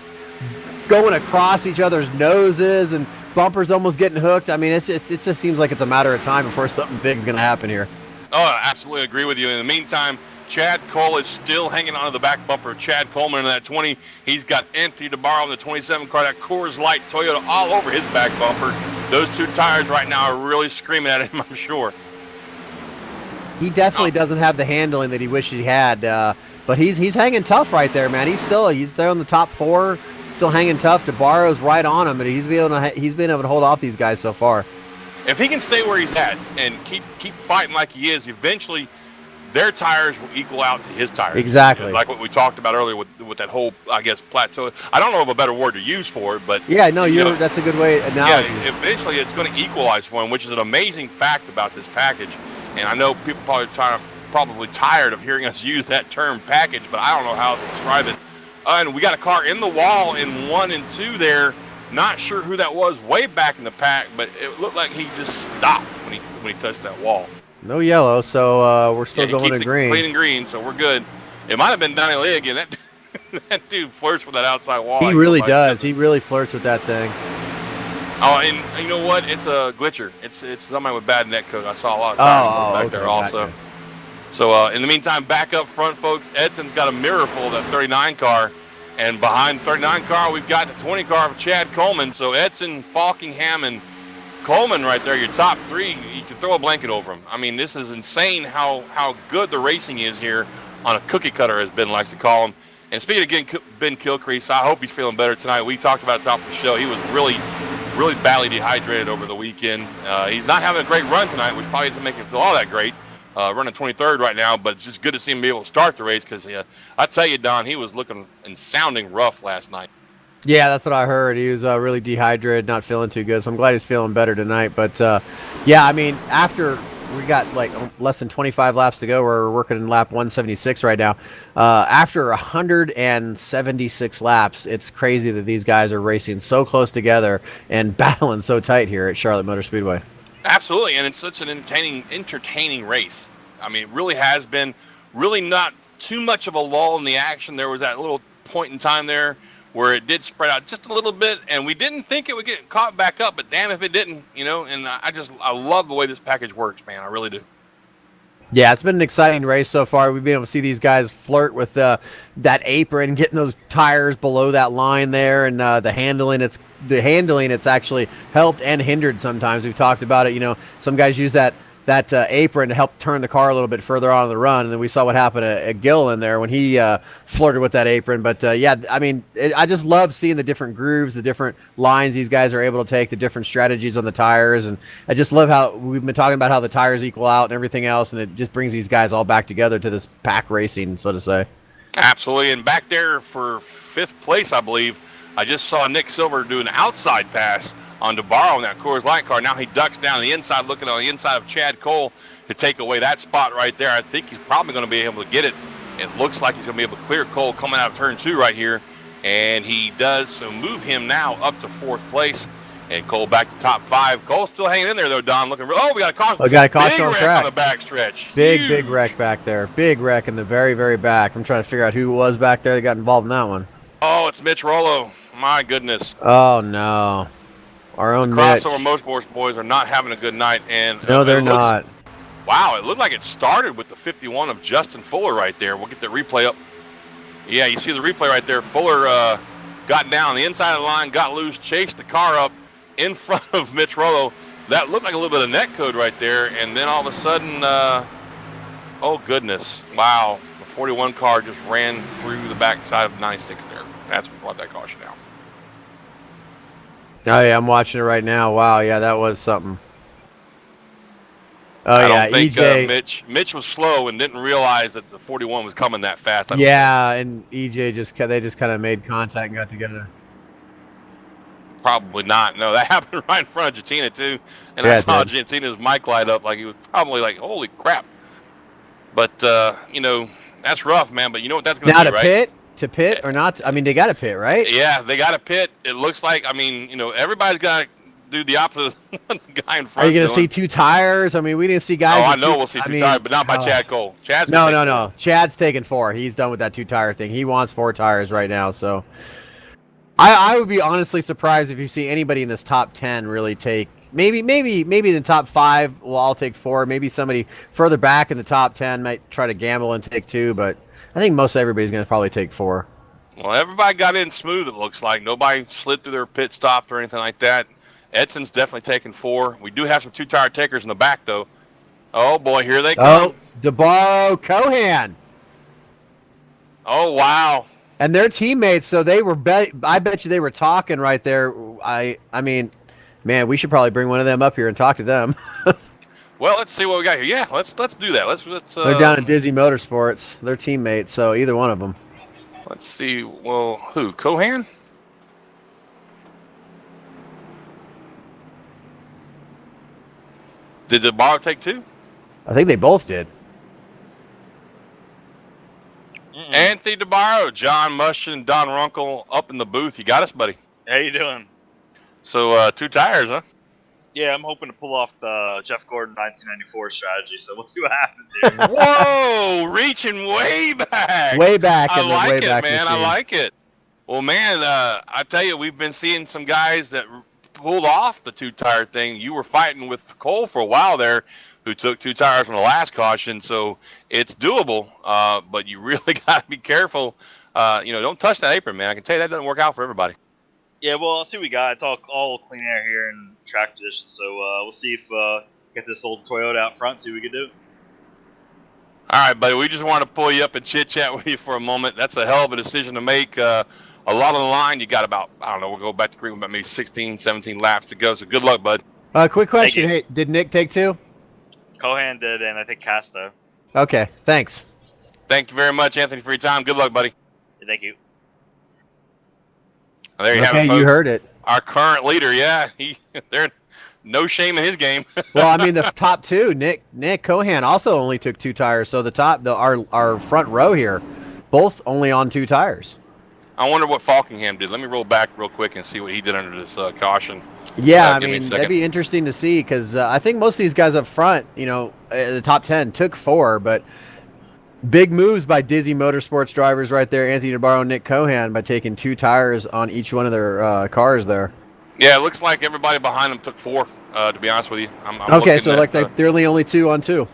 going across each other's noses and bumpers almost getting hooked. I mean, it just seems like it's a matter of time before something big's going to happen here. Oh, I absolutely agree with you. In the meantime, Chad Cole is still hanging onto the back bumper of Chad Coleman in that 20. He's got Anthony DeBarro in the 27 car, that Coors Light Toyota all over his back bumper. Those two tires right now are really screaming at him, I'm sure. He definitely doesn't have the handling that he wished he had, but he's hanging tough right there, man. He's there in the top 4, still hanging tough. DeBarro's right on him, but he's been able to hold off these guys so far. If he can stay where he's at and keep fighting like he is, eventually their tires will equal out to his tires. Exactly. Like what we talked about earlier with that whole, I guess, plateau. I don't know of a better word to use for it, but yeah, no, that's a good way. Analogy. Yeah, eventually it's going to equalize for him, which is an amazing fact about this package. And I know people probably tired of hearing us use that term package, but I don't know how to describe it. And we got a car in the wall in 1 and 2 there. Not sure who that was way back in the pack, but it looked like he just stopped when he touched that wall. No yellow, so we're still going to green. Clean and green, so we're good. It might have been Donnie Lee again. That dude flirts with that outside wall. He really does. He really flirts with that thing. Oh, and you know what? It's a glitcher. It's somebody with bad net code. I saw a lot of tires back there also. Gotcha. So in the meantime, back up front, folks, Edson's got a mirror full of that 39 car. And behind the 39 car, we've got the 20 car of Chad Coleman. So Edson, Falkingham, and Coleman right there, your top 3. You can throw a blanket over them. I mean, this is insane how good the racing is here on a cookie cutter, as Ben likes to call him. And speaking of Ben Kilcrease, I hope he's feeling better tonight. We talked about it at the top of the show. He was really badly dehydrated over the weekend. He's not having a great run tonight, which probably doesn't make him feel all that great. Running 23rd right now, but it's just good to see him be able to start the race because I tell you, Don, he was looking and sounding rough last night. Yeah, that's what I heard. He was really dehydrated, not feeling too good, so I'm glad he's feeling better tonight. But, yeah, I mean, after we got like less than 25 laps to go, we're working in lap 176 right now. After 176 laps, it's crazy that these guys are racing so close together and battling so tight here at Charlotte Motor Speedway. Absolutely, and it's such an entertaining race. I mean, it really has been. Really not too much of a lull in the action. There was that little point in time there where it did spread out just a little bit, and we didn't think it would get caught back up, but damn if it didn't, And I love the way this package works, man. I really do. Yeah, it's been an exciting race so far. We've been able to see these guys flirt with that apron, getting those tires below that line there, and the handling. It's actually helped and hindered sometimes. We've talked about it. Some guys use that apron to help turn the car a little bit further on the run, and then we saw what happened at Gill in there when he flirted with that apron. But yeah, I mean, I just love seeing the different grooves, the different lines these guys are able to take, the different strategies on the tires, and I just love how we've been talking about how the tires equal out and everything else, and it just brings these guys all back together to this pack racing, so to say. Absolutely, and back there for 5th place, I believe, I just saw Nick Silver do an outside pass on DeBarro in that Coors Light car. Now he ducks down the inside, looking on the inside of Chad Cole to take away that spot right there. I think he's probably going to be able to get it. It looks like he's going to be able to clear Cole coming out of turn 2 right here, and he does. So move him now up to 4th place, and Cole back to top 5. Cole's still hanging in there though, Don. Looking real. Oh, we got a caution. We got a caution big on wreck track on the back stretch. Big wreck back there. Big wreck in the very, very back. I'm trying to figure out who it was back there that got involved in that one. Oh, it's Mitch Rollo. My goodness. Oh no, our own Mitch. Crossover Motorsports boys are not having a good night, and no, they're not. Wow, it looked like it started with the 51 of Justin Fuller right there. We'll get the replay up. Yeah, you see the replay right there. Fuller got down the inside of the line, got loose, chased the car up in front of Mitch Rollo. That looked like a little bit of net code right there, and then all of a sudden, oh goodness, wow, the 41 car just ran through the backside of 96 there. That's what brought that caution out. Oh yeah, I'm watching it right now. Wow, yeah, that was something. Oh I yeah, don't think, EJ. Mitch was slow and didn't realize that the 41 was coming that fast. Yeah, and EJ they just kind of made contact and got together. Probably not. No, that happened right in front of Jatina too, and I saw Jatina's mic light up like he was probably like, "Holy crap!" But you know, that's rough, man. But you know what that's going to be, right? To pit or not? I mean, they got to pit, right? Yeah, they got to pit. It looks like. I mean, you know, everybody's got to do the opposite of what the guy in front. Are you going to see 2 tires? I mean, we didn't see guys. Oh, I know we'll see 2 tires, but not by Chad Cole. Chad's no. Chad's taking 4. He's done with that 2 tire thing. He wants 4 tires right now. So, I would be honestly surprised if you see anybody in this top 10 really take. Maybe in the top 5. Well, I'll take 4. Maybe somebody further back in the top 10 might try to gamble and take 2, but I think most everybody's going to probably take 4. Well, everybody got in smooth, it looks like. Nobody slid through their pit stop or anything like that. Edson's definitely taking 4. We do have some 2-tire takers in the back, though. Oh, boy, here they come. Oh, DeBarro, Cohan. Oh, wow. And their teammates, so they were, I bet you they were talking right there. I mean, man, we should probably bring one of them up here and talk to them. Well, let's see what we got here. Yeah, let's do that. Let's. They're down at Dizzy Motorsports. They're teammates, so either one of them. Let's see. Well, who? Cohan? Did DeBarro take 2? I think they both did. Anthony DeBarro, John Mushin, and Don Runkle up in the booth. You got us, buddy. How you doing? So 2 tires, huh? Yeah, I'm hoping to pull off the Jeff Gordon 1994 strategy, so we'll see what happens here. Whoa, reaching way back. Way back. I like it, man. Machine. I like it. Well, man, I tell you, we've been seeing some guys that pulled off the 2-tire thing. You were fighting with Cole for a while there, who took 2 tires from the last caution, so it's doable, but you really got to be careful. You know, don't touch that apron, man. I can tell you that doesn't work out for everybody. Yeah, well, I'll see what we got. It's all clean air here in track position, so we'll see if get this old Toyota out front, see what we can do. All right, buddy, we just want to pull you up and chit-chat with you for a moment. That's a hell of a decision to make. A lot on the line. You got about, I don't know, we'll go back to green, about maybe 16, 17 laps to go, so good luck, bud. Quick question. Hey, did Nick take 2? Cohan did, and I think Casta. Okay, thanks. Thank you very much, Anthony, for your time. Good luck, buddy. Thank you. There you have it, folks. You heard it. Our current leader, yeah, there's no shame in his game. Well, I mean, the top 2, Nick Cohan also only took 2 tires. So our front row here, both only on 2 tires. I wonder what Falkingham did. Let me roll back real quick and see what he did under this caution. Yeah, I mean, that'd be interesting to see because I think most of these guys up front, you know, the top 10 took 4, but big moves by Dizzy Motorsports drivers right there, Anthony DeBarro and Nick Cohan, by taking 2 tires on each one of their cars there. Yeah, it looks like everybody behind them took 4, to be honest with you. I'm okay, so like they're only 2 on 2.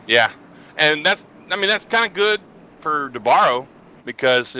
Yeah, and that's kind of good for DeBarro because,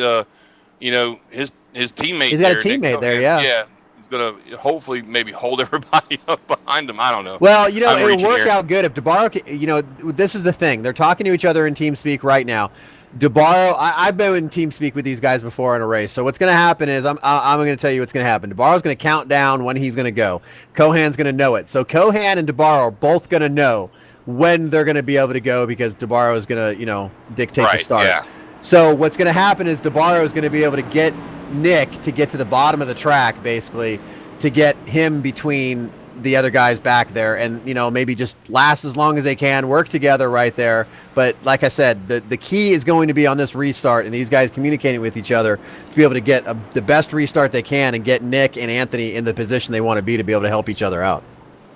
you know, his teammate. He's got a teammate there, yeah. Yeah, he's going to hopefully maybe hold everybody up behind him. I don't know. Well, you know, it'll work out good if DeBarro, you know, this is the thing. They're talking to each other in TeamSpeak right now. DeBarro, I've been in TeamSpeak with these guys before in a race. So what's going to happen is I'm going to tell you what's going to happen. DeBarro's going to count down when he's going to go. Cohan's going to know it. So Cohan and DeBarro are both going to know when they're going to be able to go because DeBarro is going to, you know, dictate the start. Yeah. So what's going to happen is DeBarro is going to be able to get Nick to get to the bottom of the track, basically, to get him between the other guys back there, and maybe just last as long as they can, work together right there. But like I said, the key is going to be on this restart and these guys communicating with each other to be able to get the best restart they can and get Nick and Anthony in the position they want to be able to help each other out.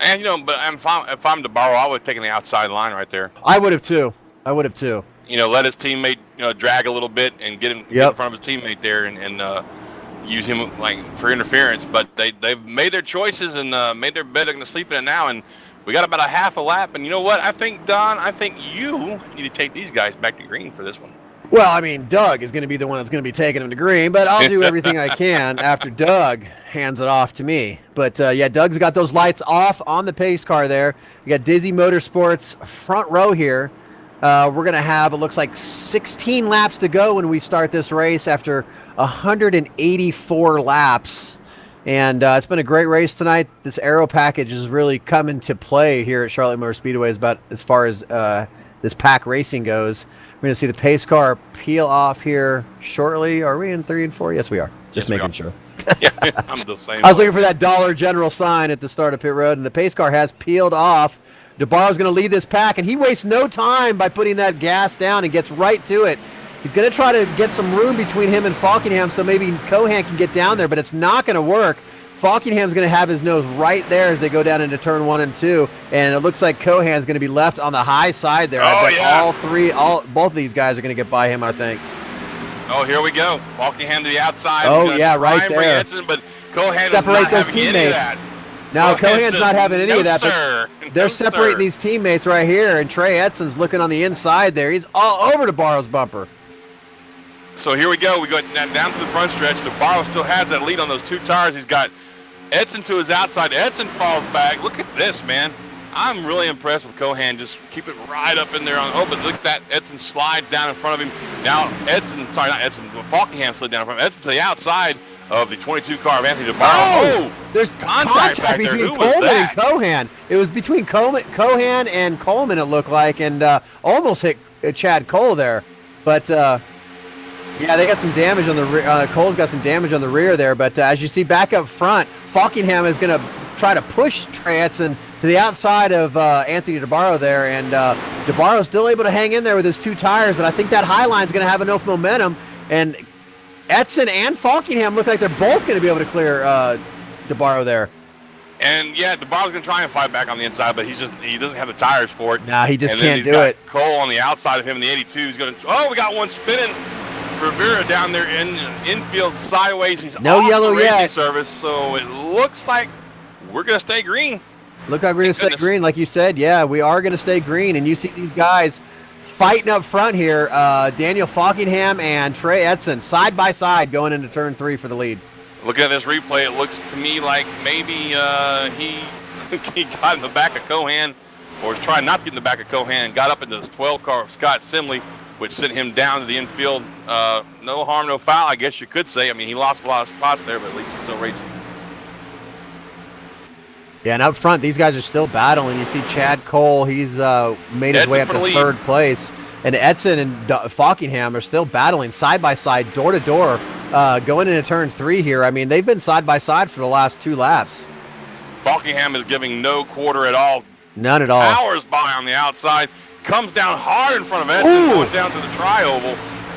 And but if I'm DeBarro, I would have taken the outside line right there. I would have too. Let his teammate drag a little bit and get in front of his teammate there and use him for interference. But they've made their choices and made their bed. They're going to sleep in it now. And we got about a half a lap. And you know what? I think, Don, you need to take these guys back to green for this one. Well, I mean, Doug is going to be the one that's going to be taking them to green, but I'll do everything I can after Doug hands it off to me. But, Doug's got those lights off on the pace car there. We got Dizzy Motorsports front row here. We're going to have, it looks like, 16 laps to go when we start this race after 184 laps. And it's been a great race tonight. This aero package is really coming to play here at Charlotte Motor Speedway as far as this pack racing goes. We're going to see the pace car peel off here shortly. Are we in 3 and 4? Yes, we are. Just making sure. Yeah, I'm the same. I was looking for that Dollar General sign at the start of pit road, and the pace car has peeled off. DeBarro's going to lead this pack, and he wastes no time by putting that gas down and gets right to it. He's going to try to get some room between him and Falkingham so maybe Cohan can get down there, but it's not going to work. Falkingham's going to have his nose right there as they go down into turn 1 and 2, and it looks like Cohan's going to be left on the high side there. I bet both of these guys are going to get by him, I think. Oh, here we go. Falkingham to the outside. Oh, yeah, right there. Edson, but Cohan separate those teammates. No, Cohan's not having any of that. Sir. They're separating these teammates right here, and Trey Edson's looking on the inside there. He's all over DeBarro's bumper. So here we go. We go down to the front stretch. DeBarro still has that lead on those 2 tires. He's got Edson to his outside. Edson falls back. Look at this, man. I'm really impressed with Cohan. Just keep it right up in there. But look at that. Edson slides down in front of him. Now Falkingham slid down in front of him. Edson to the outside of the 22 car of Anthony DeBarro. Oh! There's contact back between there. Coleman and Cohan. It was between Cohan and Coleman, it looked like, and almost hit Chad Cole there. But, they got some damage on the rear. Cole's got some damage on the rear there. But as you see back up front, Falkingham is going to try to push Trey Edson to the outside of Anthony DeBarro there. And DeBarro's still able to hang in there with his 2 tires. But I think that high line's going to have enough momentum. And Edson and Falkingham look like they're both going to be able to clear DeBarro there. And DeBarro's going to try and fight back on the inside, but he doesn't have the tires for it. Nah, he just can't do it. Cole on the outside of him in the 82 is going to. We got one spinning. Rivera down there in infield sideways. He's no off yellow the racing yet. Service, so it looks like we're going to stay green. Look like we're going to stay green, like you said. Yeah, we are going to stay green, and you see these guys fighting up front here. Daniel Falkingham and Trey Edson side by side going into turn 3 for the lead. Looking at this replay, it looks to me like maybe he got in the back of Cohan, or was trying not to get in the back of Cohan, got up into this 12 car of Scott Simley, which sent him down to the infield. No harm, no foul, I guess you could say. I mean, he lost a lot of spots there, but at least he's still racing. Yeah, and up front, these guys are still battling. You see Chad Cole, he's made his way up to 3rd place. And Edson and Falkingham are still battling side by side, door to door, going into turn 3 here. I mean, they've been side by side for the last 2 laps. Falkingham is giving no quarter at all. None at all. Powers by on the outside. Comes down hard in front of Edson, going down to the tri-oval.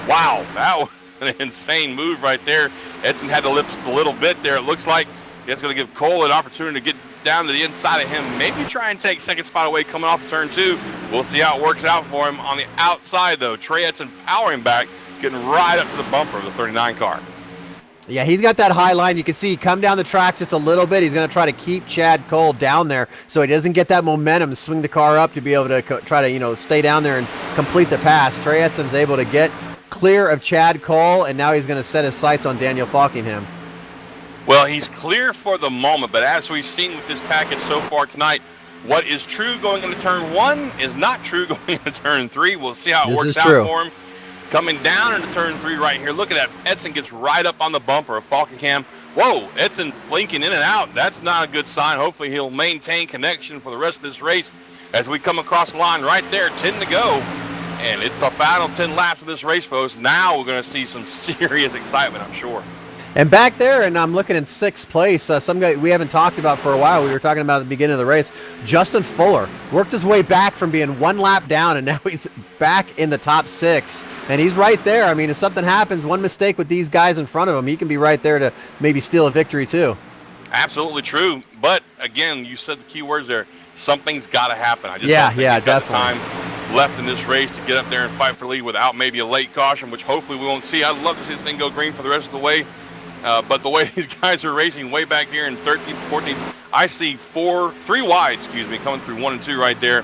Wow, that was an insane move right there. Edson had to lift a little bit there. It looks like it's going to give Cole an opportunity to get down to the inside of him. Maybe try and take 2nd spot away coming off of turn 2. We'll see how it works out for him. On the outside, though, Trey Edson powering back, getting right up to the bumper of the 39 car. Yeah, he's got that high line. You can see come down the track just a little bit. He's going to try to keep Chad Cole down there so he doesn't get that momentum, swing the car up to be able to try to, stay down there and complete the pass. Trey Edson's able to get clear of Chad Cole, and now he's going to set his sights on Daniel Falkingham. Well, he's clear for the moment, but as we've seen with this package so far tonight, what is true going into turn 1 is not true going into turn 3. We'll see how it works out for him. Coming down into turn 3 right here. Look at that. Edson gets right up on the bumper of Falkingham. Whoa, Edson blinking in and out. That's not a good sign. Hopefully he'll maintain connection for the rest of this race as we come across the line right there. 10 to go. And it's the final 10 laps of this race, folks. Now we're going to see some serious excitement, I'm sure. And back there, and I'm looking in 6th place, some guy we haven't talked about for a while. We were talking about at the beginning of the race. Justin Fuller worked his way back from being 1 lap down, and now he's back in the top 6. And he's right there. I mean, if something happens, one mistake with these guys in front of him, he can be right there to maybe steal a victory too. Absolutely true. But again, you said the key words there. Something's got to happen. I just Yeah, don't think yeah, he's got definitely. the time left in this race to get up there and fight for lead without maybe a late caution, which hopefully we won't see. I'd love to see this thing go green for the rest of the way. But the way these guys are racing way back here in 13th, 14th, I see 3 wide, coming through 1 and 2 right there.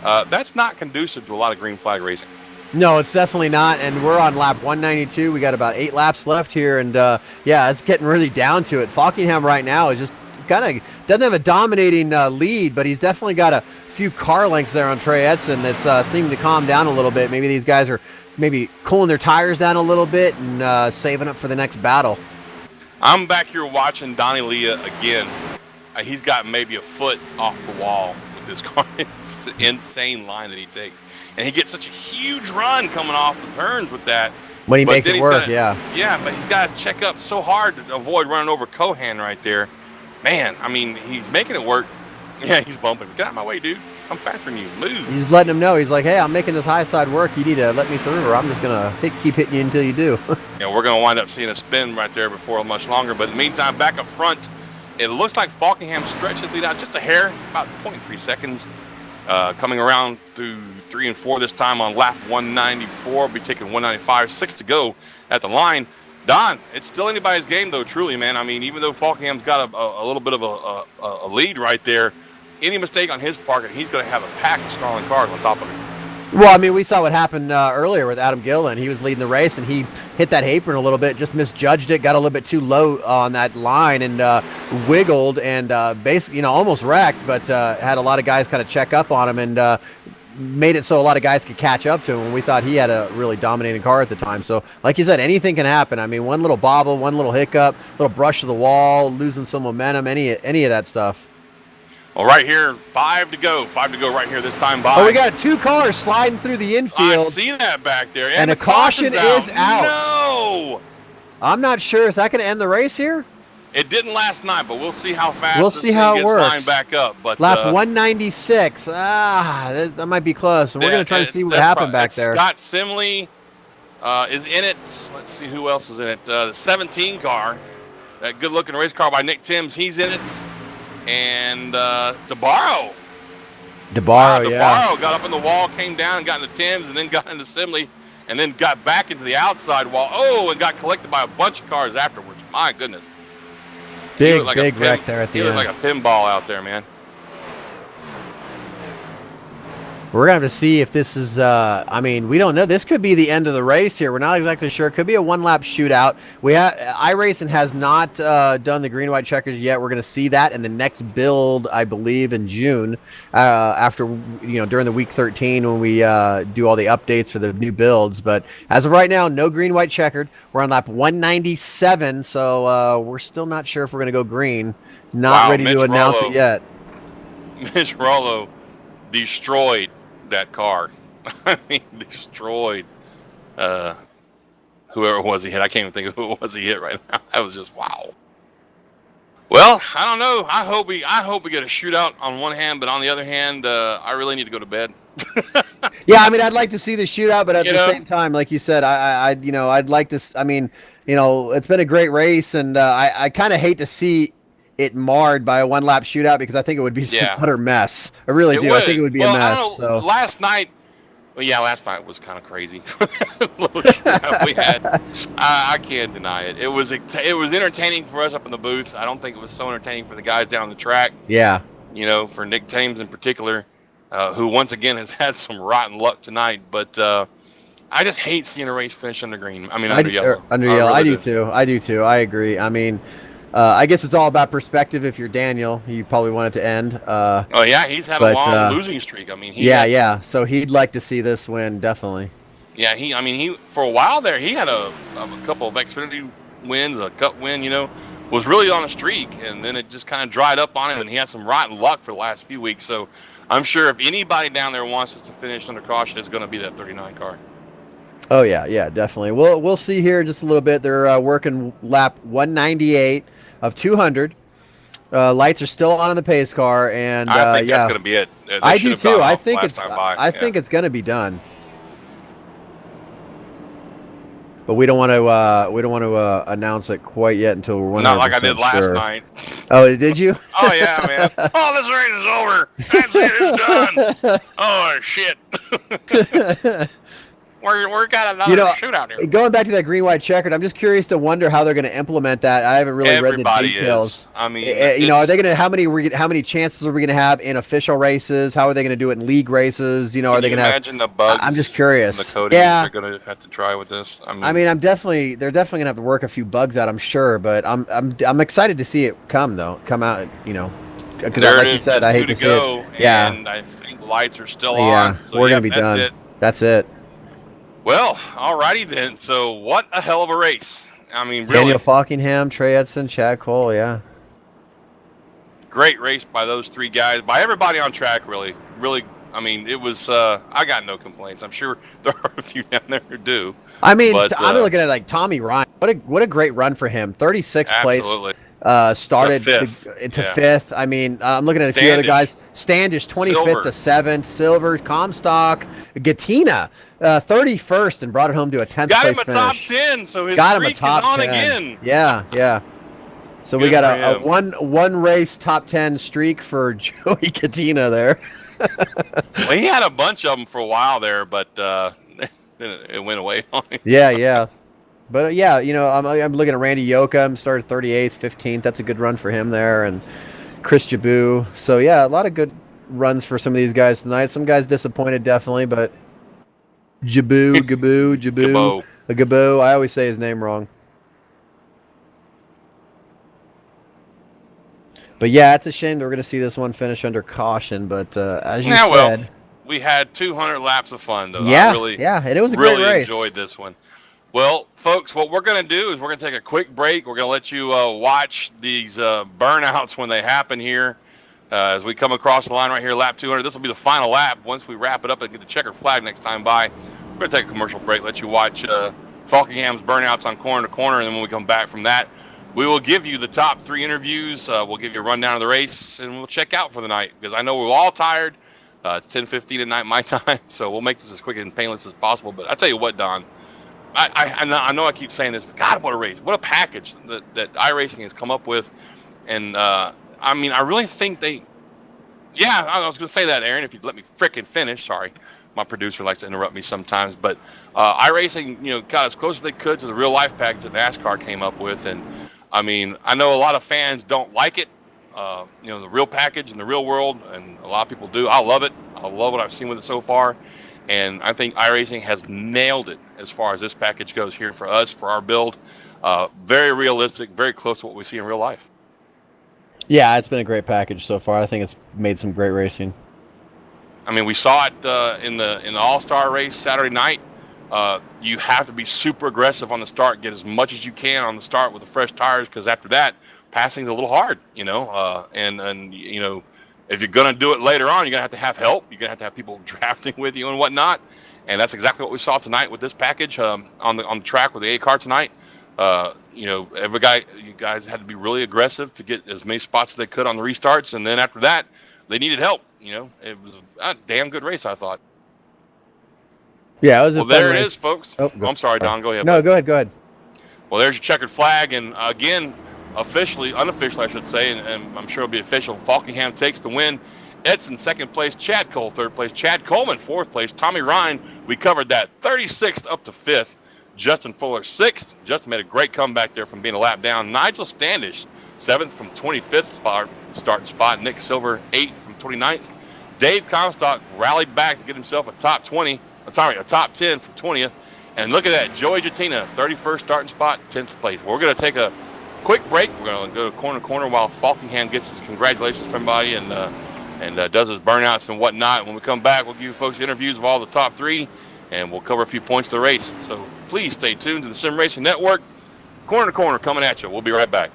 That's not conducive to a lot of green flag racing. No, it's definitely not, and we're on lap 192. We got about 8 laps left here, and yeah, it's getting really down to it. Falkingham right now is just kind of doesn't have a dominating lead, but he's definitely got a few car lengths there on Trey Edson that's seeming to calm down a little bit. Maybe these guys are maybe cooling their tires down a little bit and saving up for the next battle. I'm back here watching Donnie Leah again. He's got maybe a foot off the wall with this car. It's an insane line that he takes. And he gets such a huge run coming off the turns with that. When he makes it work, yeah. Yeah, but he's got to check up so hard to avoid running over Cohan right there. Man, I mean, he's making it work. Yeah, he's bumping. Get out of my way, dude. I'm faster than you. Move. He's letting him know. He's like, hey, I'm making this high side work. You need to let me through, or I'm just going to keep hitting you until you do. Yeah, we're going to wind up seeing a spin right there before much longer. But in the meantime, back up front, it looks like Falkingham stretched his lead out just a hair, about 0.3 seconds. Coming around through 3 and 4 this time on lap 194. We'll be taking 195, 6 to go at the line. Don, it's still anybody's game, though, truly, man. I mean, even though Falkingham's got a little bit of a lead right there, any mistake on his part, and he's going to have a pack of snarling cars on top of him. Well, I mean, we saw what happened earlier with Adam Gillen. He was leading the race, and he hit that apron a little bit, just misjudged it, got a little bit too low on that line, and wiggled, and basically, almost wrecked, but had a lot of guys kind of check up on him, and made it so a lot of guys could catch up to him. And we thought he had a really dominating car at the time. So, like you said, anything can happen. I mean, one little bobble, one little hiccup, little brush to the wall, losing some momentum, any of that stuff. Well, right here, 5 to go. 5 to go right here this time by. Oh, we got 2 cars sliding through the infield. I see that back there. And the caution is out. No! I'm not sure. Is that going to end the race here? It didn't last night, but we'll see how fast we'll this see thing how it gets works. lined back up. But lap 196. That might be close. And we're going to try to see what happened back there. Scott Simley is in it. Let's see who else is in it. The 17 car, that good-looking race car by Nick Timms, he's in it. And DeBarro. DeBarro, yeah. DeBarro got up in the wall, came down and got into Timms, and then got into Simley, and then got back into the outside wall. Oh, and got collected by a bunch of cars afterwards. My goodness. Big wreck there at the end. He looked like a pinball out there, man. We're going to have to see if this is, I mean, we don't know. This could be the end of the race here. We're not exactly sure. It could be a one-lap shootout. iRacing has not done the green-white checkers yet. We're going to see that in the next build, I believe, in June, after, during the week 13 when we do all the updates for the new builds. But as of right now, no green-white checkered. We're on lap 197, so we're still not sure if we're going to go green. Not ready to announce it yet. Mitch Rollo destroyed that car. I mean, destroyed whoever it was he hit. I can't even think of who it was he hit right now. That was just wow. Well, I don't know. I hope we get a shootout on one hand, but on the other hand, I really need to go to bed. Yeah, I mean, I'd like to see the shootout, but at the same time, like you said, I'd like to. I mean, it's been a great race, and I kind of hate to see it marred by a one-lap shootout because I think it would be an utter mess. I really do. I think it would be a mess. So last night was kind of crazy. Little shootout we had. I can't deny it. It was entertaining for us up in the booth. I don't think it was so entertaining for the guys down the track. Yeah. For Nick Thames in particular, who once again has had some rotten luck tonight. But I just hate seeing a race finish under green. I mean, under yellow. Under yellow. Really I do too. I agree. I mean, I guess it's all about perspective. If you're Daniel, you probably want it to end. Oh yeah, he's had a long losing streak. I mean, So he'd like to see this win, definitely. Yeah, he for a while there, he had a couple of Xfinity wins, a Cup win. Was really on a streak, and then it just kind of dried up on him, and he had some rotten luck for the last few weeks. So I'm sure if anybody down there wants us to finish under caution, it's going to be that 39 car. Oh yeah, yeah, definitely. We'll see here in just a little bit. They're working lap 198 of 200. Lights are still on in the pace car, and I think that's yeah, going to be it. They I should do have gone too. I off think last time by. I think it's going to be done. But we don't want to announce it quite yet until we're 100% Not like I did last sure. night. Oh, did you? Oh yeah, man. Oh, this race is over. That's it. It's done. Oh shit. We're got another shootout here. Going back to that green white checkered, I'm just curious to wonder how they're going to implement that. I haven't really read the details. Is. I mean, are they going to how many chances are we going to have in official races? How are they going to do it in league races? Are they going to imagine the bugs? I'm just curious. The coatings they're going to have to try with this. I mean, they're definitely going to have to work a few bugs out, I'm sure, but I'm excited to see it come out, because like you said, I hate to see it. Yeah. And I think lights are still on. So we're going to be done. That's it. Well, alrighty then. So what a hell of a race. I mean, really. Daniel Falkingham, Trey Edson, Chad Cole, yeah. Great race by those three guys, by everybody on track, really. Really, I mean, it was, I got no complaints. I'm sure there are a few down there who do. I mean, I'm looking at like Tommy Ryan. What a great run for him. 36th place. Started to fifth. I mean, I'm looking at a few other guys. Standish, 25th to 7th. Silver, Comstock, Gatina, 31st, and brought it home to a 10th place finish. Got him a top 10, so his streak is on again. Yeah, yeah. So we got a one race top 10 streak for Joey Gatina there. Well, he had a bunch of them for a while there, but then it went away on him. Yeah. But yeah, I'm looking at Randy Yoakum, started 38th, 15th. That's a good run for him there, and Chris Jabu. So yeah, a lot of good runs for some of these guys tonight. Some guys disappointed definitely, but Jabu. I always say his name wrong. But yeah, it's a shame that we're going to see this one finish under caution. But as you said, we had 200 laps of fun though. Yeah, and it was a great race. Really enjoyed this one. Well, folks, what we're going to do is we're going to take a quick break. We're going to let you watch these burnouts when they happen here. As we come across the line right here, lap 200. This will be the final lap. Once we wrap it up and get the checkered flag next time by, we're going to take a commercial break, let you watch Falkingham's burnouts on corner to corner, and then when we come back from that, we will give you the top 3 interviews. We'll give you a rundown of the race, and we'll check out for the night, because I know we're all tired. It's 10:15 at night my time, so we'll make this as quick and painless as possible. But I tell you what, Don, I know I keep saying this, but God, what a race. What a package that iRacing has come up with. And, I mean, I really think I was going to say that, Aaron, if you'd let me frickin' finish. Sorry. My producer likes to interrupt me sometimes. But iRacing, got as close as they could to the real-life package that NASCAR came up with. And, I mean, I know a lot of fans don't like it, the real package in the real world, and a lot of people do. I love it. I love what I've seen with it so far. And I think iRacing has nailed it as far as this package goes here for us, for our build. Very realistic, very close to what we see in real life. Yeah, it's been a great package so far. I think it's made some great racing. I mean, we saw it in the All-Star race Saturday night. You have to be super aggressive on the start, get as much as you can on the start with the fresh tires, because after that, passing's a little hard, and if you're going to do it later on, you're going to have help. You're going to have people drafting with you and whatnot. And that's exactly what we saw tonight with this package on the track with the A car tonight. You guys had to be really aggressive to get as many spots as they could on the restarts. And then after that, they needed help. It was a damn good race, I thought. Yeah, it was a fun there race. It is, folks. Oh, I'm sorry, Don. Go ahead. No, go ahead. Well, there's your checkered flag. And again, unofficially, I should say, and I'm sure it'll be official, Falkingham takes the win. Edson, second place. Chad Cole, third place. Chad Coleman, fourth place. Tommy Ryan, we covered that, 36th up to 5th. Justin Fuller, 6th. Justin made a great comeback there from being a lap down. Nigel Standish, 7th from 25th starting spot. Nick Silver, 8th from 29th. Dave Comstock rallied back to get himself a top 10 from 20th. And look at that, Joey Jatina, 31st starting spot, 10th place. We're going to take a quick break. We're going to go to corner while Falkingham gets his congratulations from everybody and does his burnouts and whatnot. When we come back, we'll give you folks interviews of all the top 3, and we'll cover a few points of the race. So please stay tuned to the Sim Racing Network. Corner to corner coming at you. We'll be right back.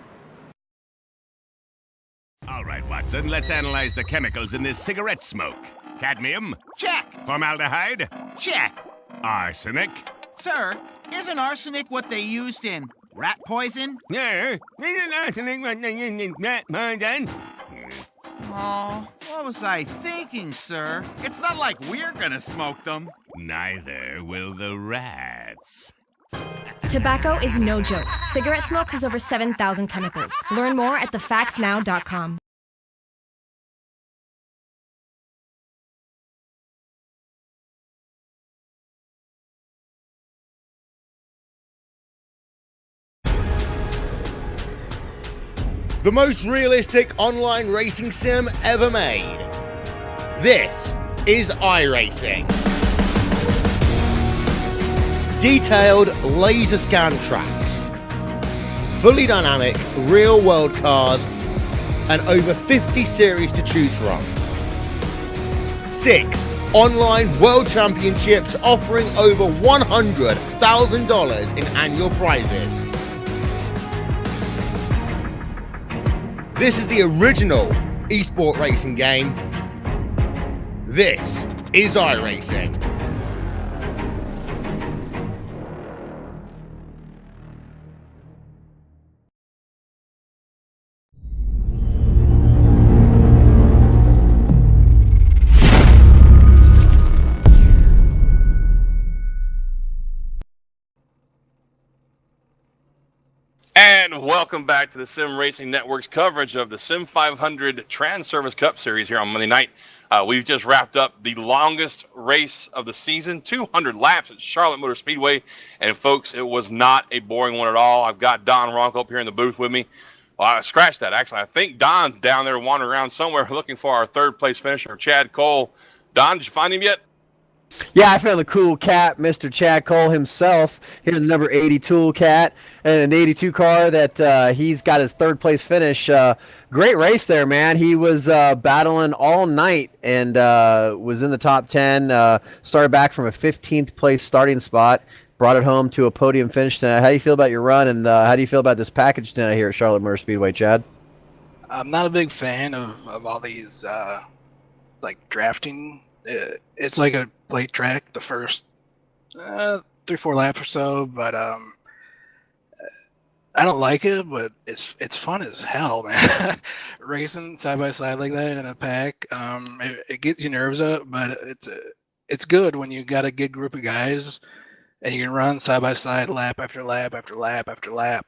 All right, Watson, let's analyze the chemicals in this cigarette smoke. Cadmium? Check. Formaldehyde? Check. Arsenic? Sir, isn't arsenic what they used in rat poison? No, isn't arsenic what they use in rat poison? Oh, what was I thinking, sir? It's not like we're gonna smoke them. Neither will the rats. Tobacco is no joke. Cigarette smoke has over 7,000 chemicals. Learn more at thefactsnow.com. The most realistic online racing sim ever made. This is iRacing. Detailed laser scan tracks, fully dynamic real world cars, and over 50 series to choose from. 6 online world championships offering over $100,000 in annual prizes. This is the original esport racing game. This is iRacing. And welcome back to the Sim Racing Network's coverage of the Sim500 Transervice Cup Series here on Monday night. We've just wrapped up the longest race of the season, 200 laps at Charlotte Motor Speedway. And folks, it was not a boring one at all. I've got Don Ronco up here in the booth with me. Well, I scratched that, actually. I think Don's down there wandering around somewhere looking for our third place finisher, Chad Cole. Don, did you find him yet? Yeah, I found the cool cat, Mr. Chad Cole himself. Here's the number 80 tool cat and an 82 car that he's got his third place finish. Great race there, man. He was battling all night and was in the top 10. Started back from a 15th place starting spot. Brought it home to a podium finish tonight. How do you feel about your run, and how do you feel about this package tonight here at Charlotte Motor Speedway, Chad? I'm not a big fan of all these like drafting. It's like a plate track the first 3-4 laps or so, but I don't like it, but it's fun as hell, man. Racing side by side like that in a pack, it gets your nerves up, but it's good when you got a good group of guys and you can run side by side, lap after lap after lap after lap.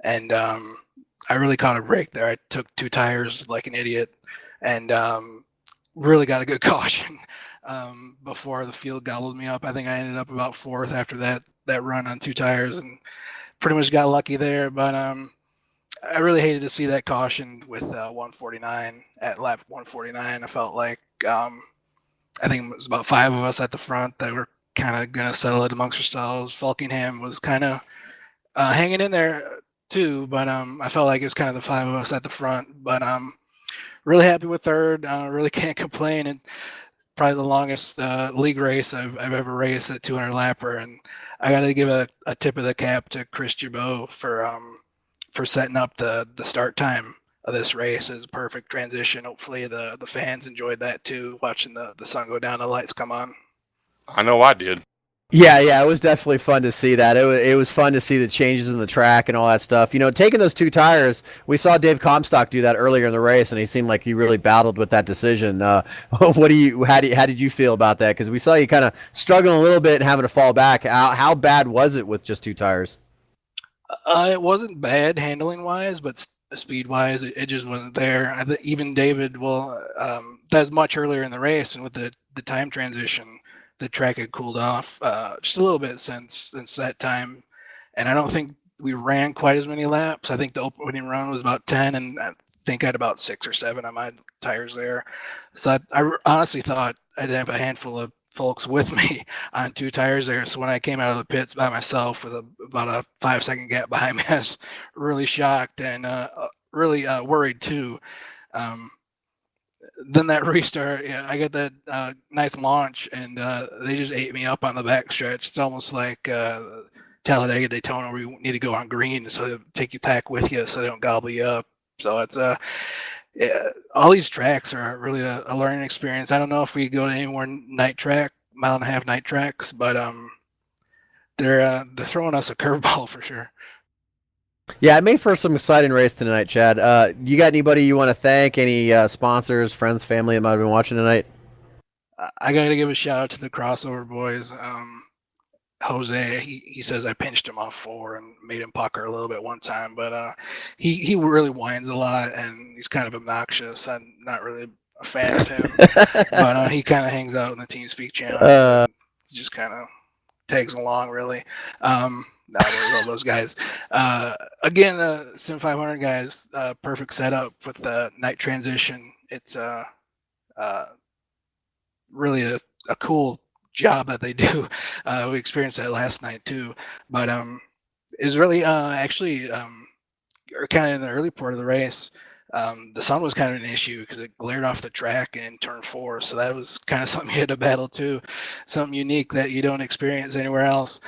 And I really caught a break there. I took 2 tires like an idiot, and really got a good caution before the field gobbled me up. I think I ended up about 4th after that run on 2 tires, and pretty much got lucky there. But I really hated to see that caution with 149 at lap 149. I felt like I think it was about 5 of us at the front that were kind of going to settle it amongst ourselves. Falkingham was kind of hanging in there too, but I felt like it was kind of the 5 of us at the front. But really happy with third. Really can't complain. And probably the longest league race I've ever raced at 200 lapper. And I got to give a tip of the cap to Chris Jabot for setting up the start time of this race. Is a perfect transition. Hopefully the fans enjoyed that too, watching the sun go down, the lights come on. I know I did. Yeah, it was definitely fun to see that. It was fun to see the changes in the track and all that stuff. You know, taking those 2 tires, we saw Dave Comstock do that earlier in the race, and he seemed like he really battled with that decision. How did you feel about that? Because we saw you kind of struggling a little bit and having to fall back. How bad was it with just 2 tires? It wasn't bad handling wise, but speed wise, it just wasn't there. Even David, that's much earlier in the race, and with the time transition, the track had cooled off just a little bit since that time, and I don't think we ran quite as many laps. I think the opening run was about 10, and I think I had about 6 or 7 on my tires there. So I honestly thought I'd have a handful of folks with me on 2 tires there. So when I came out of the pits by myself with about a 5-second gap behind me, I was really shocked and really worried too. Then that restart, I got that nice launch, and they just ate me up on the back stretch. It's almost like Talladega, Daytona, where you need to go on green, so they take your pack with you so they don't gobble you up. So it's all these tracks are really a learning experience. I don't know if we go to any more night track, 1.5 mile night tracks, but they're throwing us a curveball for sure. Yeah, it made for some exciting race tonight, Chad. You got anybody you want to thank? Any sponsors, friends, family that might have been watching tonight? I got to give a shout out to the crossover boys. Jose, he says I pinched him off 4 and made him pucker a little bit one time, but he really whines a lot and he's kind of obnoxious. I'm not really a fan of him, but he kind of hangs out in the TeamSpeak channel. And just kind of tags along, really. Not really all those guys. Again, the Sim500 guys, perfect setup with the night transition. It's really a cool job that they do. We experienced that last night too, but is really actually kind of in the early part of the race. The sun was kind of an issue because it glared off the track in turn 4, so that was kind of something you had to battle too, something unique that you don't experience anywhere else.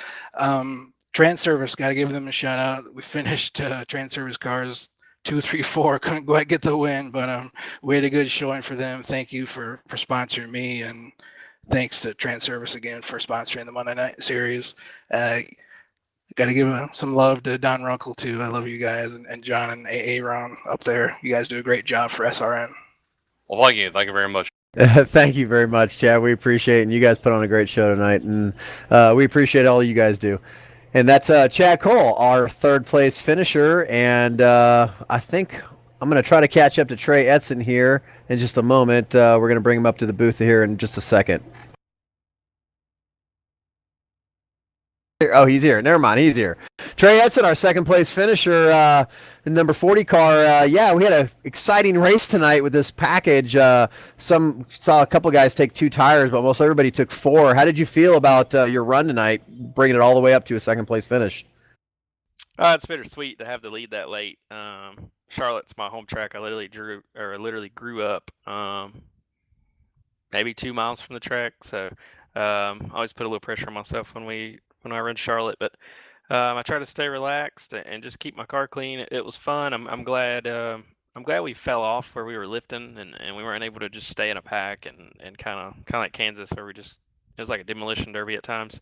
Transervice, got to give them a shout out. We finished Transervice cars 2, 3, 4. Couldn't quite get the win, but we had a good showing for them. Thank you for sponsoring me, and thanks to Transervice again for sponsoring the Monday Night Series. Got to give some love to Don Runkle too. I love you guys, and John and Aaron up there. You guys do a great job for SRN. Well, thank you. Thank you very much. Thank you very much, Chad. We appreciate it, and you guys put on a great show tonight, and we appreciate all you guys do. And that's Chad Cole, our third place finisher, and I think I'm going to try to catch up to Trey Edson here in just a moment. We're going to bring him up to the booth here in just a second. Oh, he's here. Never mind, he's here. Trey Edson, our second place finisher, the number 40 car. Yeah, we had an exciting race tonight with this package. Some saw a couple guys take 2 tires, but most everybody took 4. How did you feel about your run tonight, bringing it all the way up to a second place finish? It's bittersweet to have the lead that late. Charlotte's my home track. I literally grew up maybe 2 miles from the track, so I always put a little pressure on myself when I run Charlotte, but I try to stay relaxed and just keep my car clean. It was fun. I'm glad we fell off where we were lifting and we weren't able to just stay in a pack and kind of like Kansas where it was like a demolition derby at times.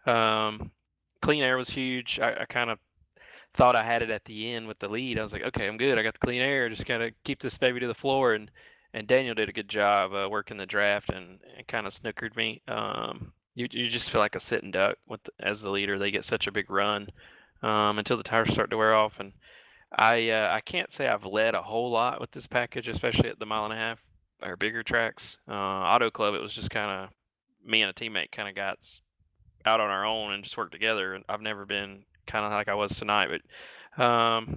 Clean air was huge. I kind of thought I had it at the end with the lead. I was like, okay, I'm good. I got the clean air. Just kind of keep this baby to the floor. And Daniel did a good job working the draft and kind of snookered me. You just feel like a sitting duck as the leader. They get such a big run until the tires start to wear off. And I can't say I've led a whole lot with this package, especially at the 1.5 mile or bigger tracks. Auto Club, it was just kind of me and a teammate kind of got out on our own and just worked together. And I've never been kind of like I was tonight, but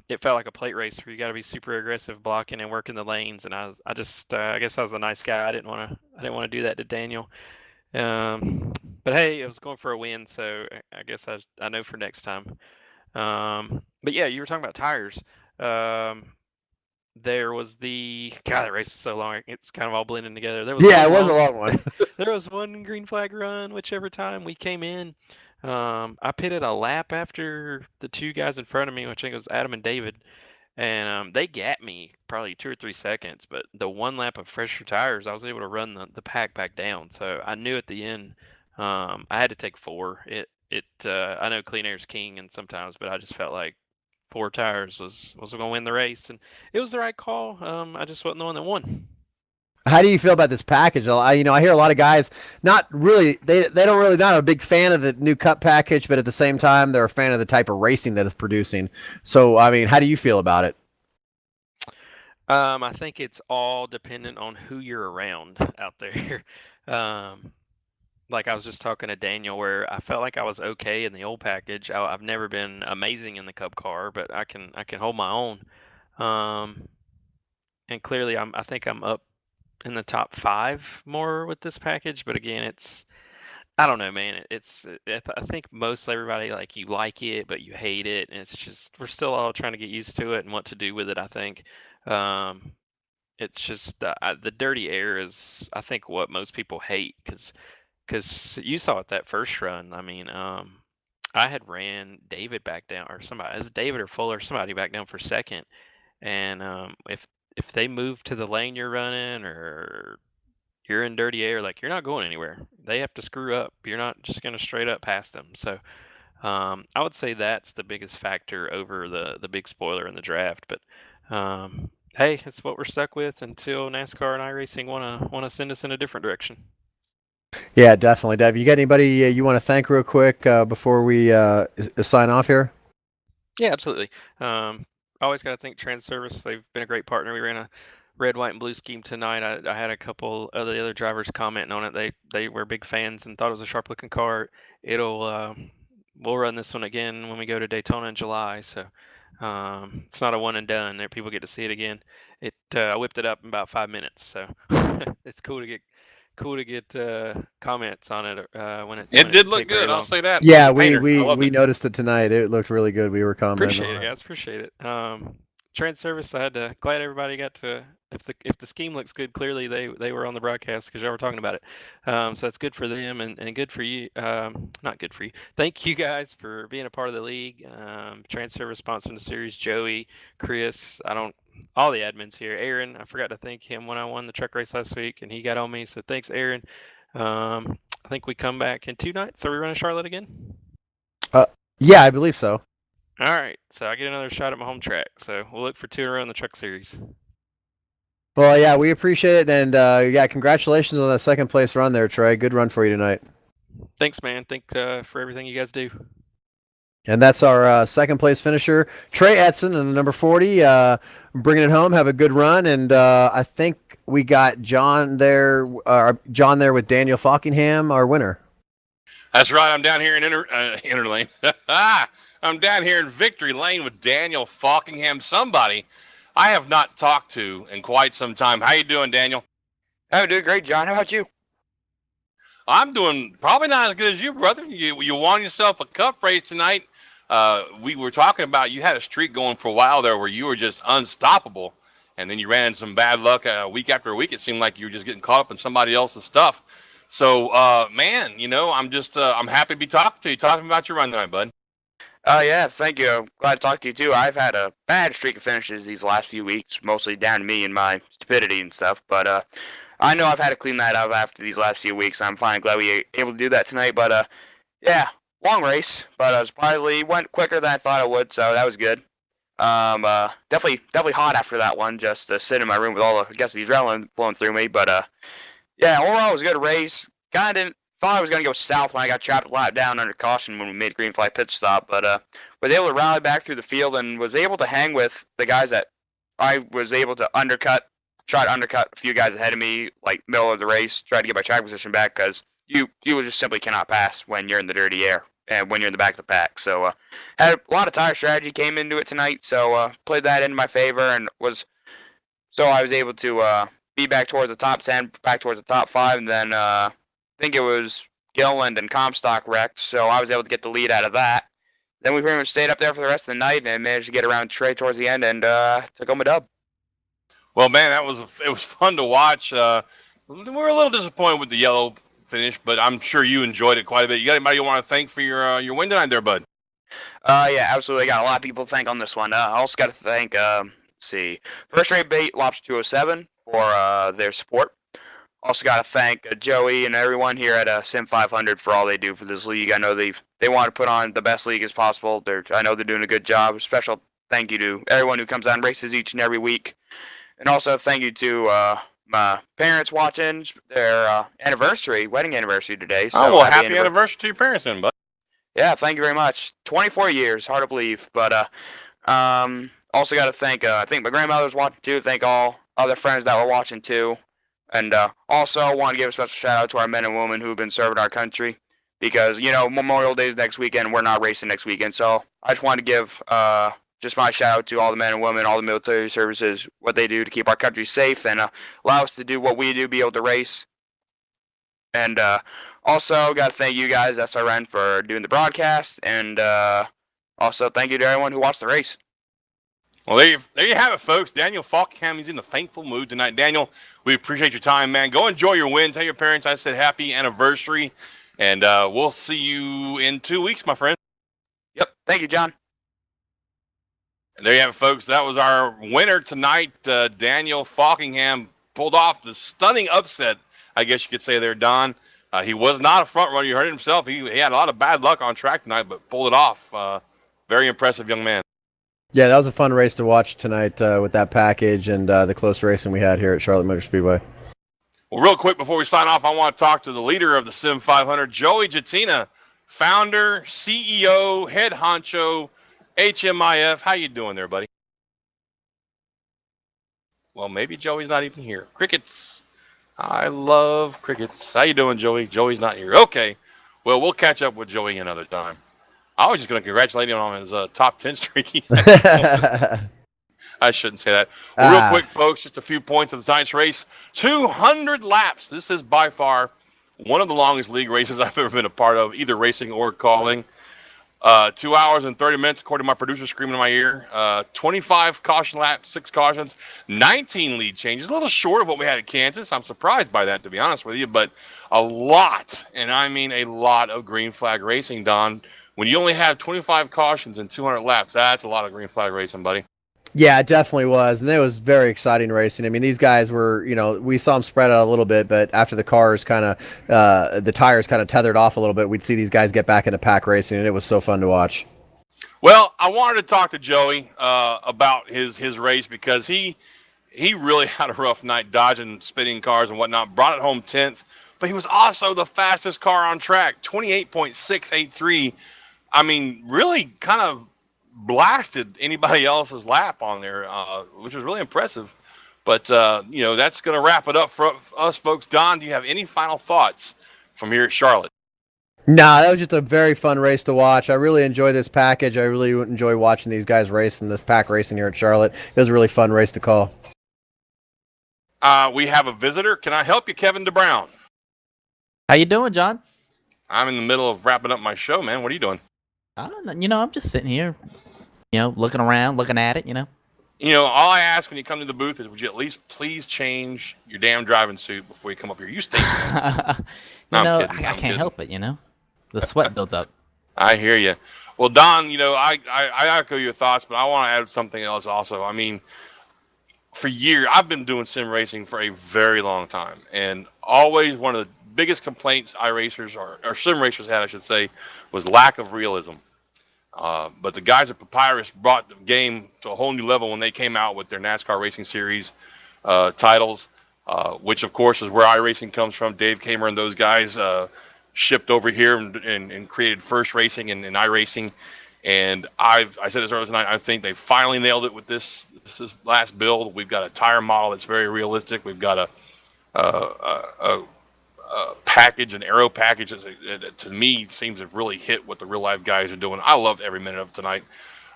it felt like a plate race where you got to be super aggressive blocking and working the lanes. And I guess I was a nice guy. I didn't want to do that to Daniel. But hey, I was going for a win, so I guess I know for next time. But yeah, you were talking about tires. There was that race was so long. It's kind of all blending together. It was a long one. There was one green flag run, whichever time we came in. I pitted a lap after the 2 guys in front of me, which I think was Adam and David, and they gapped me probably 2 or 3 seconds. But the 1 lap of fresher tires, I was able to run the pack back down. So I knew at the end I had to take 4. I know clean air's king, and sometimes, but I just felt like 4 tires was going to win the race, and it was the right call. I just wasn't the one that won. How do you feel about this package? I hear a lot of guys not really they don't really not a big fan of the new Cup package, but at the same time they're a fan of the type of racing that it's producing. So I mean, how do you feel about it? I think it's all dependent on who you're around out there. Like I was just talking to Daniel, where I felt like I was okay in the old package. I've never been amazing in the Cup car, but I can hold my own. And clearly, I think I'm up in the top 5 more with this package. But again, I don't know, man. I think most everybody you like it, but you hate it, and it's just we're still all trying to get used to it and what to do with it. I think. It's just the dirty air is I think what most people hate because you saw it that first run. I mean, I had ran David back down, or somebody, is David or Fuller, somebody back down for second, and if they move to the lane you're running or you're in dirty air, you're not going anywhere. They have to screw up. You're not just gonna straight up pass them. So I would say that's the biggest factor over the big spoiler in the draft. But hey, it's what we're stuck with until NASCAR and iRacing wanna send us in a different direction. Yeah, definitely, Dave. You got anybody you want to thank real quick before we sign off here? Yeah, absolutely. Always got to thank Transervice. They've been a great partner. We ran a red, white, and blue scheme tonight. I had a couple of the other drivers commenting on it. They were big fans and thought it was a sharp looking car. We'll run this one again when we go to Daytona in July. So it's not a one and done. There, people get to see it again. I whipped it up in about 5 minutes. So it's cool to get comments on it when it did look take very good. I'll long. say that. Yeah, Painter, I loved we it. noticed it tonight. It looked really good. We were commenting Appreciate on it, guys. Appreciate it. Transervice, I had to glad everybody got to. If the scheme looks good, clearly they were on the broadcast because y'all were talking about it. So that's good for them and good for you. Not good for you. Thank you guys for being a part of the league. Transervice sponsoring the series. Joey, Chris, all the admins here. Aaron, I forgot to thank him when I won the truck race last week, and he got on me. So thanks, Aaron. I think we come back in 2 nights. Are we running Charlotte again? Yeah, I believe so. All right, so I get another shot at my home track. So we'll look for 2 in a row in the truck series. Well, yeah, we appreciate it, and yeah, congratulations on that second place run there, Trey. Good run for you tonight. Thanks, man. Thank for everything you guys do. And that's our second place finisher, Trey Edson, in the number 40, bringing it home. Have a good run, and I think we got John there with Daniel Falkingham, our winner. That's right. I'm down here in Inner Lane. I'm down here in Victory Lane with Daniel Falkingham, somebody I have not talked to in quite some time. How you doing, Daniel? Oh, doing great, John. How about you? I'm doing probably not as good as you, brother. You won yourself a cup race tonight. We were talking about you had a streak going for a while there where you were just unstoppable, and then you ran some bad luck week after week. It seemed like you were just getting caught up in somebody else's stuff. So, man, I'm happy to be talking to you. Talking about your run tonight, bud. Yeah, thank you. I'm glad to talk to you, too. I've had a bad streak of finishes these last few weeks, mostly down to me and my stupidity and stuff, but I know I've had to clean that up after these last few weeks. I'm finally glad we were able to do that tonight, but yeah, long race, but surprisingly went quicker than I thought it would, so that was good. Definitely hot after that one, just to sit in my room with all the adrenaline flowing through me, but yeah, overall it was a good race. Kind of thought I was going to go south when I got trapped a lap down under caution when we made green flag pit stop, but was able to rally back through the field and was able to hang with the guys that I was able to try to undercut a few guys ahead of me, like middle of the race, try to get my track position back because you just simply cannot pass when you're in the dirty air and when you're in the back of the pack. So had a lot of tire strategy came into it tonight, so played that into my favor and I was able to be back towards the top 10, back towards the top 5, and then I think it was Gilland and Comstock wrecked, so I was able to get the lead out of that. Then we pretty much stayed up there for the rest of the night and managed to get around Trey towards the end and took home a dub. Well, man, it was fun to watch. We're a little disappointed with the yellow finish, but I'm sure you enjoyed it quite a bit. You got anybody you want to thank for your win tonight there, bud? Yeah, absolutely. I got a lot of people to thank on this one. I also got to thank, First Rate Bait, Lobster 207 for their support. Also got to thank Joey and everyone here at Sim500 for all they do for this league. I know they want to put on the best league as possible. I know they're doing a good job. Special thank you to everyone who comes out and races each and every week. And also thank you to my parents watching their wedding anniversary today. So well, happy anniversary to your parents then, bud. Yeah, thank you very much. 24 years, hard to believe. But also got to thank, I think my grandmother's watching too. Thank all other friends that were watching too. And also want to give a special shout out to our men and women who've been serving our country. Because, Memorial Day is next weekend. We're not racing next weekend. So I just want to give just my shout out to all the men and women, all the military services, what they do to keep our country safe and allow us to do what we do, be able to race. And also got to thank you guys, SRN, for doing the broadcast. And also thank you to everyone who watched the race. Well, there you have it, folks. Daniel Falkingham, he's in the thankful mood tonight. Daniel, we appreciate your time, man. Go enjoy your win. Tell your parents I said happy anniversary. And we'll see you in 2 weeks, my friend. Yep. Thank you, John. And there you have it, folks. That was our winner tonight. Daniel Falkingham pulled off the stunning upset, I guess you could say there, Don. He was not a front runner. You heard it himself. He had a lot of bad luck on track tonight, but pulled it off. Very impressive young man. Yeah, that was a fun race to watch tonight with that package and the close racing we had here at Charlotte Motor Speedway. Well, real quick before we sign off, I want to talk to the leader of the Sim500, Joey Jatina, founder, CEO, head honcho, HMIF. How you doing there, buddy? Well, maybe Joey's not even here. Crickets. I love crickets. How you doing, Joey? Joey's not here. Okay. Well, we'll catch up with Joey another time. I was just going to congratulate him on his top 10 streak. I shouldn't say that. Well, real quick, folks, just a few points of tonight's race. 200 laps. This is by far one of the longest league races I've ever been a part of, either racing or calling. 2 hours and 30 minutes, according to my producer screaming in my ear. 25 caution laps, 6 cautions, 19 lead changes. A little short of what we had at Kansas. I'm surprised by that, to be honest with you, but a lot, and I mean a lot of green flag racing, Don. When you only have 25 cautions and 200 laps, that's a lot of green flag racing, buddy. Yeah, it definitely was, and it was very exciting racing. I mean, these guys were, we saw them spread out a little bit, but after the cars the tires kind of tethered off a little bit, we'd see these guys get back into pack racing, and it was so fun to watch. Well, I wanted to talk to Joey about his race because he really had a rough night dodging spinning cars and whatnot, brought it home 10th, but he was also the fastest car on track, 28.683. I mean, really kind of blasted anybody else's lap on there, which was really impressive. But, that's going to wrap it up for us, folks. Don, do you have any final thoughts from here at Charlotte? Nah, that was just a very fun race to watch. I really enjoy this package. I really enjoy watching these guys race in this pack racing here at Charlotte. It was a really fun race to call. We have a visitor. Can I help you, Kevin DeBrown? How you doing, John? I'm in the middle of wrapping up my show, man. What are you doing? I'm just sitting here, looking around, looking at it, all I ask when you come to the booth is, would you at least please change your damn driving suit before you come up here? You stink. I can't help it, The sweat builds up. I hear you. Well, Don, I echo your thoughts, but I want to add something else also. I mean, for years, I've been doing sim racing for a very long time, and always one of the biggest complaints iRacers or sim racers had, I should say, was lack of realism. But the guys at Papyrus brought the game to a whole new level when they came out with their NASCAR Racing Series titles, which of course is where iRacing comes from. Dave Kamer and those guys shipped over here and created First Racing and iRacing. And I said this earlier tonight, I think they finally nailed it with this last build. We've got a tire model that's very realistic. We've got a package, an aero package that to me seems to really hit what the real life guys are doing. I loved every minute of it tonight.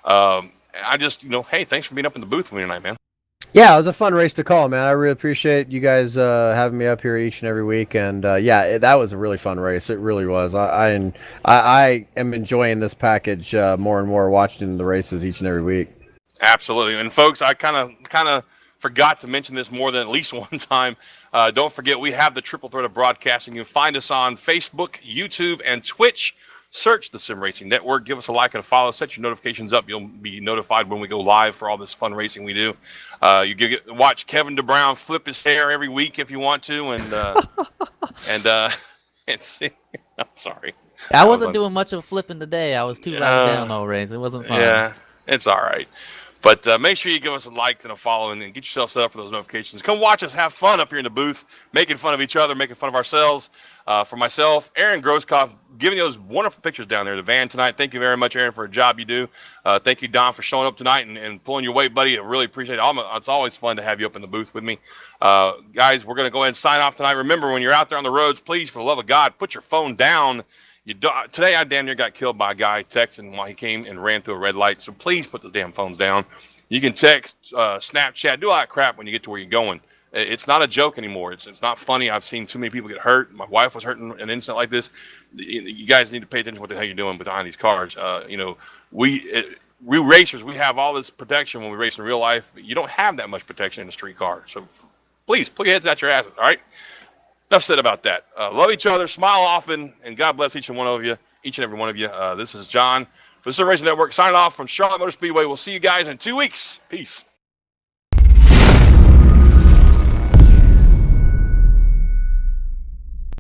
I just, hey, thanks for being up in the booth with me tonight, man. Yeah, it was a fun race to call, man. I really appreciate you guys having me up here each and every week. And that was a really fun race. It really was. I am enjoying this package more and more, watching the races each and every week. Absolutely. And folks, I kind of forgot to mention this more than at least one time. Don't forget, we have the triple threat of broadcasting. You can find us on Facebook, YouTube, and Twitch. Search the Sim Racing Network. Give us a like and a follow. Set your notifications up. You'll be notified when we go live for all this fun racing we do. You get watch Kevin DeBrown flip his hair every week if you want to, and see. I'm sorry. I wasn't doing much of flipping today. I was too locked down all race. It wasn't fun. Yeah, it's all right. But make sure you give us a like and a follow and get yourself set up for those notifications. Come watch us have fun up here in the booth, making fun of each other, making fun of ourselves. For myself, Aaron Grosskopf, giving you those wonderful pictures down there, the van tonight. Thank you very much, Aaron, for a job you do. Thank you, Don, for showing up tonight and pulling your weight, buddy. I really appreciate it. It's always fun to have you up in the booth with me. Guys, we're going to go ahead and sign off tonight. Remember, when you're out there on the roads, please, for the love of God, put your phone down. Today, I damn near got killed by a guy texting while he came and ran through a red light. So please put those damn phones down. You can text, Snapchat, do all that crap when you get to where you're going. It's not a joke anymore. It's not funny. I've seen too many people get hurt. My wife was hurt in an incident like this. You guys need to pay attention to what the hell you're doing behind these cars. We racers, we have all this protection when we race in real life. You don't have that much protection in a street car. So please pull your heads out your asses. All right. Enough said about that. Love each other, smile often, and God bless each and every one of you. This is John for the Sim Racing Network signing off from Charlotte Motor Speedway. We'll see you guys in 2 weeks. Peace.